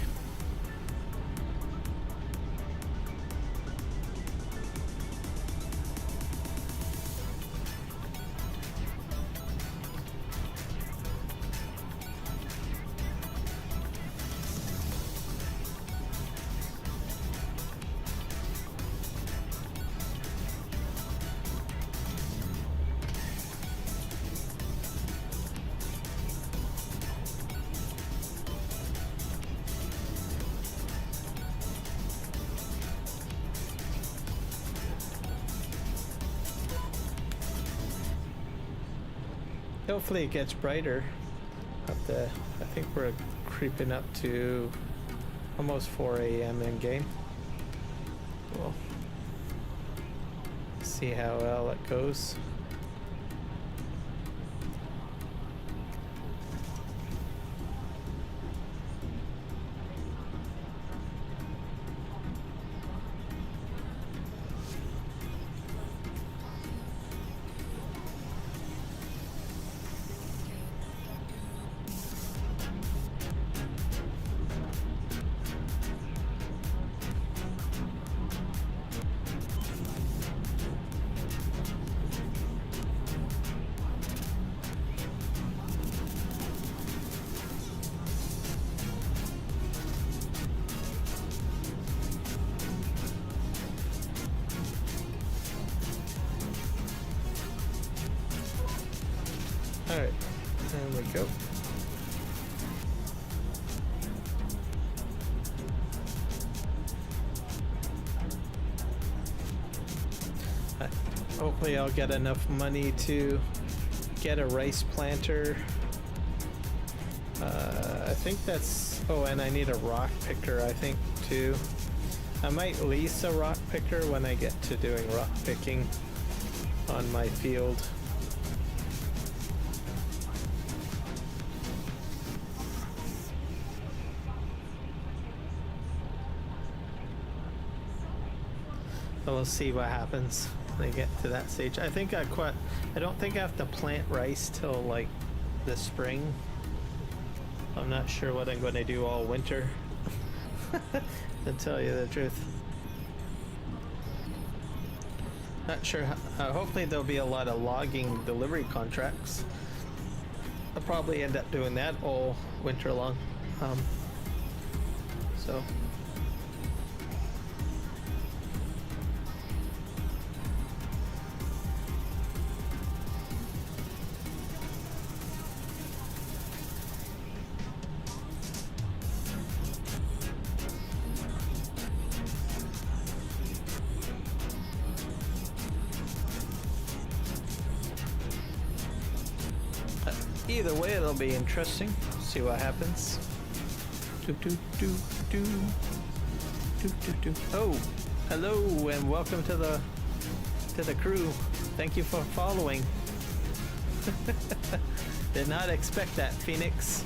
Hopefully it gets brighter up there. I think we're creeping up to almost 4 a.m. in game. We'll see how well it goes. Alright, there we go. Hopefully I'll get enough money to get a rice planter. I think that's... Oh, and I need a rock picker, I think, too. I might lease a rock picker when I get to doing rock picking on my field. We'll see what happens when I get to that stage. I think I don't think I have to plant rice till like the spring. I'm not sure what I'm going to do all winter, to tell you the truth. Not sure. Hopefully there'll be a lot of logging delivery contracts. I'll probably end up doing that all winter long. So. Either way, it'll be interesting. See what happens. Do, do, do, do. Do, do, do. Oh, hello and welcome to the crew. Thank you for following. Did not expect that, Phoenix.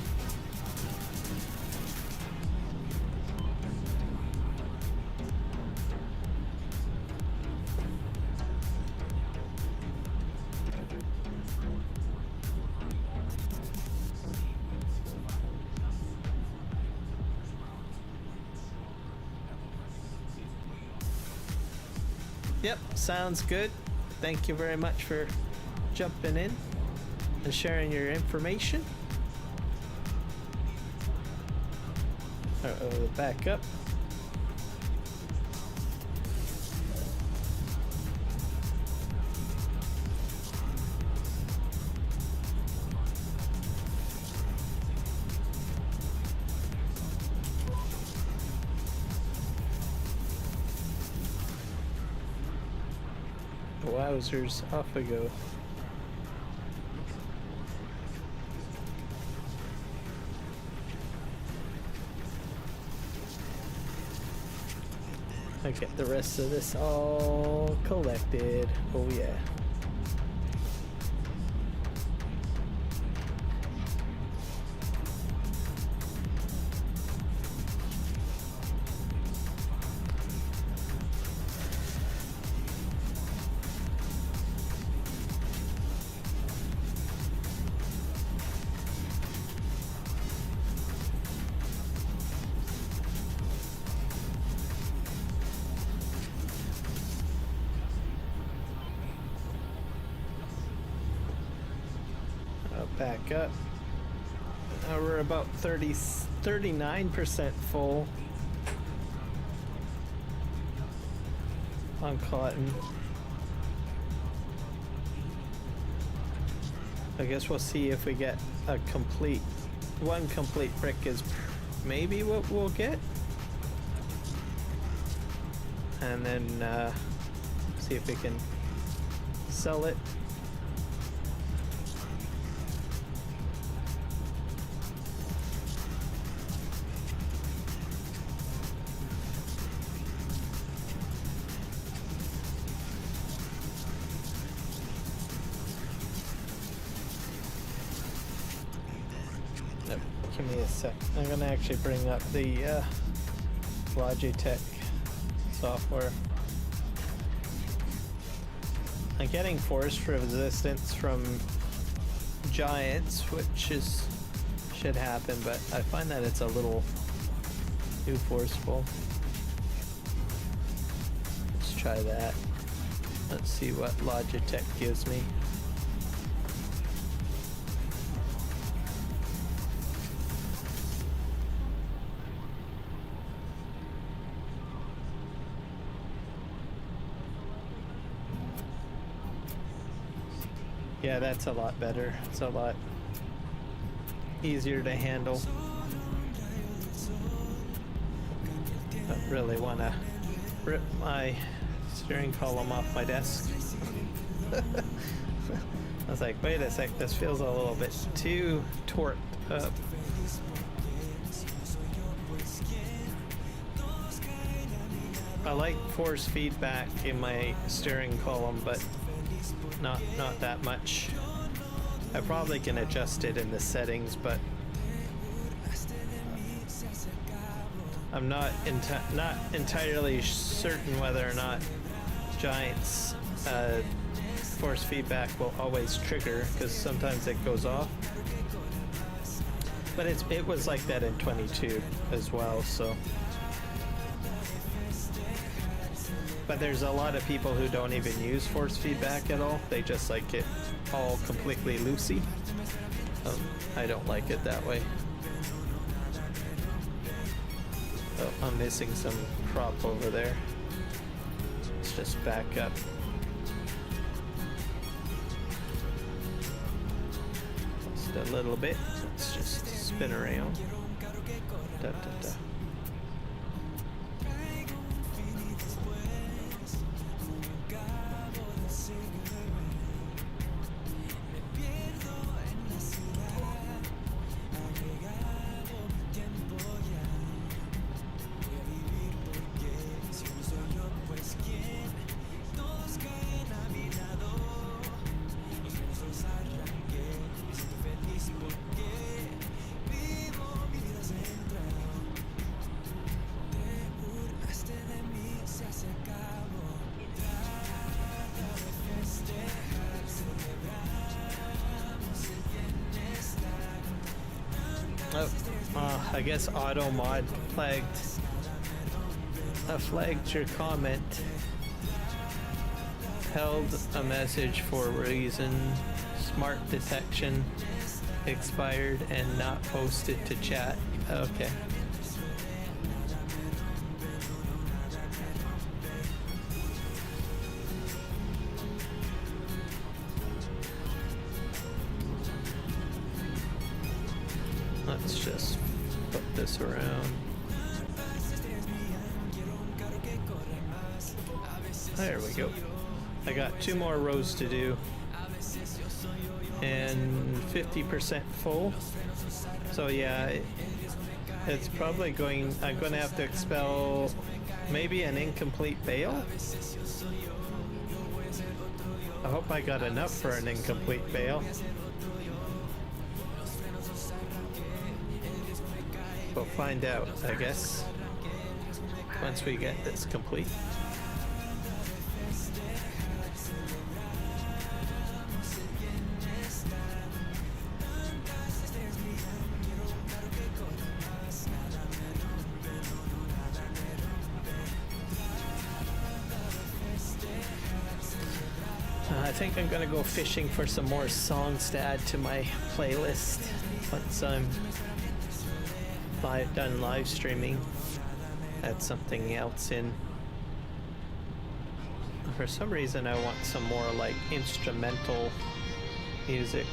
Yep, sounds good. Thank you very much for jumping in and sharing your information. Uh-oh, back up. Wowzers, off we go. I get the rest of this all collected. Oh yeah. Back up. Now we're about 39% full on cotton. I guess we'll see if we get a one complete brick is maybe what we'll get. And then see if we can sell it. Give me a sec. I'm gonna actually bring up the Logitech software. I'm getting force resistance from giants, which should happen, but I find that it's a little too forceful. Let's try that. Let's see what Logitech gives me. Yeah, that's a lot better. It's a lot easier to handle. Don't really want to rip my steering column off my desk. I was like, wait a sec, this feels a little bit too torqued up. I like force feedback in my steering column, but not that much. I probably can adjust it in the settings, but I'm not entirely certain whether or not Giant's force feedback will always trigger, because sometimes it goes off. But it was like that in 22 as well, so. But there's a lot of people who don't even use force feedback at all. They just like it all completely loosey. I don't like it that way. Oh, I'm missing some crop over there. Let's just back up. Just a little bit. Let's just spin around. Da, da, da. Oh, I guess auto mod flagged your comment. Held a message for reason. Smart detection expired and not posted to chat. Okay. Let's just flip this around. There we go. I got 2 more rows to do. And 50% full. So yeah, it's probably going... I'm going to have to expel maybe an incomplete bale. I hope I got enough for an incomplete bale. We'll find out, I guess, once we get this complete. I think I'm gonna go fishing for some more songs to add to my playlist once I'm done live streaming. Add something else in. For some reason I want some more like instrumental music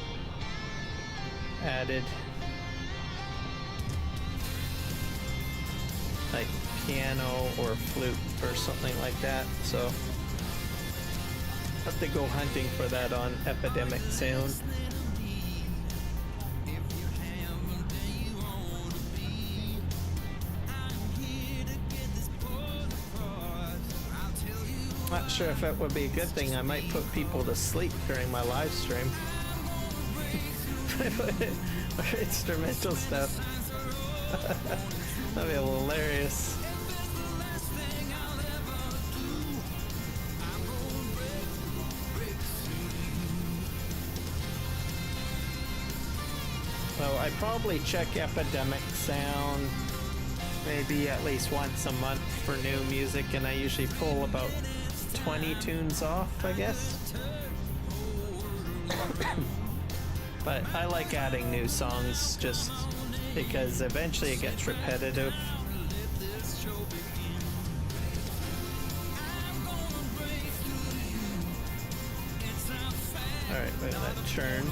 added. Like piano or flute or something like that. So have to go hunting for that on Epidemic Sound. Not sure if that would be a good thing. I might put people to sleep during my live stream. Or instrumental stuff. That'd be hilarious. So I probably check Epidemic Sound maybe at least once a month for new music, and I usually pull about 20 tunes off, I guess. But I like adding new songs just because eventually it gets repetitive. Alright, we're gonna churn.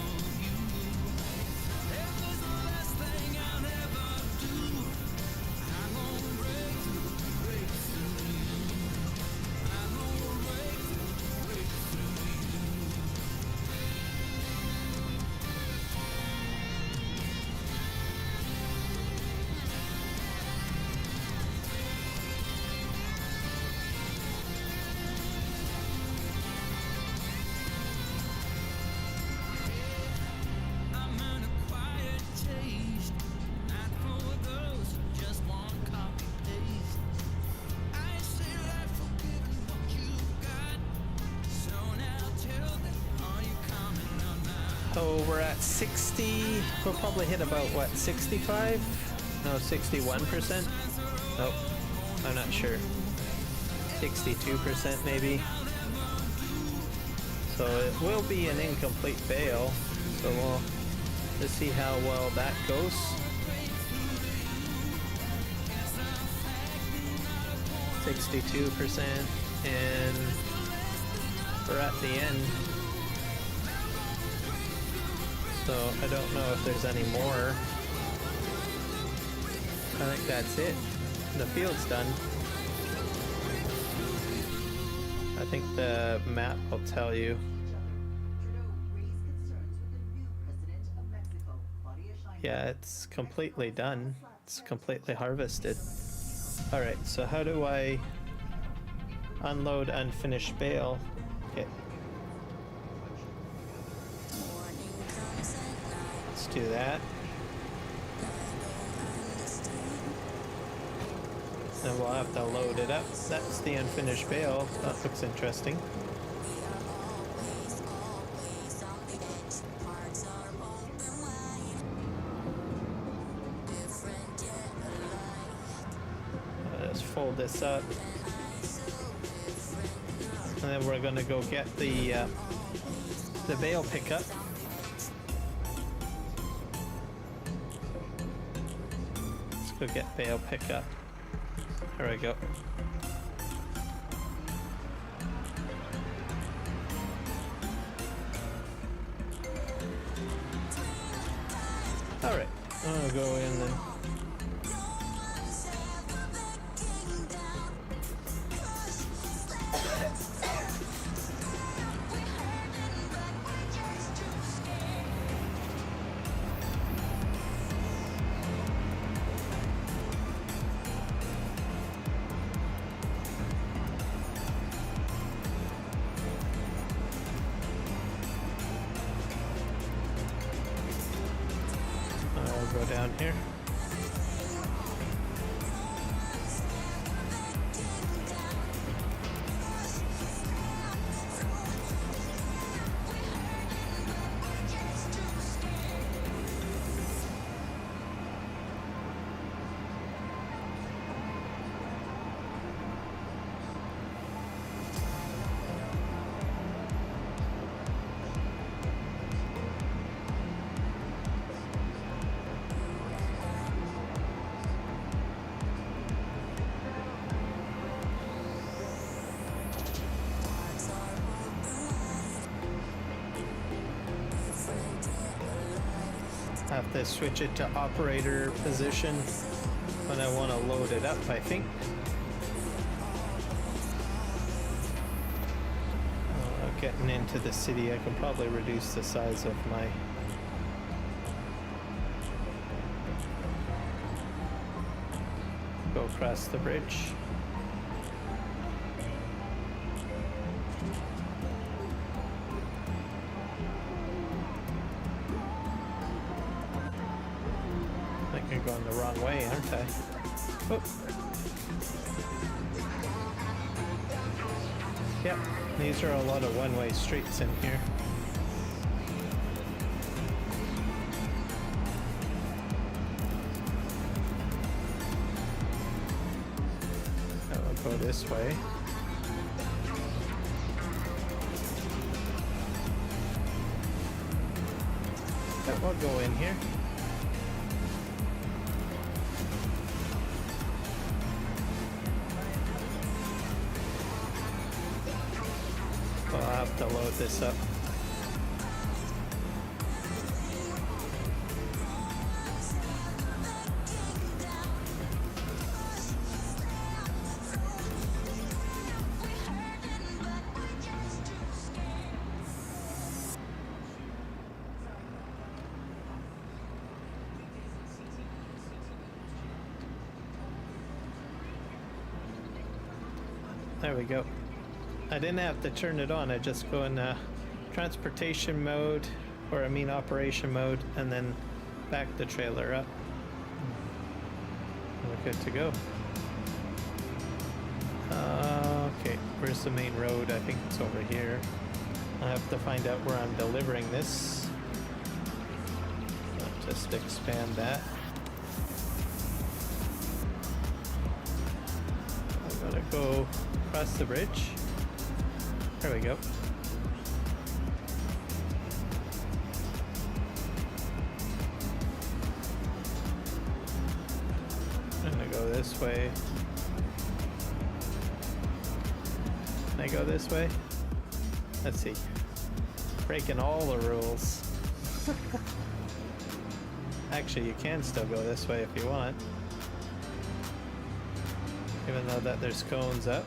So we're at 60, we'll probably hit about what, 65? No, 61%? Nope, I'm not sure. 62% maybe. So it will be an incomplete bale, so we'll just see how well that goes. %, and we're at the end. So I don't know if there's any more. I think that's it. The field's done. I think the map will tell you. Yeah, it's completely done. It's completely harvested. Alright, so how do I unload unfinished bale? Okay. Let's do that. And we'll have to load it up. That's the unfinished bale. That looks interesting. this up. And then we're gonna go get the bale pickup. Let's go get bale pickup. There we go. All right, I'll go in then. I'll go down here. Have to switch it to operator position when I want to load it up, I think. Getting into the city, I can probably reduce the size of my go across the bridge. I'm going the wrong way, aren't I? Oh. Yep, these are a lot of one-way streets in here. I'll go this way. Yep, we'll go in here. I'll have to load this up. There we go. I didn't have to turn it on, I just go in transportation mode, or I mean operation mode, and then back the trailer up. We're good to go. Okay, where's the main road? I think it's over here. I have to find out where I'm delivering this. I'll just expand that. I'm gonna go across the bridge. There we go. I'm gonna go this way. Can I go this way? Let's see. Breaking all the rules. Actually, you can still go this way if you want. Even though that there's cones up.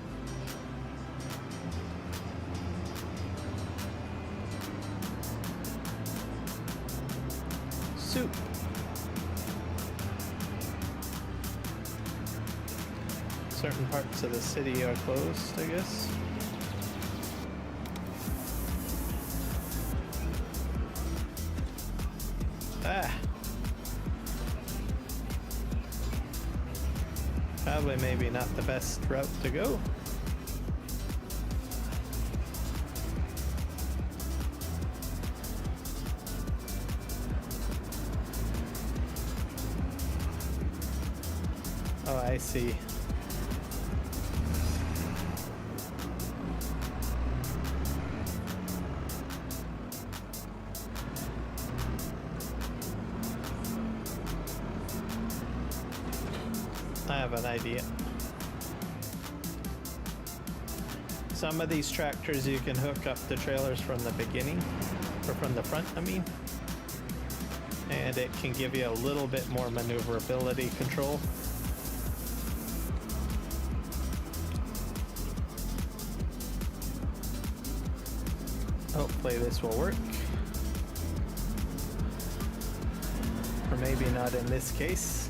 Soup. Certain parts of the city are closed, I guess. Ah. Probably maybe not the best route to go. Oh, I see. I have an idea. Some of these tractors you can hook up the trailers from the beginning, or from the front, I mean. And it can give you a little bit more maneuverability control. Hopefully this will work. Or maybe not in this case.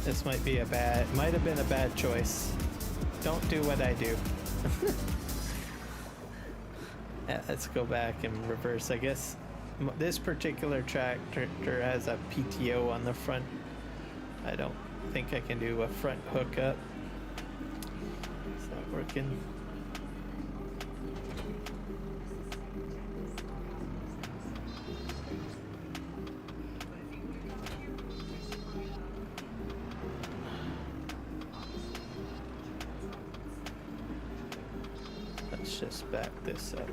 This might be might have been a bad choice. Don't do what I do. Yeah, let's go back and reverse, I guess. This particular tractor has a PTO on the front. I don't think I can do a front hookup. It's not working. Let's just back this up.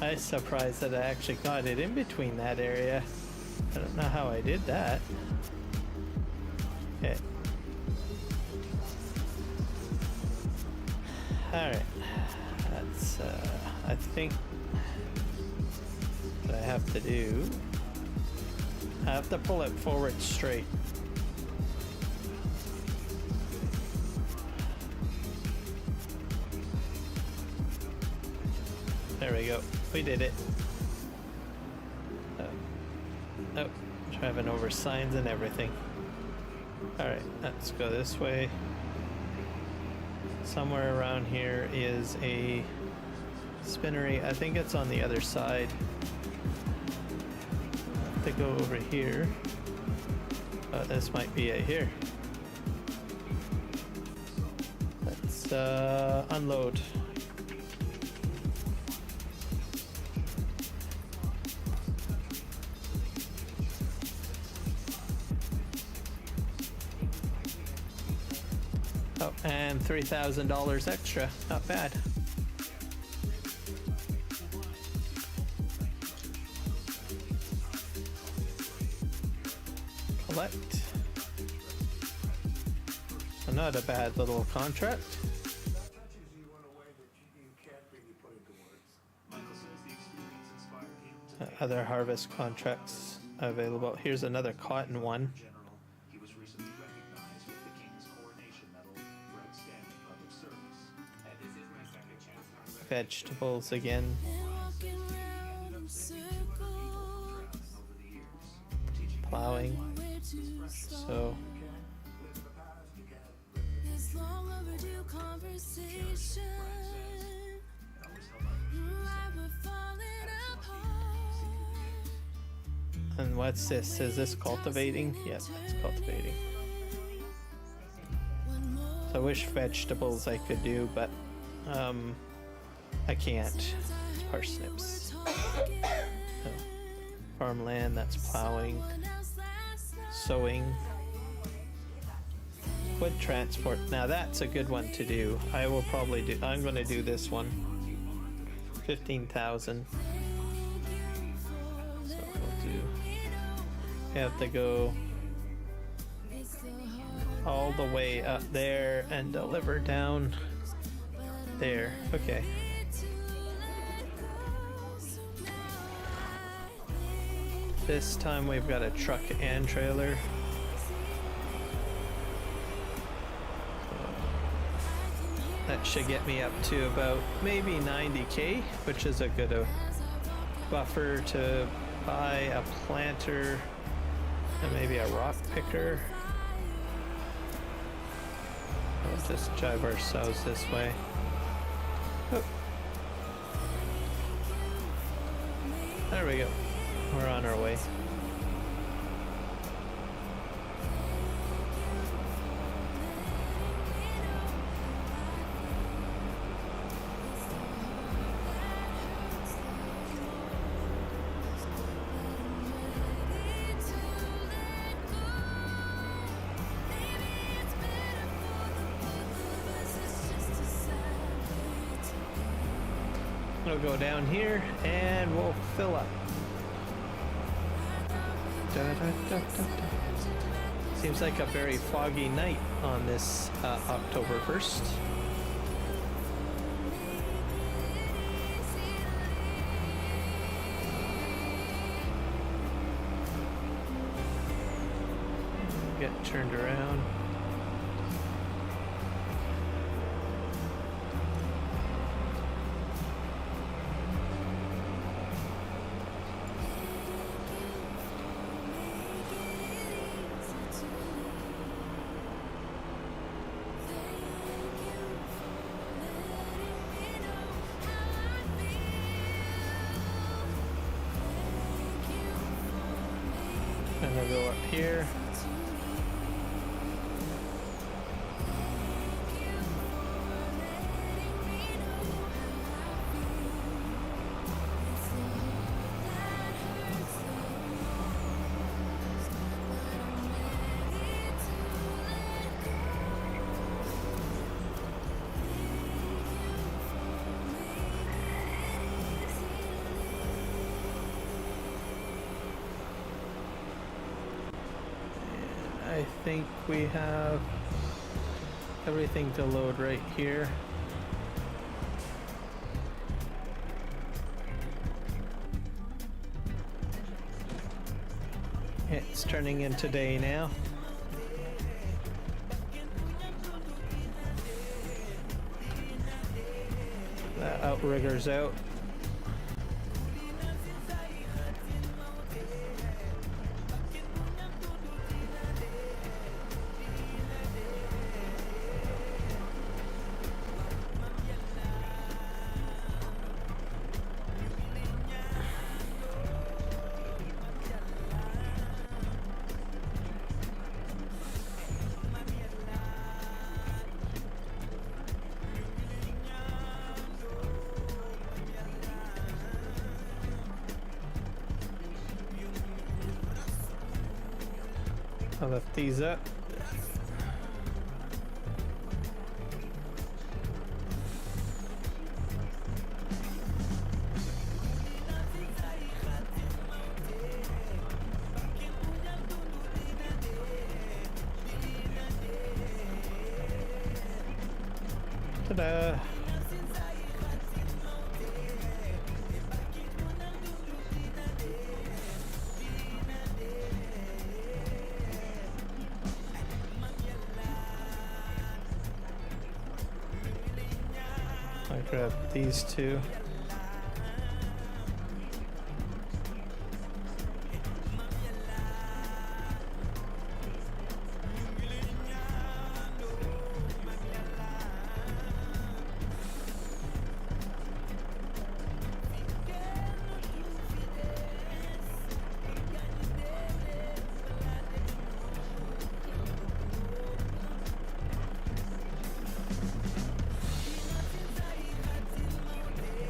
I'm surprised that I actually got it in between that area. I don't know how I did that. Okay. Alright. That's, I think what I have to do, I have to pull it forward straight. There we go. We did it. Oh, driving over signs and everything. Alright, let's go this way. Somewhere around here is a spinnery. I think it's on the other side. I have to go over here. Oh, this might be it here. Let's unload. Oh, and $3,000 extra. Not bad. Collect. So not a bad little contract. Other harvest contracts available. Here's another cotton one. Vegetables again. Plowing. So and what's this? Is this cultivating? Yes, it's cultivating. So I wish vegetables I could do, but I can't. It's parsnips. No. Farmland, that's plowing. Sowing. Wood transport. Now that's a good one to do. I will probably do. I'm going to do this one. 15,000. So we'll do. We have to go all the way up there and deliver down there. Okay. This time we've got a truck and trailer. That should get me up to about maybe 90K, which is a good buffer to buy a planter and maybe a rock picker. We'll just drive ourselves this way. Oh. There we go. We're on our way. We'll go down here and we'll fill up. Da, da, da, da, da. Seems like a very foggy night on this October 1st. Get turned around. And we'll go up here. I think we have everything to load right here. It's turning into day now. The outrigger's out. I'll lift these up. Ta-da! I grab these two.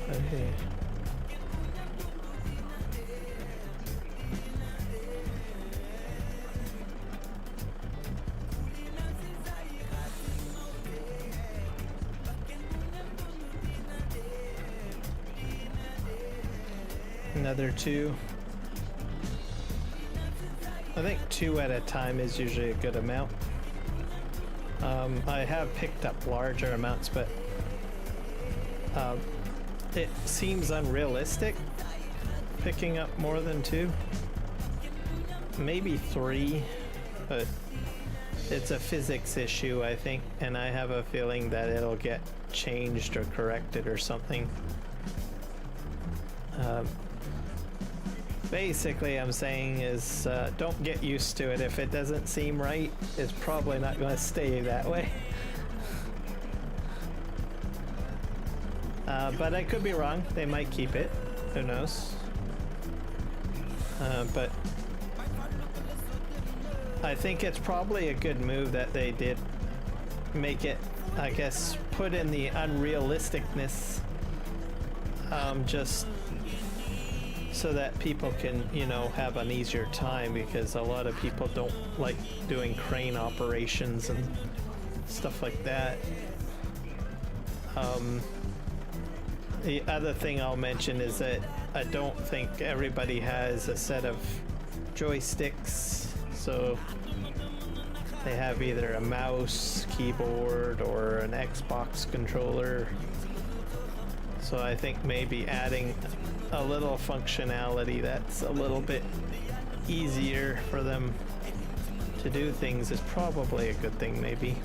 Okay. Another two. I think two at a time is usually a good amount. I have picked up larger amounts, but it seems unrealistic picking up more than two. Maybe three, but it's a physics issue, I think, and I have a feeling that it'll get changed or corrected or something. Basically, I'm saying is don't get used to it. If it doesn't seem right, it's probably not going to stay that way. But I could be wrong. They might keep it. Who knows? But I think it's probably a good move that they did make it, I guess, put in the unrealisticness, just so that people can, you know, have an easier time, because a lot of people don't like doing crane operations and stuff like that. The other thing I'll mention is that I don't think everybody has a set of joysticks, so they have either a mouse, keyboard, or an Xbox controller. So I think maybe adding a little functionality that's a little bit easier for them to do things is probably a good thing, maybe.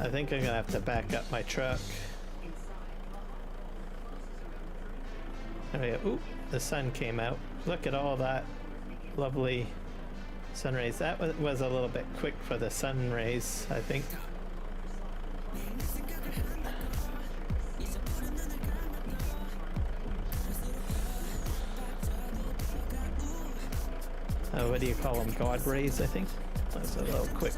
I think I'm gonna have to back up my truck. There we go. Ooh, the sun came out. Look at all that lovely sun rays. That was a little bit quick for the sun rays, I think. What do you call them? God rays, I think. That's a little quick.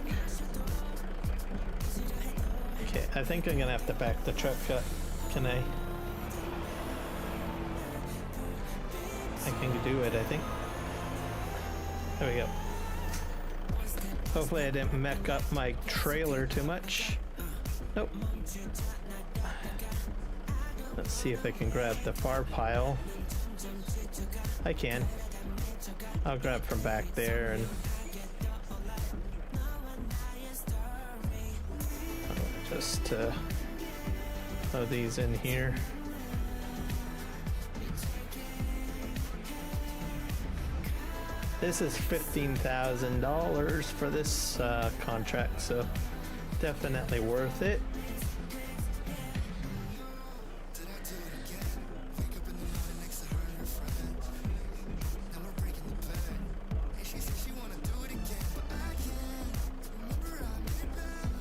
Okay, I think I'm gonna have to back the truck up. Can I? I can do it, I think. There we go. Hopefully I didn't mech up my trailer too much. Nope. Let's see if I can grab the far pile. I can. I'll grab from back there and just throw these in here. This is $15,000 for this contract, so definitely worth it.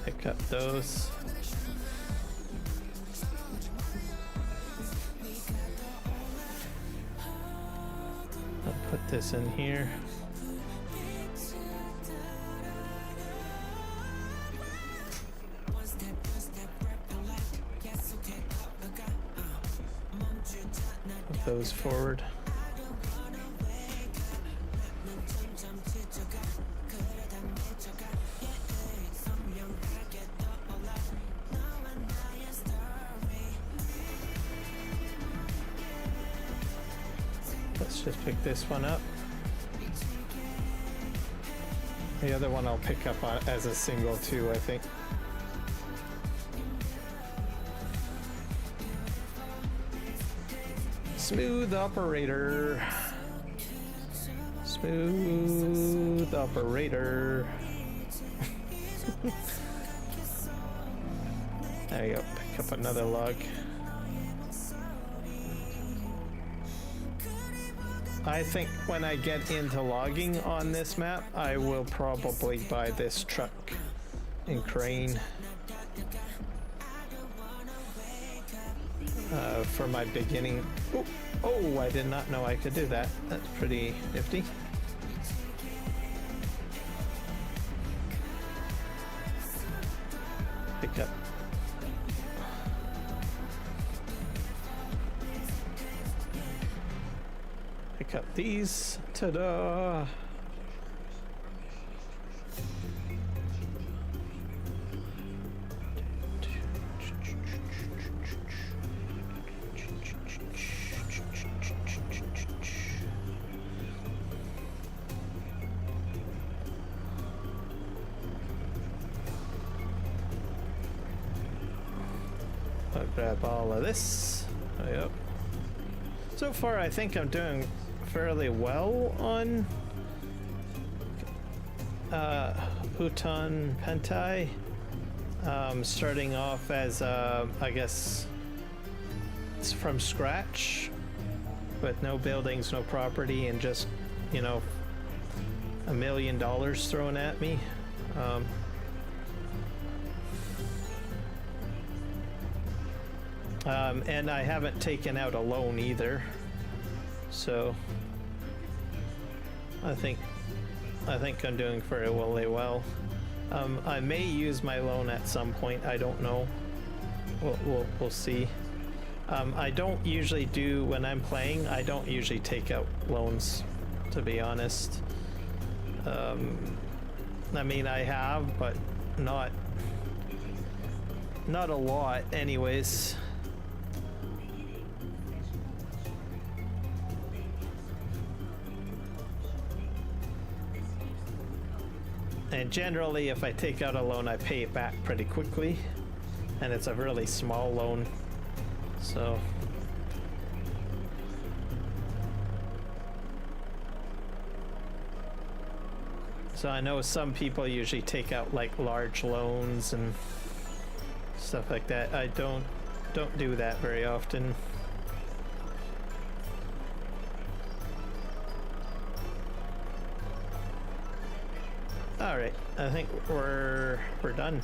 Pick up those. I'll put this in here. Put those forward. Let's just pick this one up. The other one I'll pick up on as a single too, I think. Smooth operator. Smooth operator. There you go. Pick up another log. I think when I get into logging on this map, I will probably buy this truck and crane for my beginning. Oh, I did not know I could do that. That's pretty nifty. Pick up. Pick up these. Ta-da! I'll grab all of this. Yep. So far, I think I'm doing fairly well on HUTAN PANTAI. Starting off as, I guess, it's from scratch, with no buildings, no property, and just, you know, $1 million thrown at me. And I haven't taken out a loan either, so I think I'm doing fairly well. I may use my loan at some point. I don't know. We'll see. I don't usually do, when I'm playing, I don't usually take out loans, to be honest. I mean, I have, but not a lot anyways. And generally, if I take out a loan, I pay it back pretty quickly, and it's a really small loan, so. So I know some people usually take out like large loans and stuff like that. I don't do that very often. All right, I think we're done.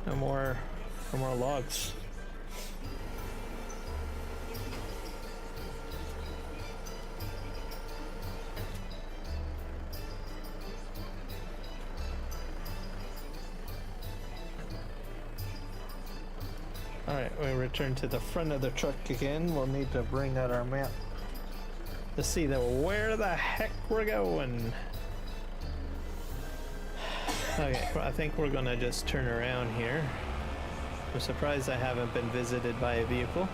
No more logs. All right, we return to the front of the truck again. We'll need to bring out our map to see where the heck we're going. Okay, I think we're gonna just turn around here. I'm surprised I haven't been visited by a vehicle.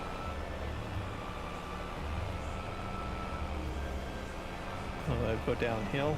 I'll go downhill.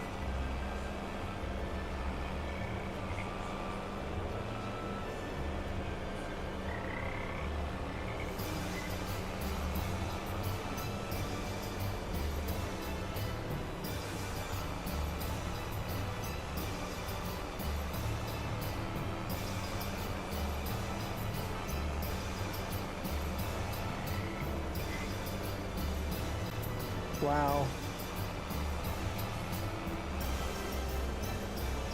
Wow.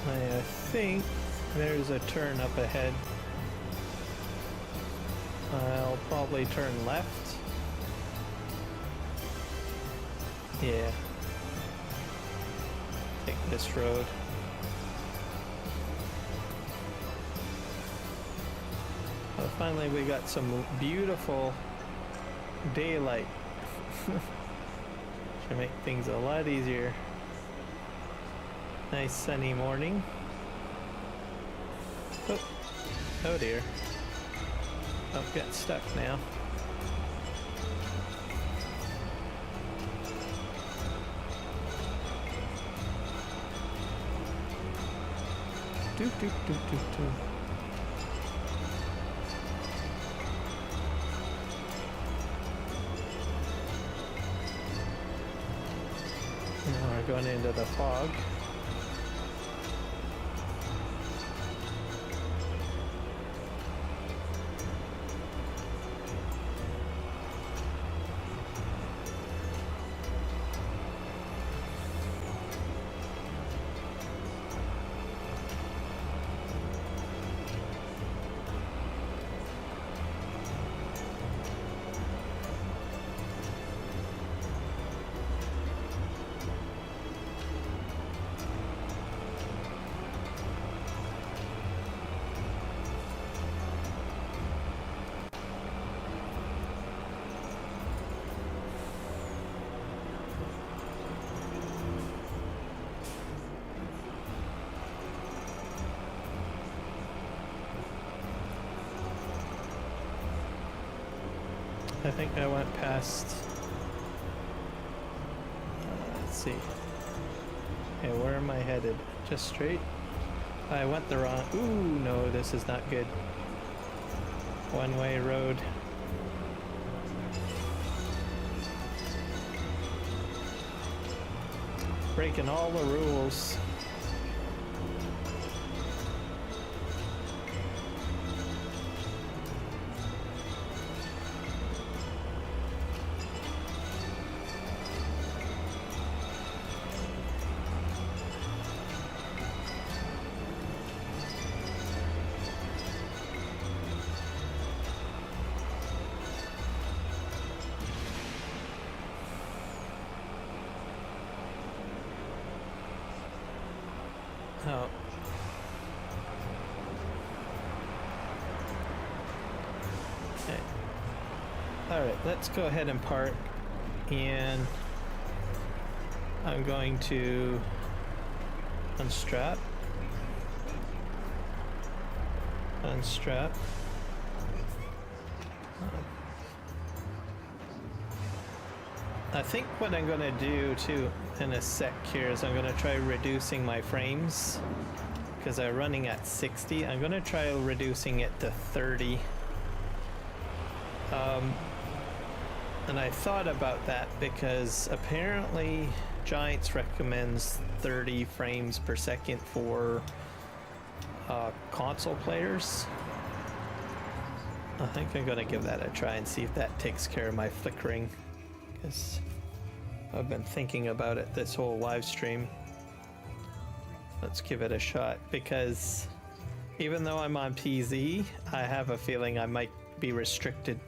I think there's a turn up ahead. I'll probably turn left. Yeah. Take this road. Well, finally we got some beautiful daylight. Should make things a lot easier. Nice sunny morning. Oh dear. Oh, got stuck now. Doop doop doop doop doop. Now we're going into the fog. I think I went past, let's see, okay, where am I headed? Just straight? I went the wrong, ooh, no, this is not good. One-way road. Breaking all the rules. Oh. Okay. Alright, let's go ahead and park. And I'm going to unstrap. Unstrap. I think what I'm gonna do too in a sec here is I'm gonna try reducing my frames because I'm running at 60. I'm gonna try reducing it to 30. And I thought about that because apparently Giants recommends 30 frames per second for console players. I think I'm gonna give that a try and see if that takes care of my flickering. Because I've been thinking about it this whole live stream. Let's give it a shot because even though I'm on PZ, I have a feeling I might be restricted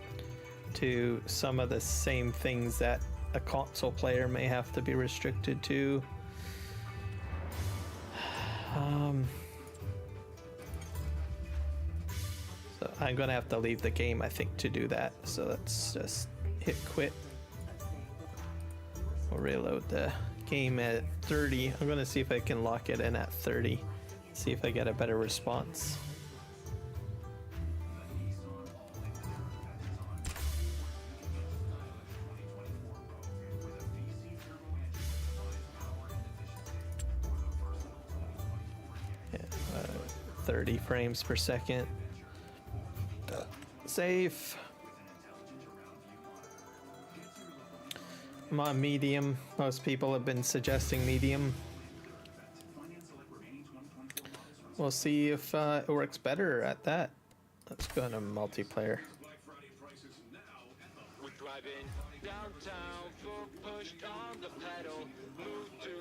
to some of the same things that a console player may have to be restricted to. So I'm gonna have to leave the game, I think, to do that. So let's just hit quit. We'll reload the game at 30. I'm gonna see if I can lock it in at 30. See if I get a better response. Yeah, 30 frames per second. Safe. I'm on medium. Most people have been suggesting medium. We'll see if it works better at that. Let's go into multiplayer. We're driving downtown, foot pushed on the pedal. Move to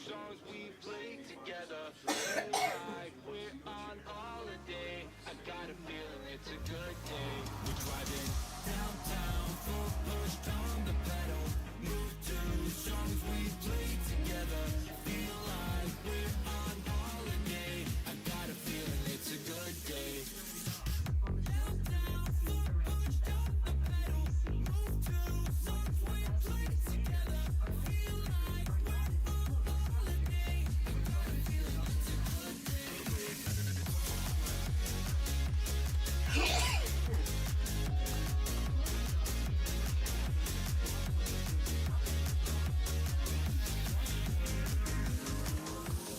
songs we play together. Feel like we're on holiday. I got a feeling it's a good day. We're driving downtown, foot pushed on the pedal. Move to songs we play together. Feel like we're on holiday. I got a feeling it's a good day. Downtown, foot pushed on the pedal. Move to songs we play together. Feel like we're on holiday. I got a feeling it's a good day.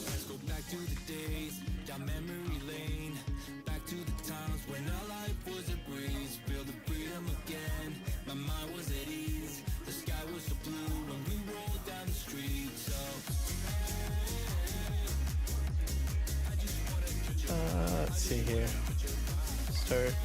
Let's go back to the days, down memory lane. Back to the times when our life was a breeze. Feel the freedom again, my mind was at ease. The sky was so blue when we rolled down the street. So Let's see here. Start.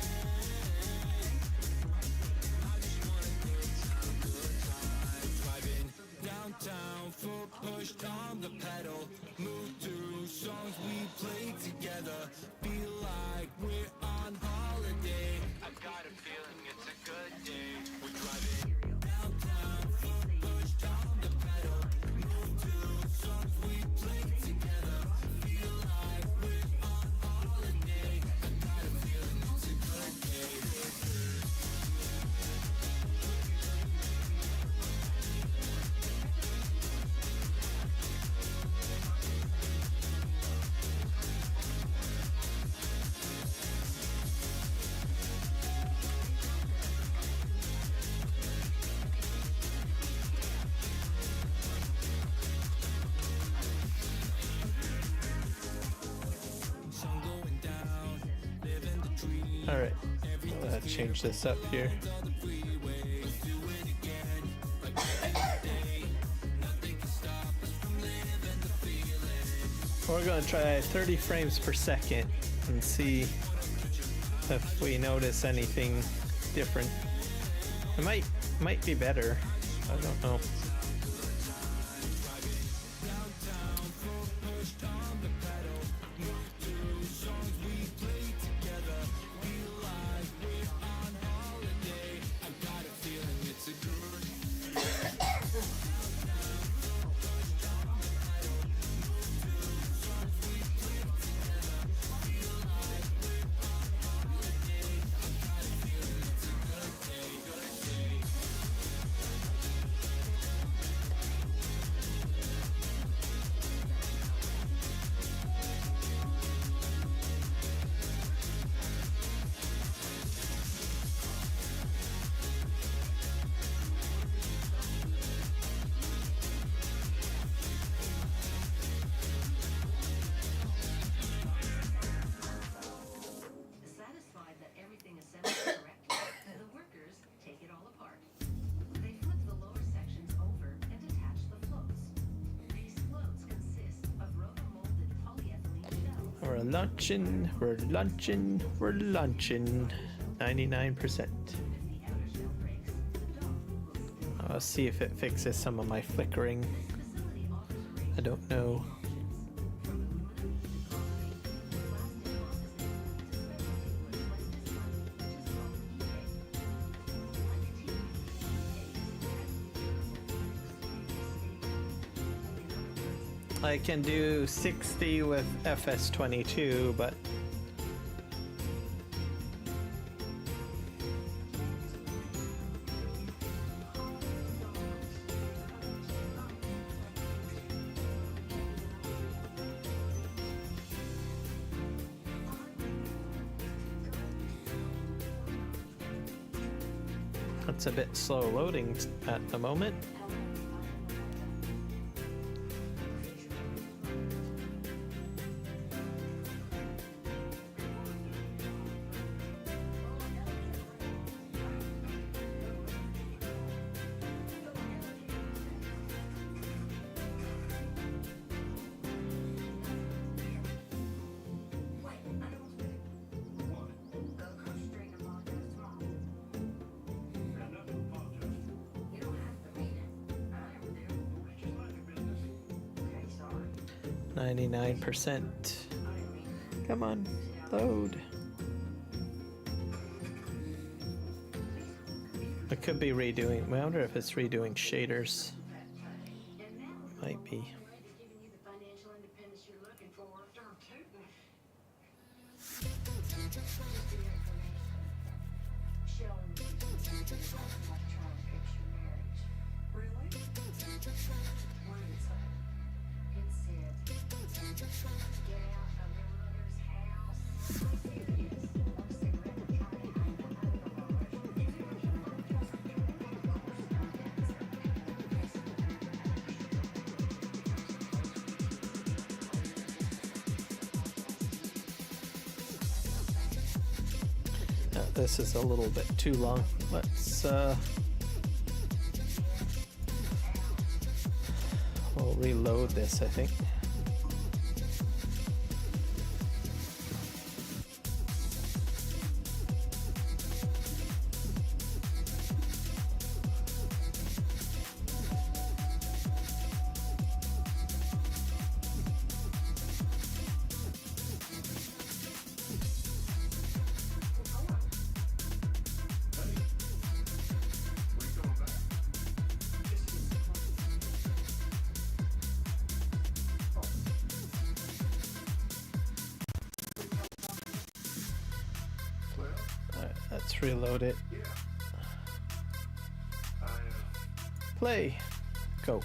driving downtown, foot pushed on the pedal. Move to songs we play together. Feel like we're on holiday. I got a feeling it's a good day. We're driving downtown, foot pushed on the pedal. Move to songs we play together. Feel like we're on holiday. I got a feeling it's a good day. Sun going down, living the dream. All right. Change this up here. On the freeway, do it again. Like every day, nothing can stop us from living the feeling. We're gonna try 30 frames per second and see if we notice anything different. It might be better. I don't know. Downtown, foot pushed on the pedal. Move to songs we play together. Feel like we're on holiday. I got a feeling it's a good. Downtown, foot pushed on the pedal. Move to songs we play lunching, we're lunching, we're lunching. 99%. I'll see if it fixes some of my flickering. I don't know. I can do 60 with FS22, but it's a bit slow loading at the moment. %. Come on, load. It could be redoing. I wonder if it's redoing shaders. Might be. This is a little bit too long. Let's we'll reload this, I think. Let's reload it. Play. Go.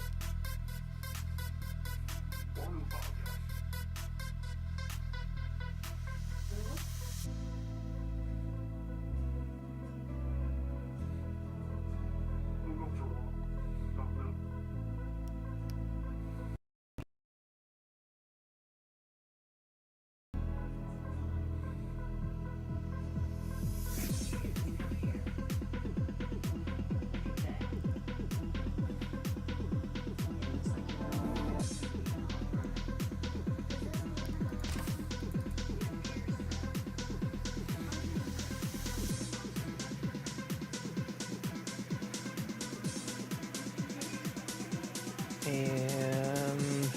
And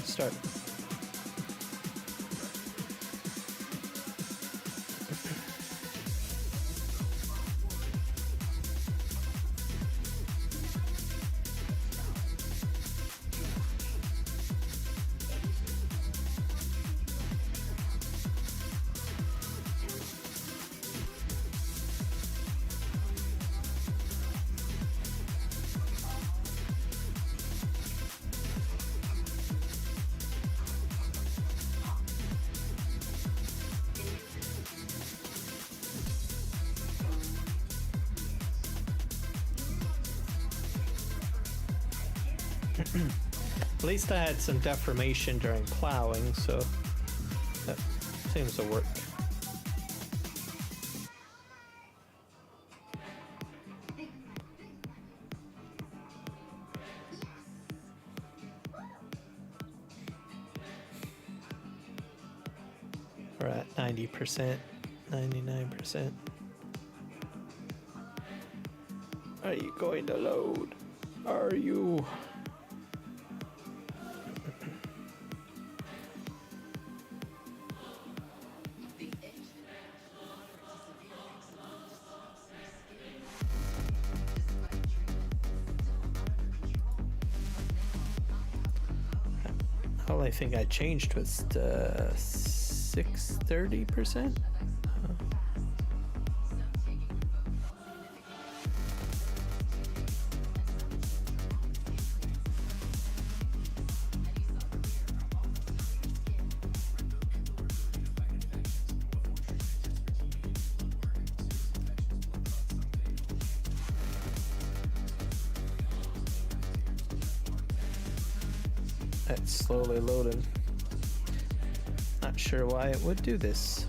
start. At least I had some deformation during plowing, so that seems to work. at 90%, 99%. Are you going to load? Are you? All I think I changed was the 630%. It's slowly loading. Not sure why it would do this.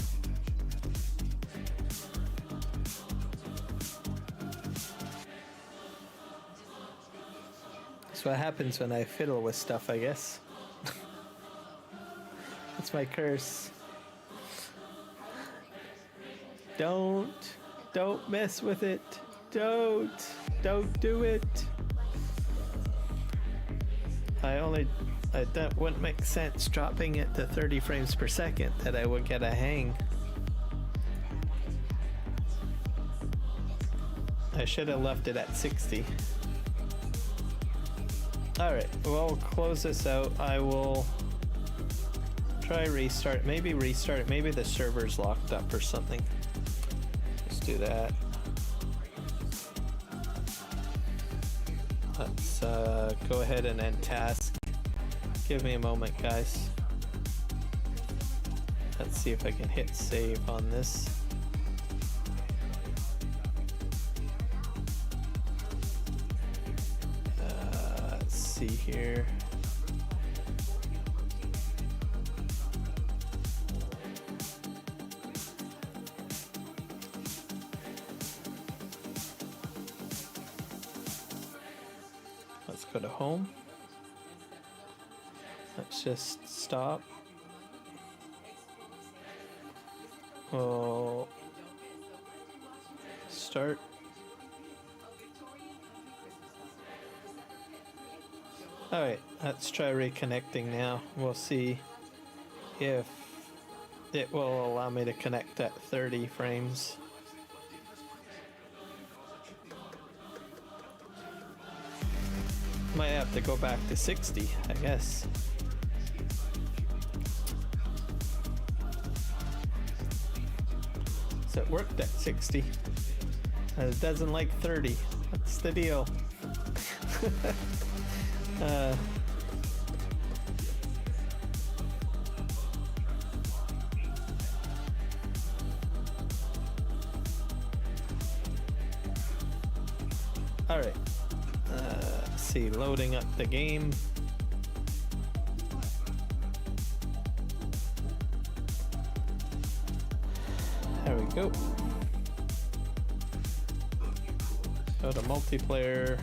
That's what happens when I fiddle with stuff, I guess. That's my curse. Don't mess with it. Don't do it. That wouldn't make sense dropping it to 30 frames per second, that I would get a hang. I should have left it at 60. Alright, we'll close this out. I will try restart. Maybe restart. Maybe the server's locked up or something. Let's do that. Let's go ahead and end task. Give me a moment, guys. Let's see if I can hit save on this. Let's see here. Let's go to home. Let's just stop. We'll start. Alright, let's try reconnecting now. We'll see if it will allow me to connect at 30 frames. Might have to go back to 60, I guess. So it worked at 60. And it doesn't like 30. What's the deal? Alright. Let's see, loading up the game. There we go. Go to multiplayer,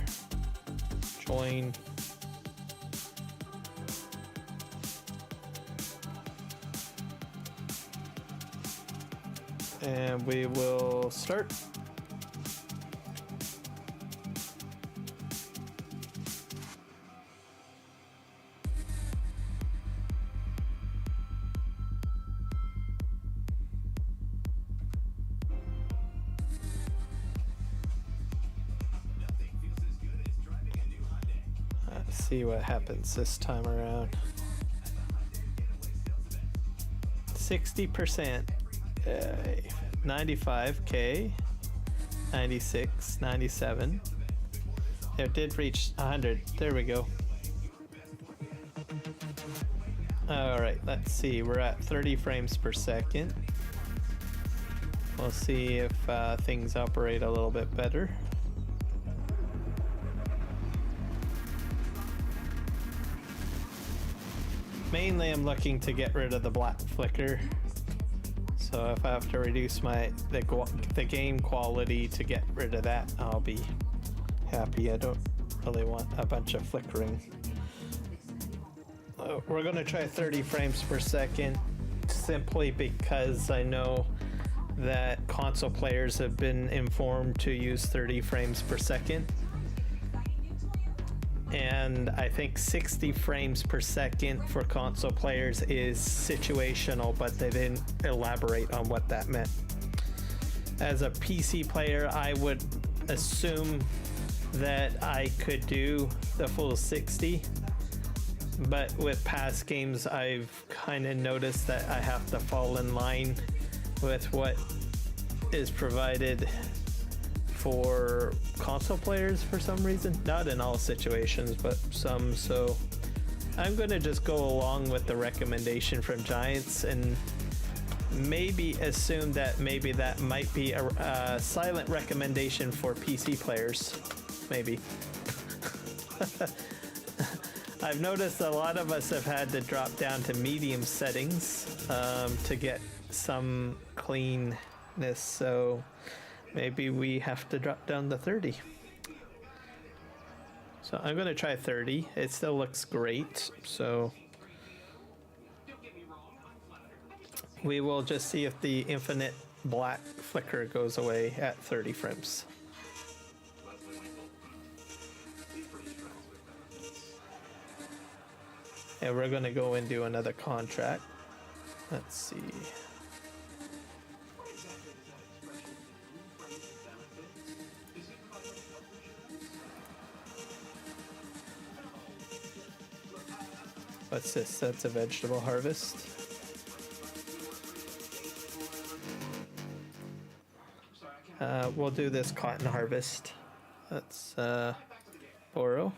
join. And we will start. Let's see what happens this time around. 60%. 95k, 96, 97. It did reach 100. There we go. Alright, let's see. We're at 30 frames per second. We'll see if things operate a little bit better. Mainly I'm looking to get rid of the black flicker. So if I have to reduce the game quality to get rid of that, I'll be happy. I don't really want a bunch of flickering. We're gonna try 30 frames per second. simply because I know that console players have been informed to use 30 frames per second. And I think 60 frames per second for console players is situational, but they didn't elaborate on what that meant. As a PC player, I would assume that I could do the full 60, but with past games, I've kind of noticed that I have to fall in line with what is provided for console players for some reason. Not in all situations, but some. So I'm going to just go along with the recommendation from Giants and maybe assume that maybe that might be a silent recommendation for PC players. Maybe. I've noticed a lot of us have had to drop down to medium settings to get some cleanness, so maybe we have to drop down to 30. So I'm going to try 30. It still looks great, so we will just see if the infinite black flicker goes away at 30 frames. And we're going to go and do another contract. Let's see. What's this? That's a vegetable harvest. We'll do this cotton harvest. Let's borrow.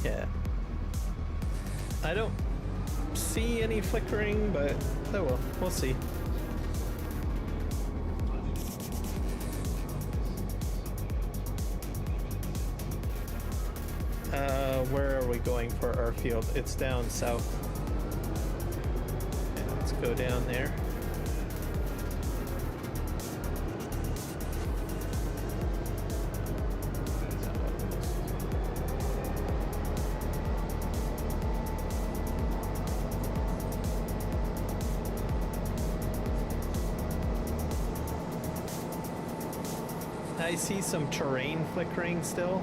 Yeah. I don't see any flickering, but oh well, we'll see. Where are we going for our field? It's down south. Okay, let's go down there. I see some terrain flickering still.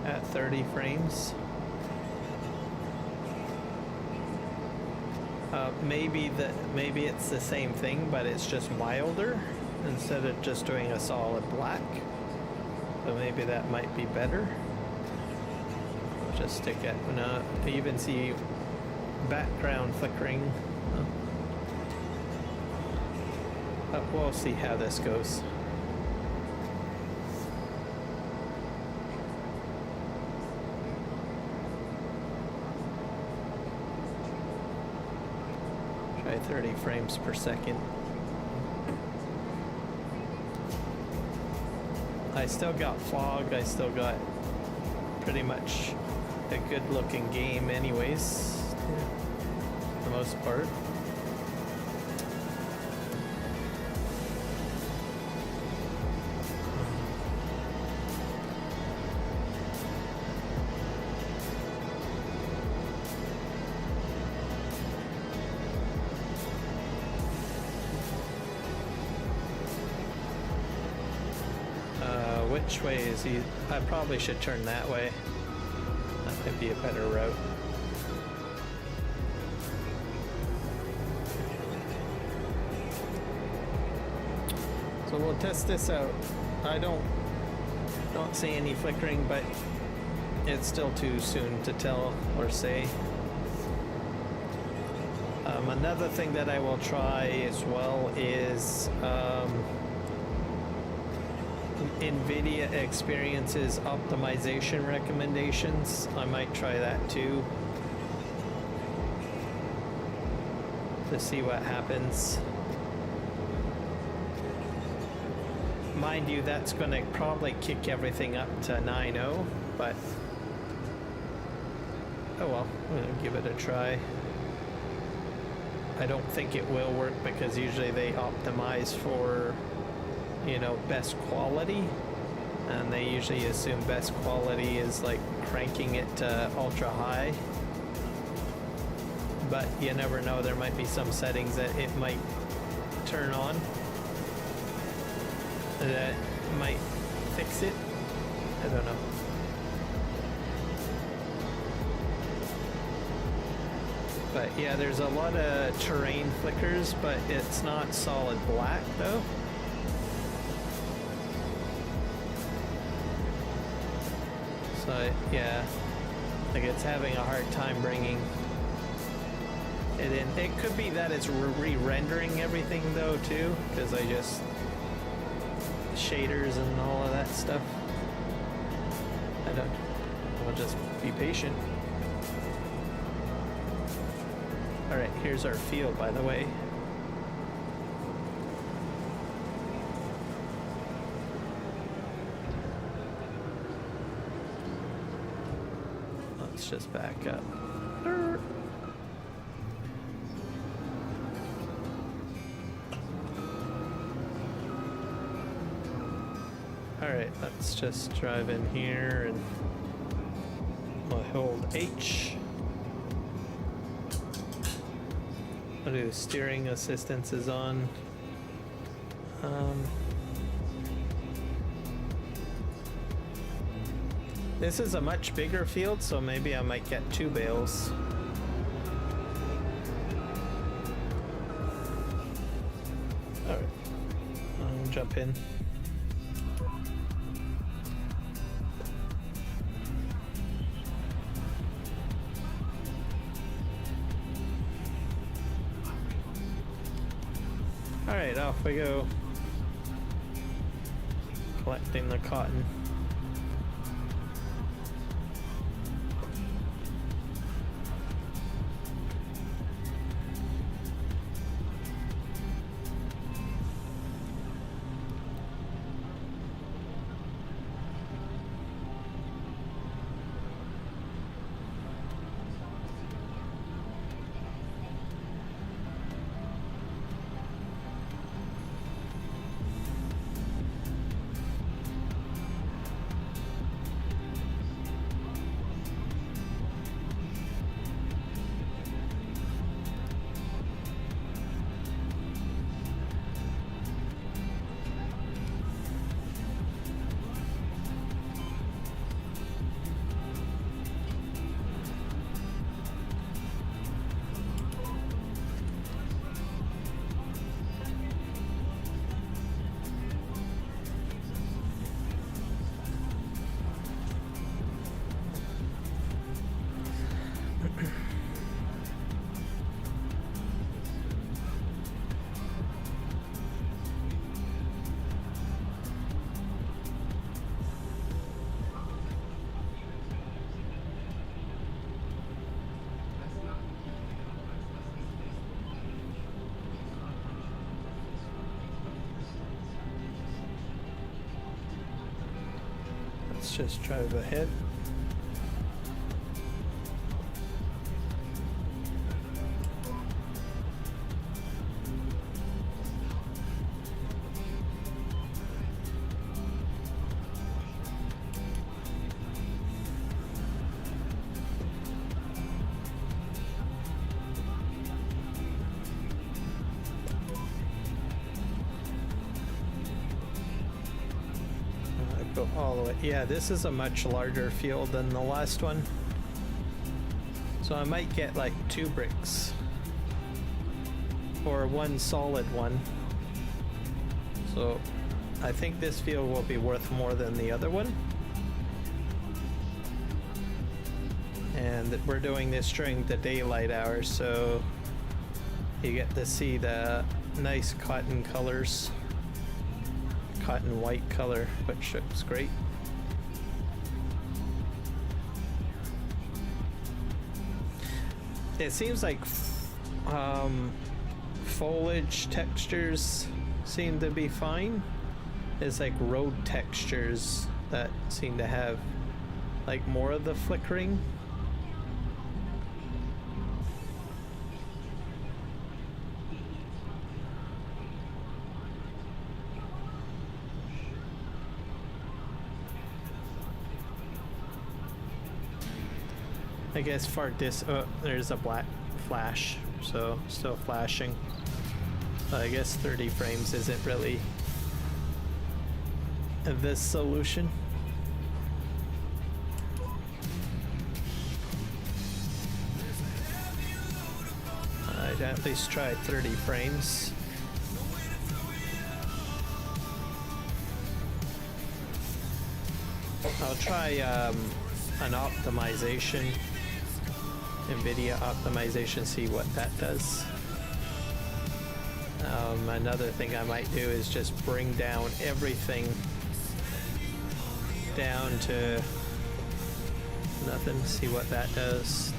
At 30 frames. Maybe it's the same thing, but it's just milder instead of just doing a solid black. So maybe that might be better. Just stick it. No, I even see background flickering. But we'll see how this goes. Try 30 frames per second. I still got fog. I still got pretty much a good looking game anyways, for the most part. Which way is he? I probably should turn that way. That might be a better route. So we'll test this out. I don't see any flickering, but it's still too soon to tell or say. Another thing that I will try as well is NVIDIA experiences optimization recommendations. I might try that too to see what happens. Mind you, that's going to probably kick everything up to 9.0, but oh well, I'm going to give it a try. I don't think it will work because usually they optimize for, you know, best quality, and they usually assume best quality is like cranking it to ultra high. But you never know, there might be some settings that it might turn on that might fix it. I don't know. But yeah, there's a lot of terrain flickers, but it's not solid black though. So yeah, like it's having a hard time bringing it in. It could be that it's re-rendering everything though too, because I just shaders and all of that stuff. I don't. I'll just be patient. All right, here's our field, by the way. Let's just back up. Alright, let's just drive in here and we'll hold H. I'll do steering assistance is on. This is a much bigger field, so maybe I might get 2 bales. Alright, I'll jump in. Alright, off we go. Collecting the cotton. Let's just drive ahead. Go all the way. Yeah, this is a much larger field than the last one. So I might get like 2 bricks. Or 1 solid one. So I think this field will be worth more than the other one. And we're doing this during the daylight hours, so you get to see the nice cotton colors. Cotton white color, which looks great. It seems like foliage textures seem to be fine. It's like road textures that seem to have like more of the flickering. I guess far oh, there's a black flash, so still flashing. I guess 30 frames isn't really the solution. I'd at least try 30 frames. I'll try an optimization, NVIDIA optimization, see what that does. Another thing I might do is just bring down everything down to nothing, see what that does.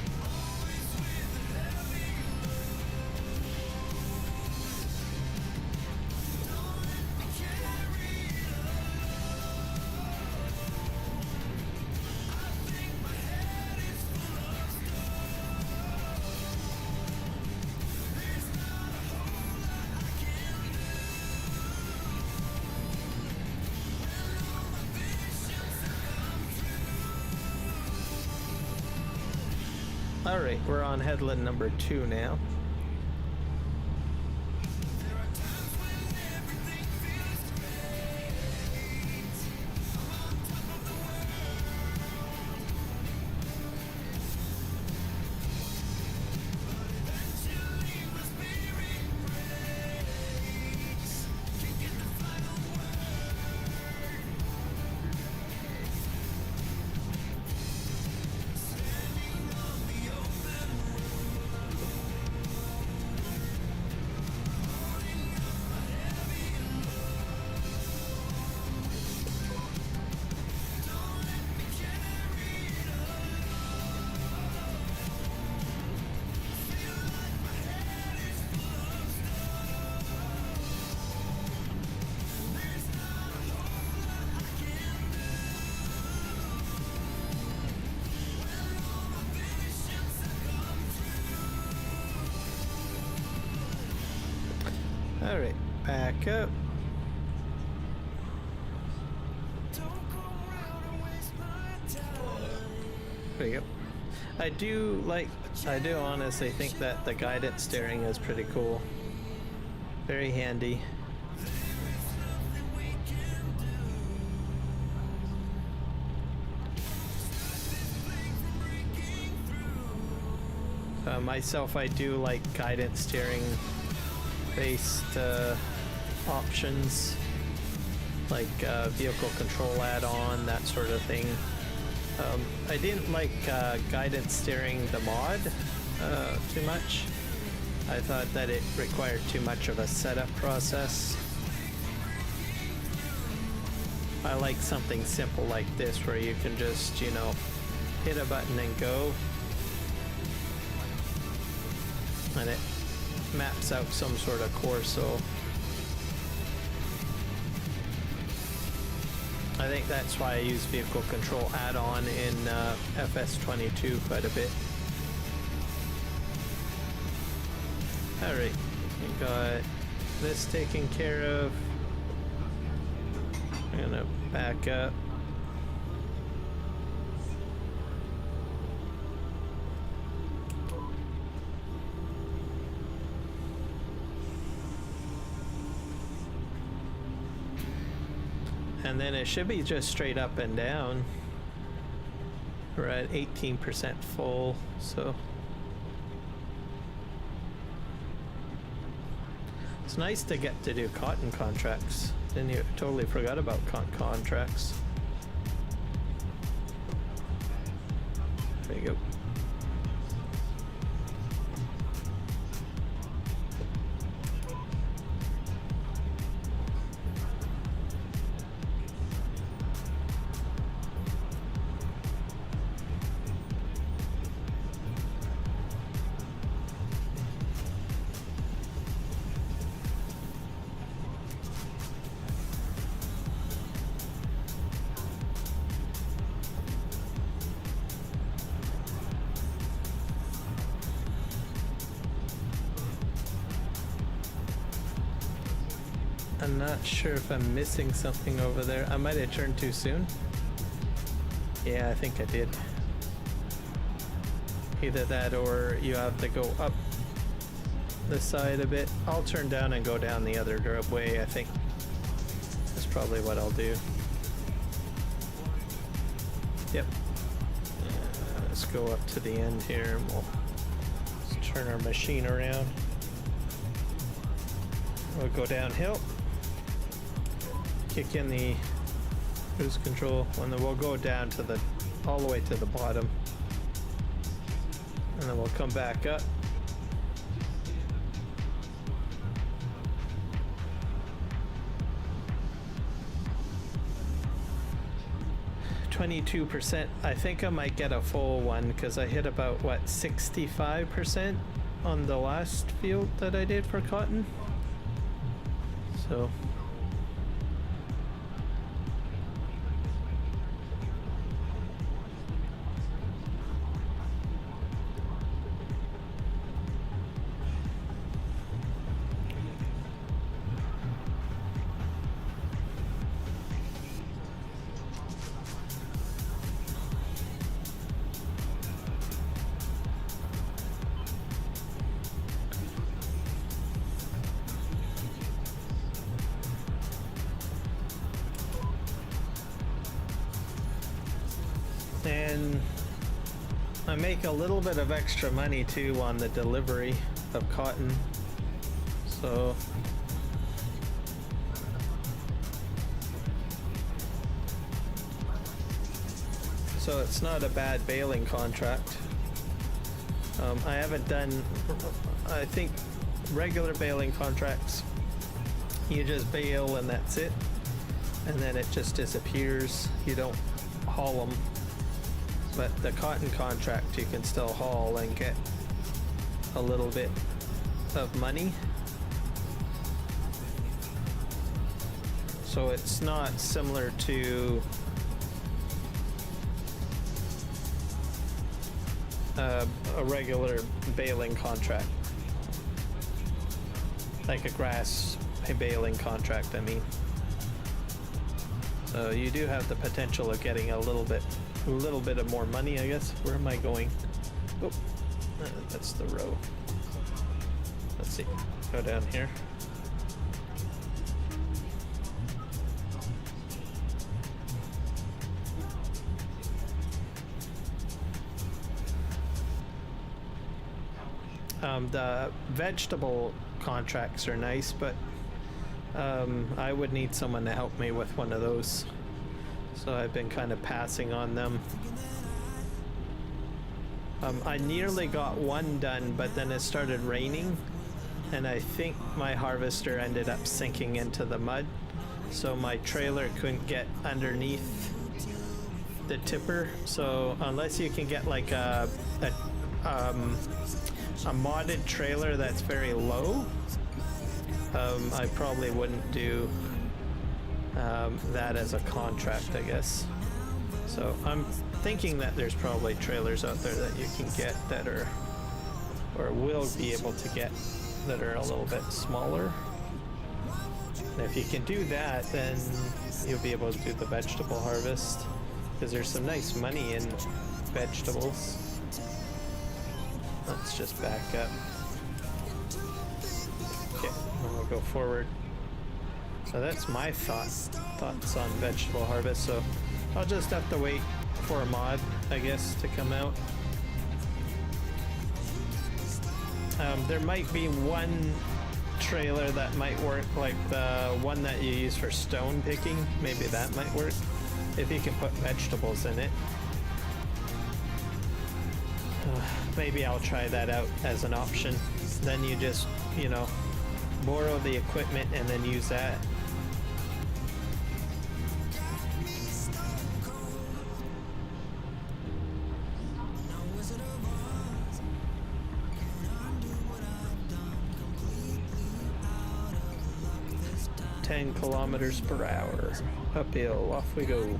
Alright, we're on headland number 2 now. Alright, back up. There you go. I do honestly think that the guidance steering is pretty cool. Very handy. Myself, I do like guidance steering based options, like vehicle control add-on, that sort of thing. I didn't like guidance steering the mod too much. I thought that it required too much of a setup process. I like something simple like this where you can just, you know, hit a button and go, and it maps out some sort of course. So I think that's why I use vehicle control add-on in FS22 quite a bit. Alright, we got this taken care of. I'm gonna back up. And then it should be just straight up and down. We're at 18% full, so it's nice to get to do cotton contracts. Then you totally forgot about contracts. There you go. I'm not sure if I'm missing something over there. I might have turned too soon. Yeah, I think I did. Either that or you have to go up the side a bit. I'll turn down and go down the other way, I think. That's probably what I'll do. Yep. Let's go up to the end here and we'll just turn our machine around. We'll go downhill. Kick in the cruise control and then we'll go down to the all the way to the bottom. And then we'll come back up. %. I think I might get a full one because I hit about what 65% on the last field that I did for cotton. So and I make a little bit of extra money too on the delivery of cotton, so it's not a bad baling contract. I haven't done, I think regular baling contracts you just bale and that's it, and then it just disappears, you don't haul them. But the cotton contract you can still haul and get a little bit of money. So it's not similar to a regular baling contract, like a grass baling contract, I mean. So you do have the potential of getting a little bit of more money, I guess. Where am I going? Oh, that's the row. Let's see. Go down here. The vegetable contracts are nice, but I would need someone to help me with one of those. So I've been kind of passing on them. I nearly got one done, but then it started raining, and I think my harvester ended up sinking into the mud, so my trailer couldn't get underneath the tipper. So unless you can get like a modded trailer that's very low, I probably wouldn't do that as a contract, I guess. So I'm thinking that there's probably trailers out there that you can get that are, or will be able to get, that are a little bit smaller. And if you can do that, then you'll be able to do the vegetable harvest, because there's some nice money in vegetables. Let's just back up. Okay, and we'll go forward. So that's my thoughts on vegetable harvest. So I'll just have to wait for a mod, I guess, to come out. There might be one trailer that might work, like the one that you use for stone picking. Maybe that might work if you can put vegetables in it. Maybe I'll try that out as an option. Then you just, you know, borrow the equipment and then use that. km/h. Uphill, off we go.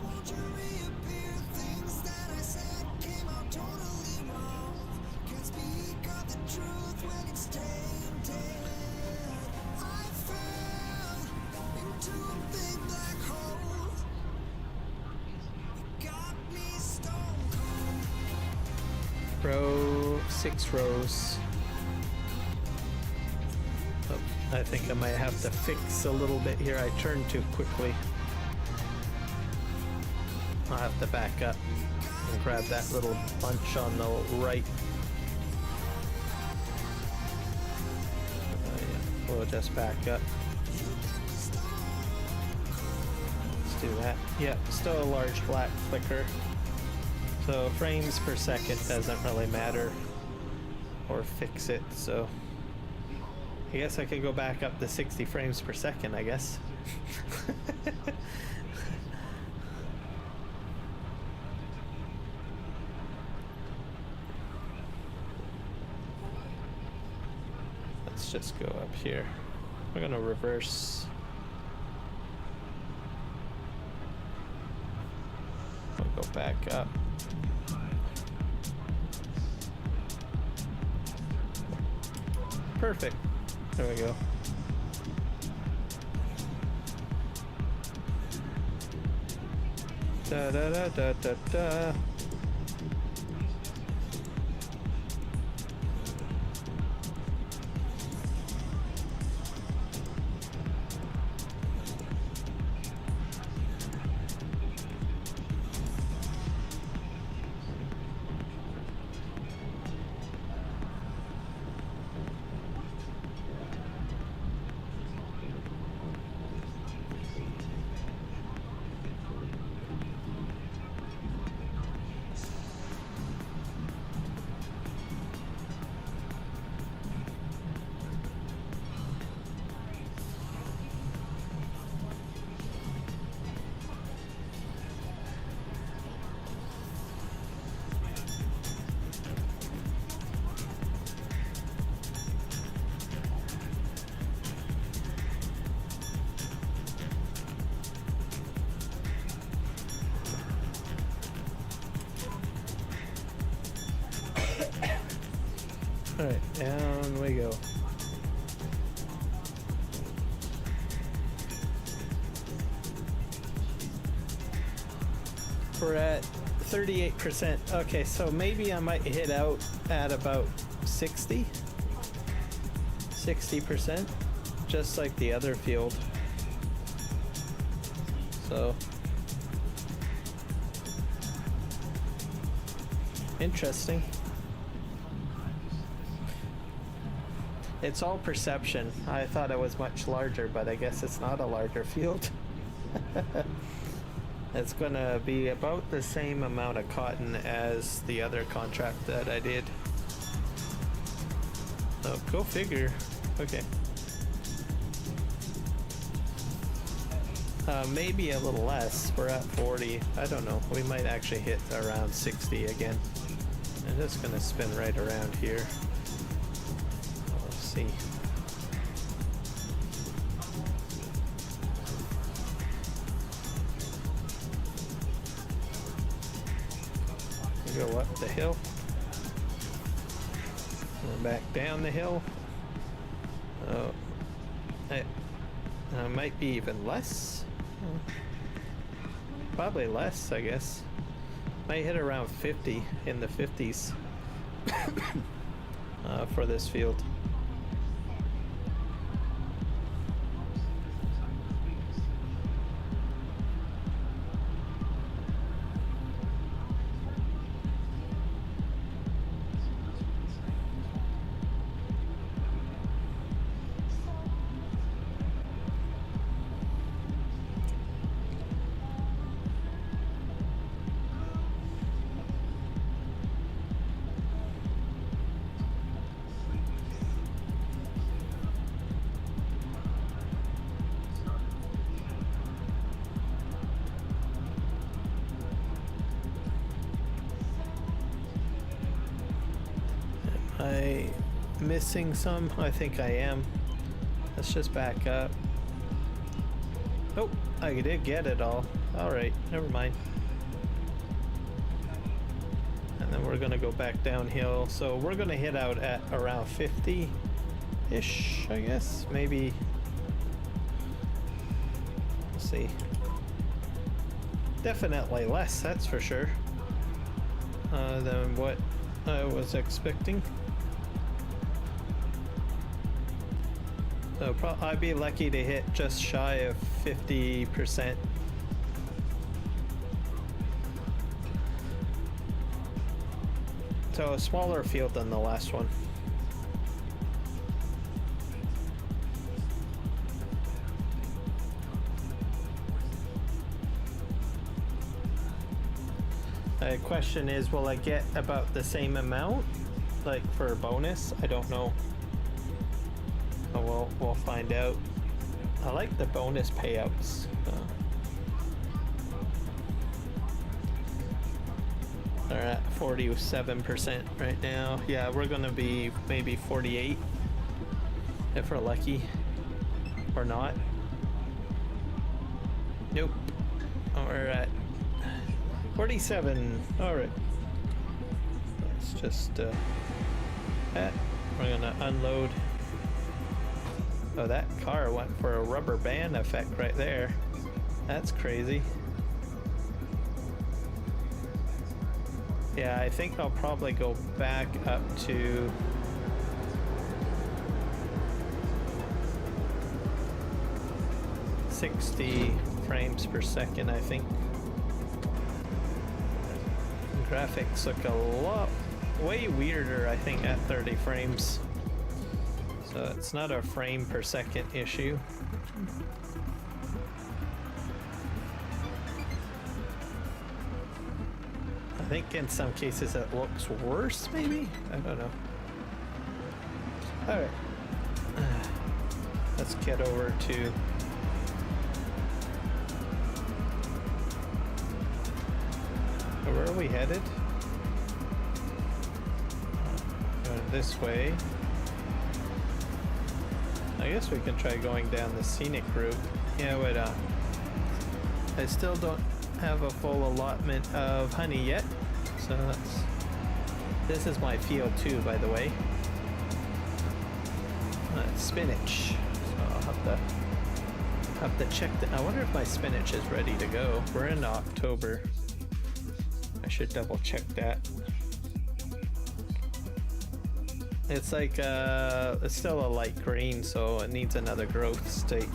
won't you reappear? Things that I said came out totally wrong. Can't speak of the truth when it's tainted. I fell into a big black hole. It got me stone cold. Row 6 rows. Oh, I think I might have to fix a little bit here. I turned too quickly. I'll have to back up and grab that little bunch on the right. Yeah, we'll just back up. Let's do that. Yep, still a large black flicker. So frames per second doesn't really matter or fix it, so I guess I could go back up to 60 frames per second, I guess. Let's just go up here. We're gonna reverse. We'll go back up. Perfect. There we go. Da da da da da da. Alright, down we go. We're at 38%. Okay, so maybe I might hit out at about 60%, just like the other field. So interesting. It's all perception. I thought it was much larger, but I guess it's not a larger field. It's gonna be about the same amount of cotton as the other contract that I did. Oh, go figure. Okay. Maybe a little less. We're at 40. I don't know. We might actually hit around 60 again. I'm just gonna spin right around here. See. We go up the hill. And back down the hill. Oh, might be even less. Probably less, I guess. Might hit around 50 in the 50s for this field. Missing some? I think I am. Let's just back up. Oh, I did get it all. Alright, never mind. And then we're gonna go back downhill. So we're gonna hit out at around 50-ish, I guess. Maybe. Let's see. Definitely less, that's for sure. Than what I was expecting. So I'd be lucky to hit just shy of 50%. So a smaller field than the last one. The question is, will I get about the same amount, like for a bonus? I don't know. We'll find out. I like the bonus payouts. They're at 47% right now. Yeah, we're gonna be maybe 48 if we're lucky, or not. Nope. We're at 47. All right. Let's just that. We're gonna unload. Oh, that car went for a rubber band effect right there. That's crazy. Yeah, I think I'll probably go back up to $60 frames per second, I think. Graphics look a lot way weirder, I think, at 30 frames. So it's not a frame per second issue. I think in some cases it looks worse, maybe? I don't know. Alright. Let's get over to... Where are we headed? Going this way. I guess we can try going down the scenic route. Yeah, wait up. I still don't have a full allotment of honey yet, so this is my field too, by the way. Spinach. So I'll have to check that. I wonder if my spinach is ready to go. We're in October. I should double check that. It's like it's still a light green, so it needs another growth state.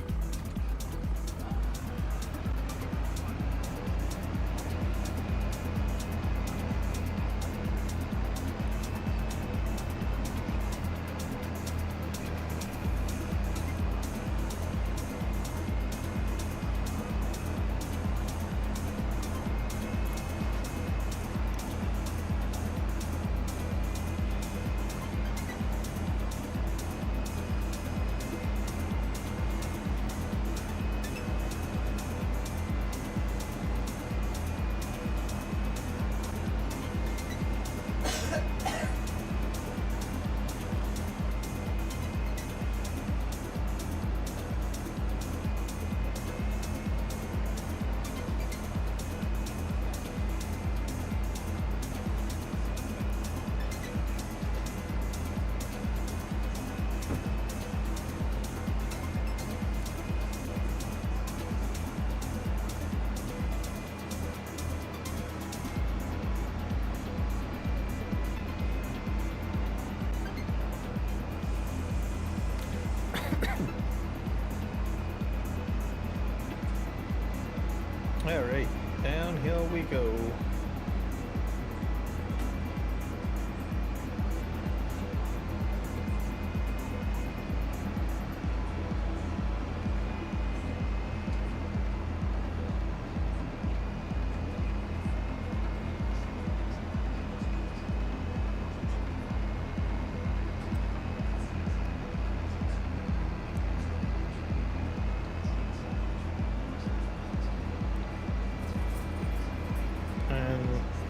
Alright, downhill we go.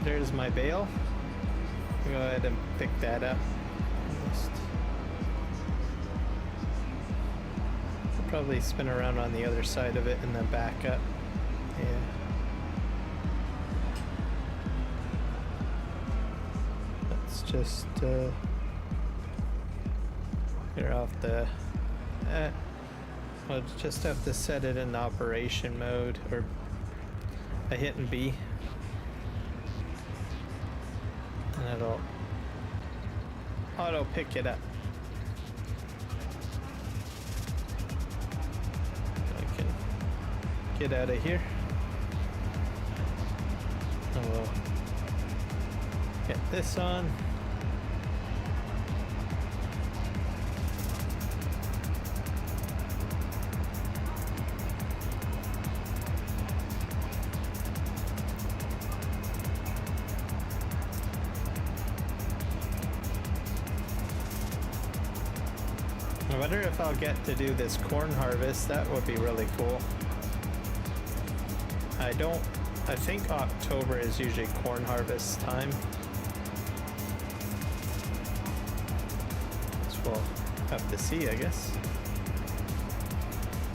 There's my bale. Go ahead and pick that up. I'll probably spin around on the other side of it and then back up. Yeah. just here off the. I'll just have to set it in operation mode, or by hitting B, and it'll auto pick it up. I can get out of here. And we'll get this on. I wonder if I'll get to do this corn harvest. That would be really cool. I think October is usually corn harvest time. So we'll have to see, I guess.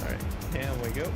Alright, and we go.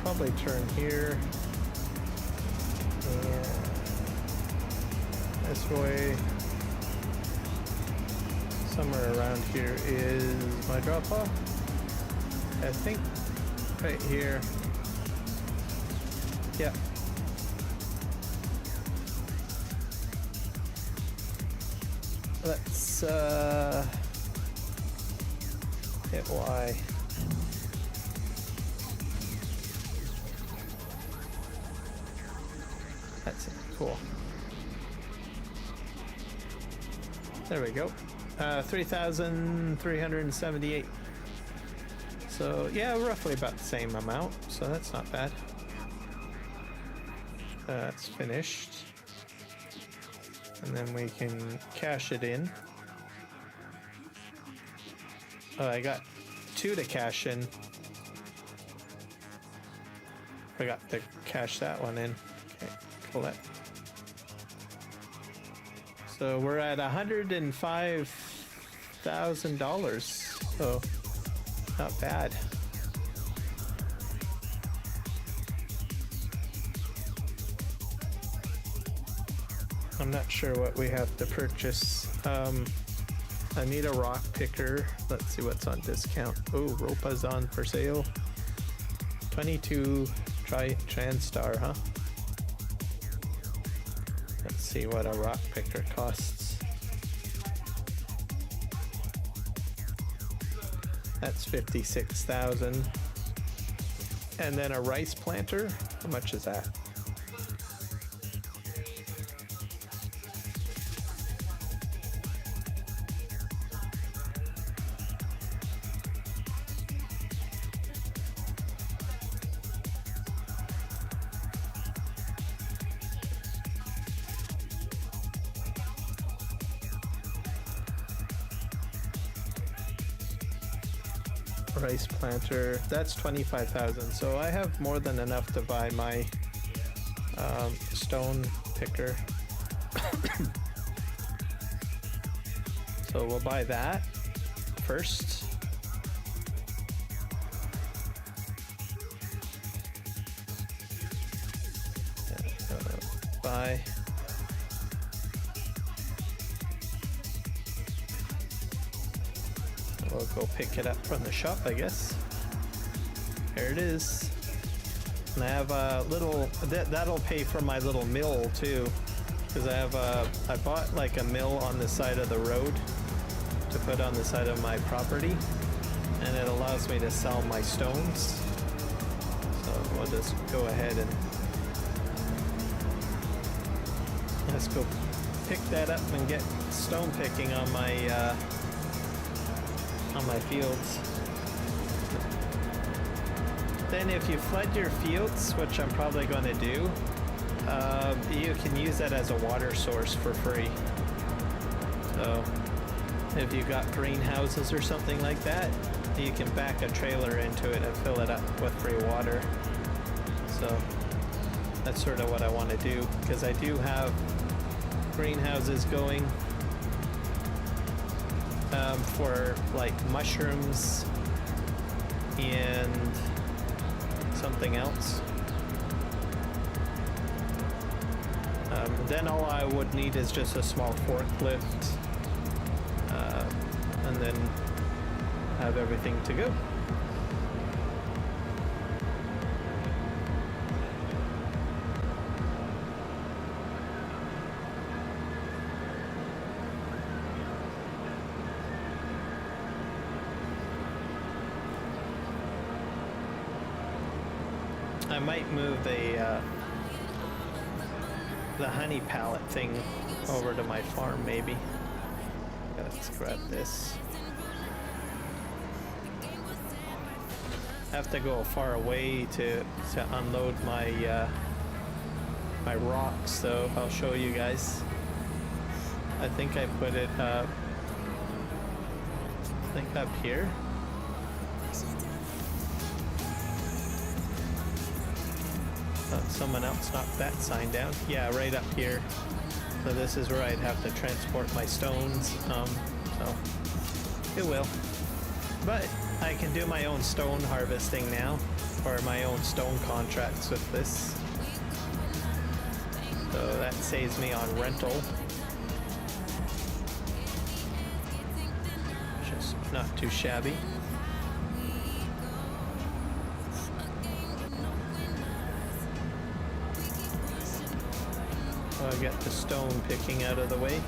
Probably turn here and this way. Somewhere around here is my drop off. I think right here. Yeah. Let's hit Y. That's it. Cool. There we go. 3,378. So yeah, roughly about the same amount. So that's not bad. That's finished. And then we can cash it in. Oh, I got 2 to cash in. Forgot to cash that one in. Okay, collect. So we're at $105,000. So not bad. I'm not sure what we have to purchase. I need a rock picker. Let's see what's on discount. Oh, Ropa's on for sale. 22 TranStar, huh? Let's see what a rock picker costs. That's 56,000. And then a rice planter. How much is that? Rice planter, that's 25,000. So I have more than enough to buy my stone picker. So we'll buy that first. Buy. we'll go pick it up from the shop, I guess. Here it is. And I have a little, that'll pay for my little mill too. Because I bought like a mill on the side of the road to put on the side of my property. And it allows me to sell my stones. So we'll just go ahead and let's go pick that up and get stone picking on my fields. Then if you flood your fields, which I'm probably going to do, you can use that as a water source for free. So if you got greenhouses or something like that, you can back a trailer into it and fill it up with free water. So that's sort of what I want to do, because I do have greenhouses going for like mushrooms and something else. Then all I would need is just a small forklift, and then have everything to go. I might move the honey pallet thing over to my farm, maybe. Let's grab this. I have to go far away to unload my my rocks, though. I'll show you guys. I think I put it up. I think up here. Someone else knocked that sign down. Yeah, right up here. So this is where I'd have to transport my stones. So it will. But I can do my own stone harvesting now, or my own stone contracts with this. So that saves me on rental. Just not too shabby. I'll get the stone picking out of the way.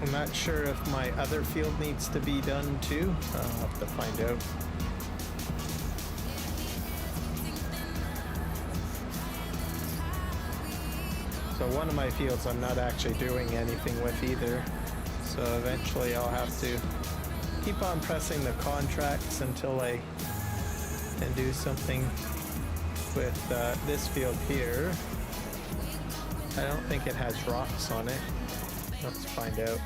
I'm not sure if my other field needs to be done too. I'll have to find out. So one of my fields I'm not actually doing anything with either. So eventually I'll have to keep on pressing the contracts until I can do something with this field here. I don't think it has rocks on it. Let's find out.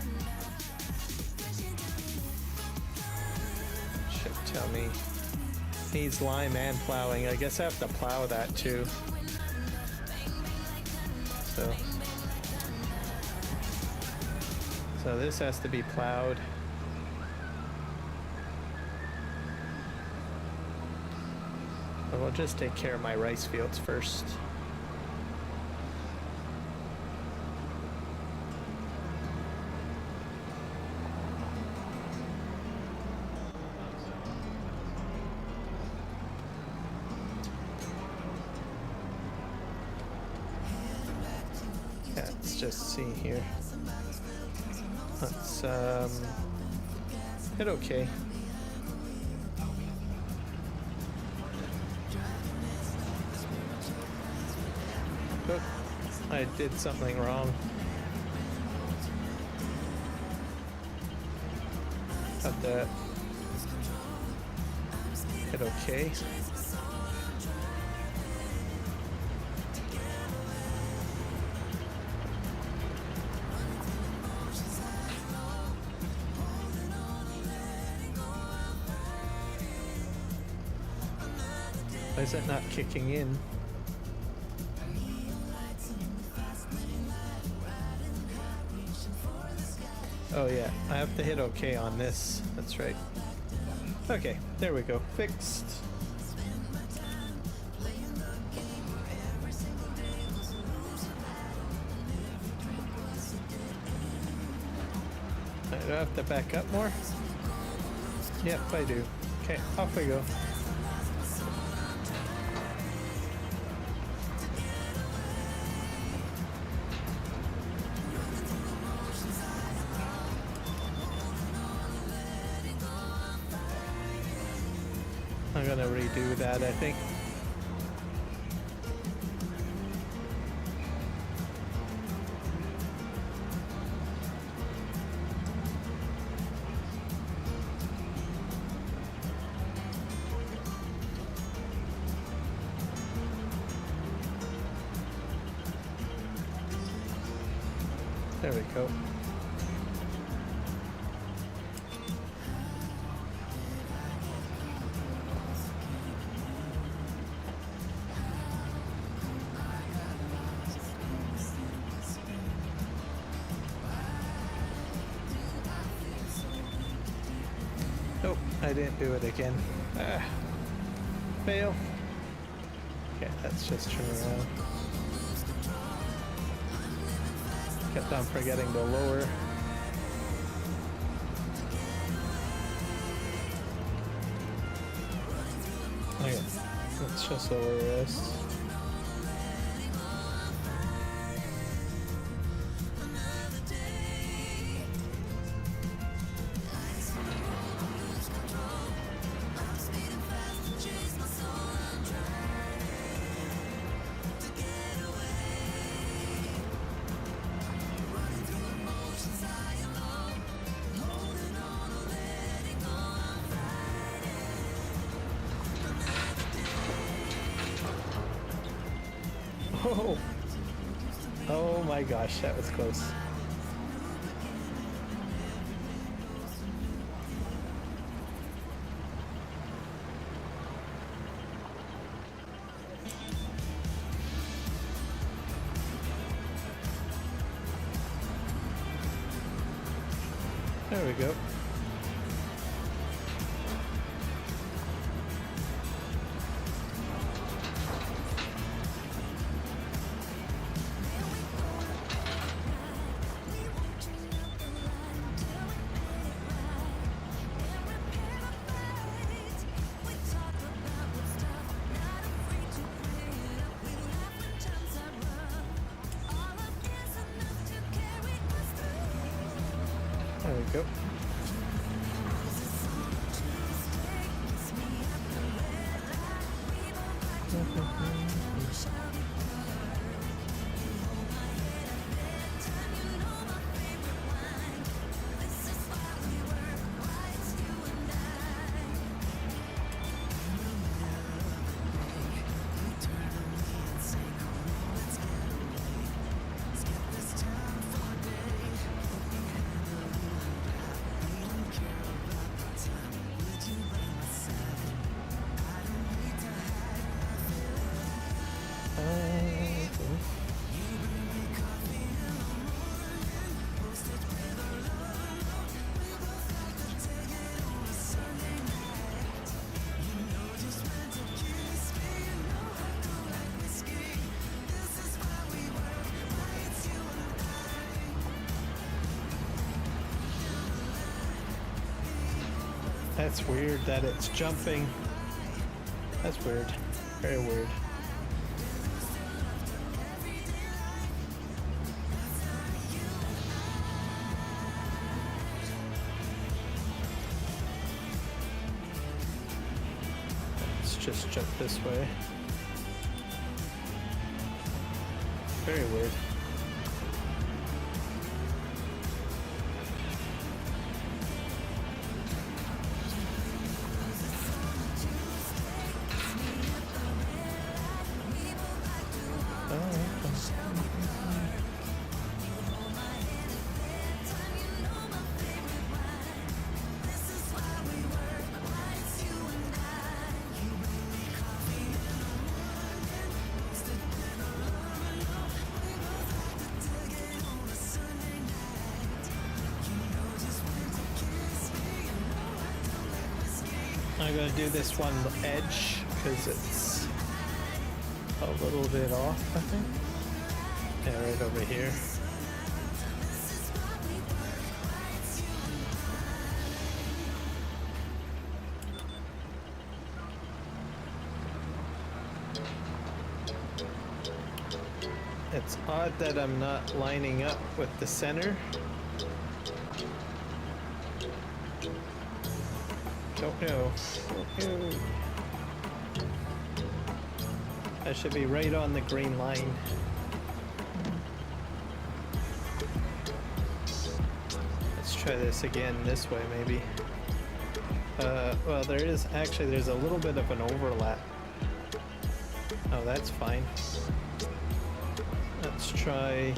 Should tell me. Needs lime and plowing. I guess I have to plow that too. So this has to be plowed. But we'll just take care of my rice fields first. Just see here. Let's hit okay. Oh, I did something wrong. Got that. Hit okay. Why is it not kicking in? Oh yeah, I have to hit OK on this. That's right. Okay, there we go. Fixed. Do I have to back up more? Yep, I do. Okay, off we go. I'm gonna redo that, I think. There we go. Nope, I didn't do it again. Ah, fail. Okay, let's just turn around. Kept on forgetting to lower. Okay, let's just lower this. Oh, oh my gosh, that was close. There we go. There we go. That's weird that it's jumping. That's weird. Very weird. Let's just jump this way. Very weird. I'm gonna do this one edge because it's a little bit off, I think. Yeah, right over here. It's odd that I'm not lining up with the center. Don't know. Don't know. I should be right on the green line. Let's try this again this way, maybe. Well, there's a little bit of an overlap. Oh, that's fine. Let's try.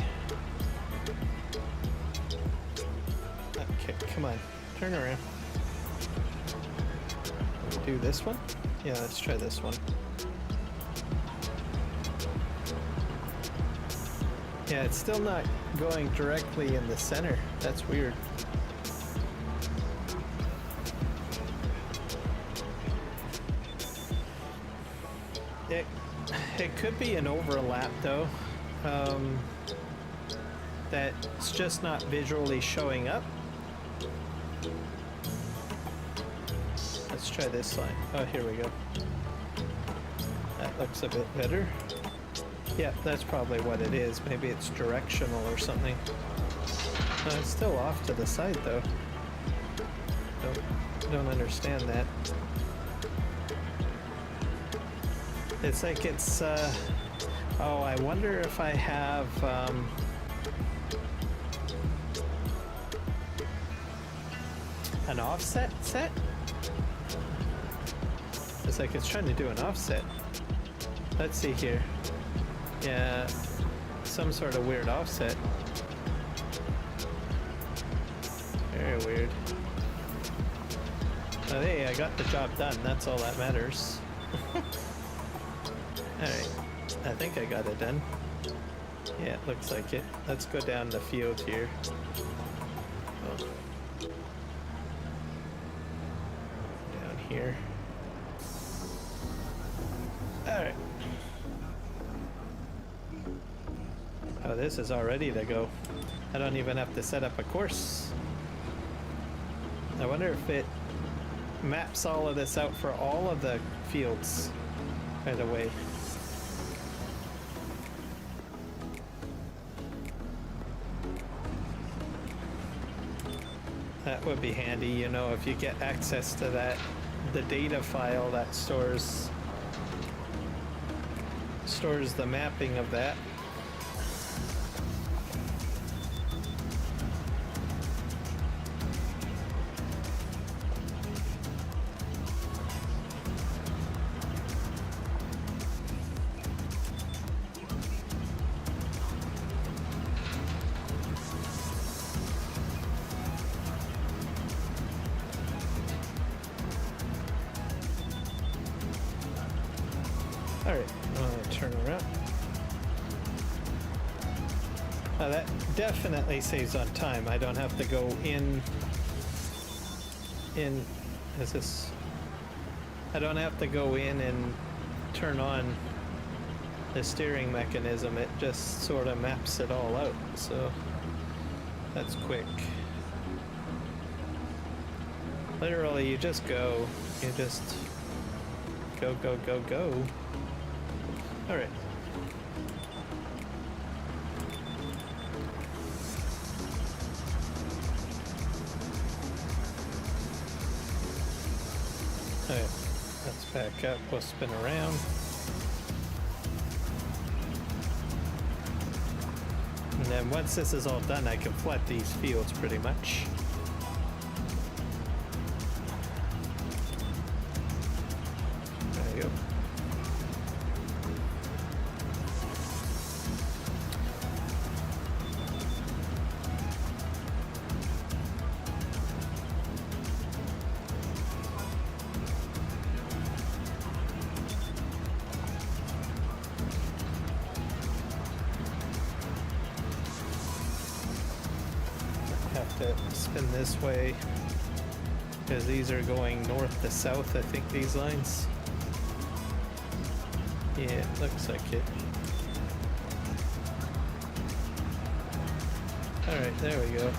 Okay, come on, turn around. Do this one? Yeah, let's try this one. Yeah, it's still not going directly in the center. That's weird. It could be an overlap though. That's just not visually showing up. Let's try this line. Oh, here we go. That looks a bit better. Yeah, that's probably what it is. Maybe it's directional or something. It's still off to the side though. Don't understand that. It's like it's, oh, I wonder if I have, an offset set? It's like it's trying to do an offset. Let's see here. Yeah, some sort of weird offset. Very weird. But hey, I got the job done. That's all that matters. Alright, I think I got it done. Yeah, it looks like it. Let's go down the field here. Oh. Down here. Alright. Oh, this is all ready to go. I don't even have to set up a course. I wonder if it maps all of this out for all of the fields right away. That would be handy, you know, if you get access to that, the data file that stores the mapping of that. Alright, turn around. That definitely saves on time. I don't have to go in, is this, I don't have to go in and turn on the steering mechanism. It just sort of maps it all out, so that's quick. Literally, you just go. You just go, go, go, go. Alright. Alright, let's back up, we'll spin around. And then once this is all done, I can flood these fields pretty much. There you go. Have to spin this way because these are going north to south, I think, these lines. Yeah, it looks like it. Alright, there we go.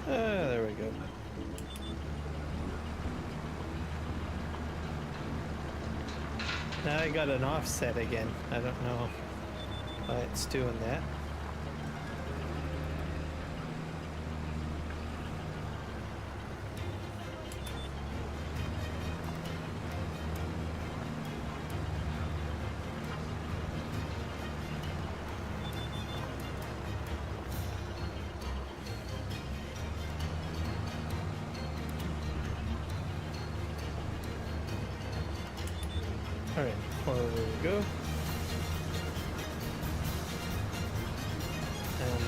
There we go. Now I got an offset again. I don't know why it's doing that. Alright, forward we go. And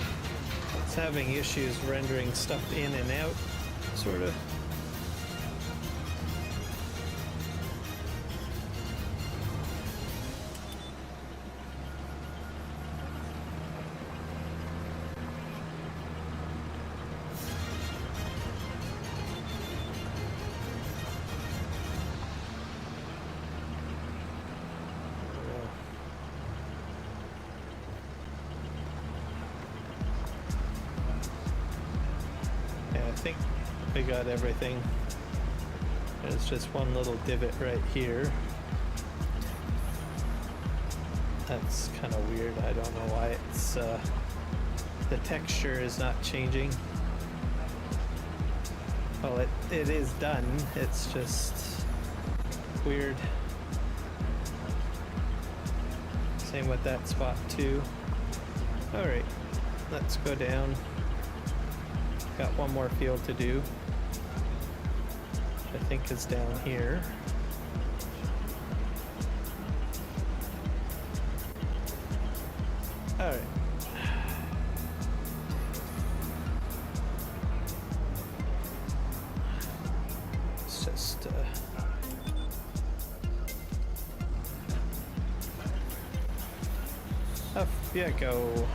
it's having issues rendering stuff in and out, sort of. I think we got everything. There's just one little divot right here. That's kind of weird. I don't know why it's the texture is not changing. Well, it is done. It's just weird. Same with that spot too. All right, let's go down. Got one more field to do, which I think is down here. All right. Let's just off you go.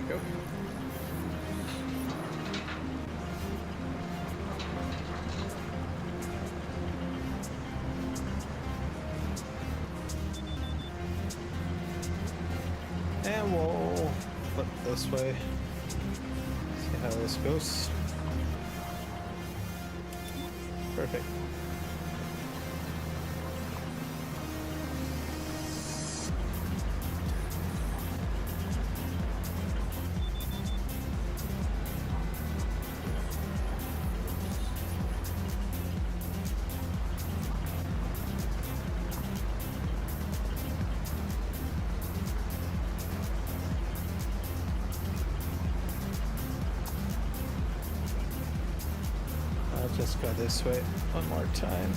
Go. And we'll flip this way. See how this goes. Perfect. Let's go this way one more time.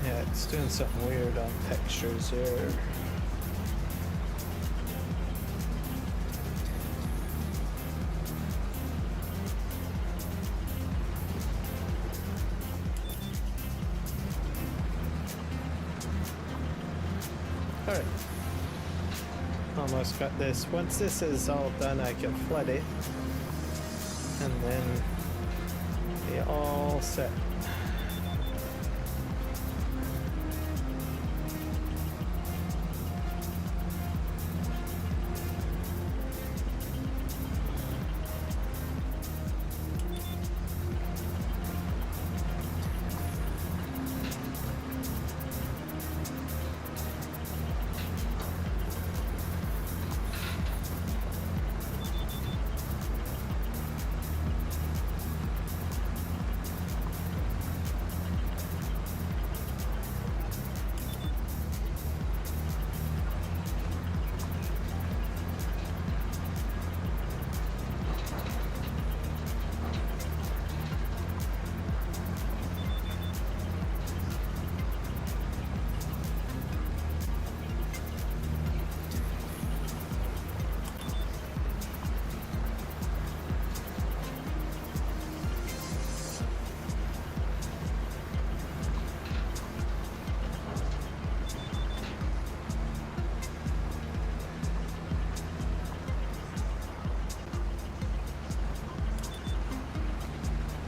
Yeah, it's doing something weird on textures here. Alright. Almost got this. Once this is all done, I can flood it. And then be all set.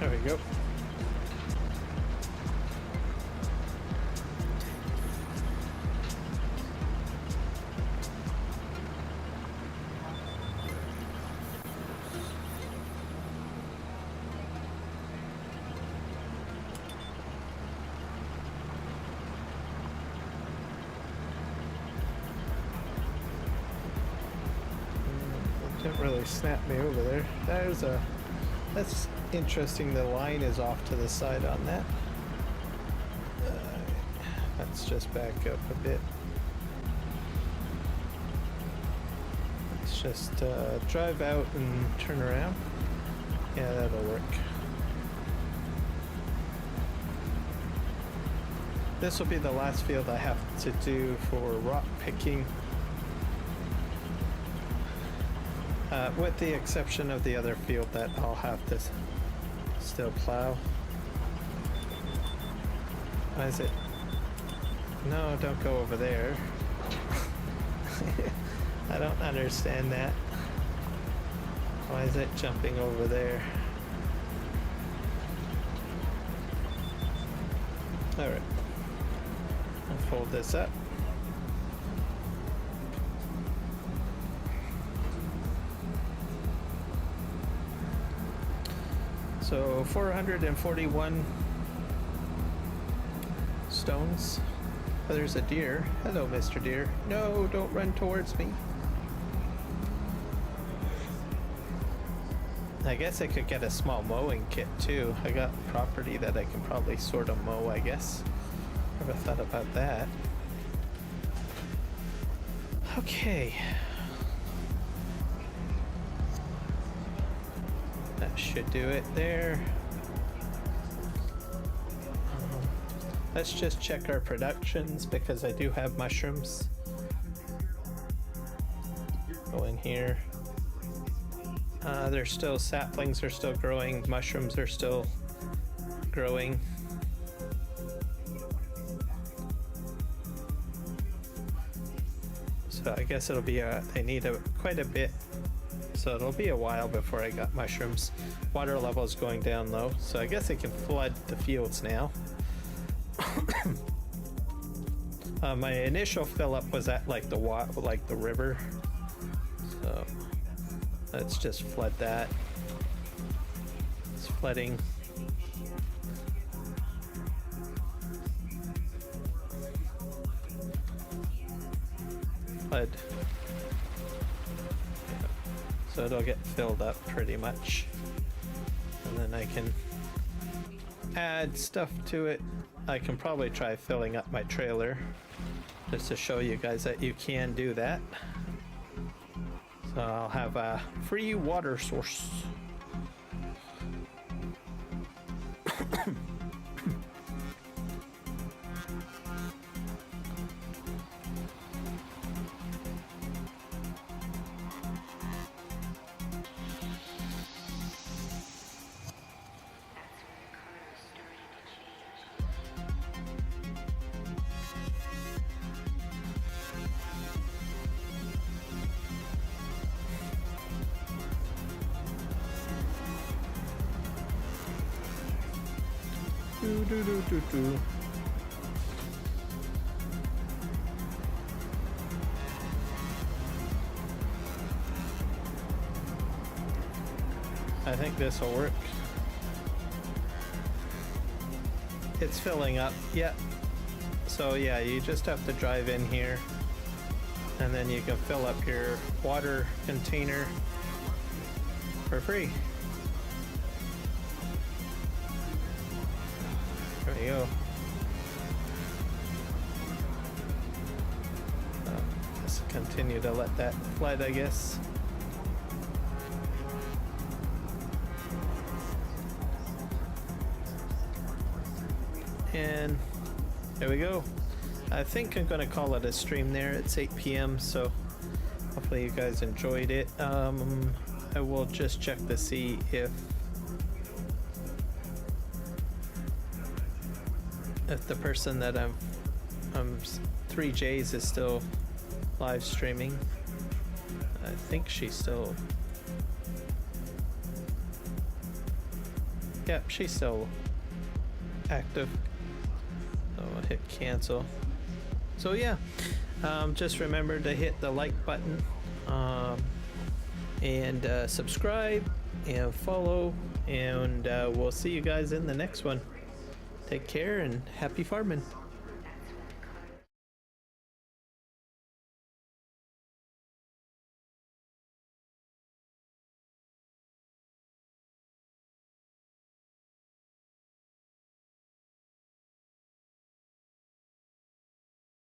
There we go. It didn't really snap me over there. That's interesting, the line is off to the side on that. Let's just back up a bit. Let's just drive out and turn around. Yeah, that'll work. This will be the last field I have to do for rock picking. With the exception of the other field that I'll have to still plow. Why is it? No, don't go over there. I don't understand that. Why is it jumping over there? Alright. I'll fold this up. So 441 stones. Oh, there's a deer. Hello, Mr. Deer. No, don't run towards me. I guess I could get a small mowing kit too. I got property that I can probably sort of mow, I guess. Never thought about that. Okay. That should do it there. Let's just check our productions because I do have mushrooms. Go in here. There's still saplings are still growing. Mushrooms are still growing. So I guess it'll be they need quite a bit. So it'll be a while before I got mushrooms. Water level is going down low, so I guess I can flood the fields now. My initial fill up was at like the river, so let's just flood that. It's flooding. Flood. So it'll get filled up pretty much, and then I can add stuff to it. I can probably try filling up my trailer just to show you guys that you can do that. So I'll have a free water source. Do, do, do, do, do. I think this will work. It's filling up. Yep. So yeah, you just have to drive in here and then you can fill up your water container for free. There we go. Just continue to let that flood, I guess. And there we go. I think I'm gonna call it a stream there. It's 8 p.m. so hopefully you guys enjoyed it. I will just check to see if the person that I'm 3J's is still live streaming. I think she's still, yep, she's still active. So I'll hit cancel. So yeah, just remember to hit the like button and subscribe and follow, and we'll see you guys in the next one. Take care and happy farming.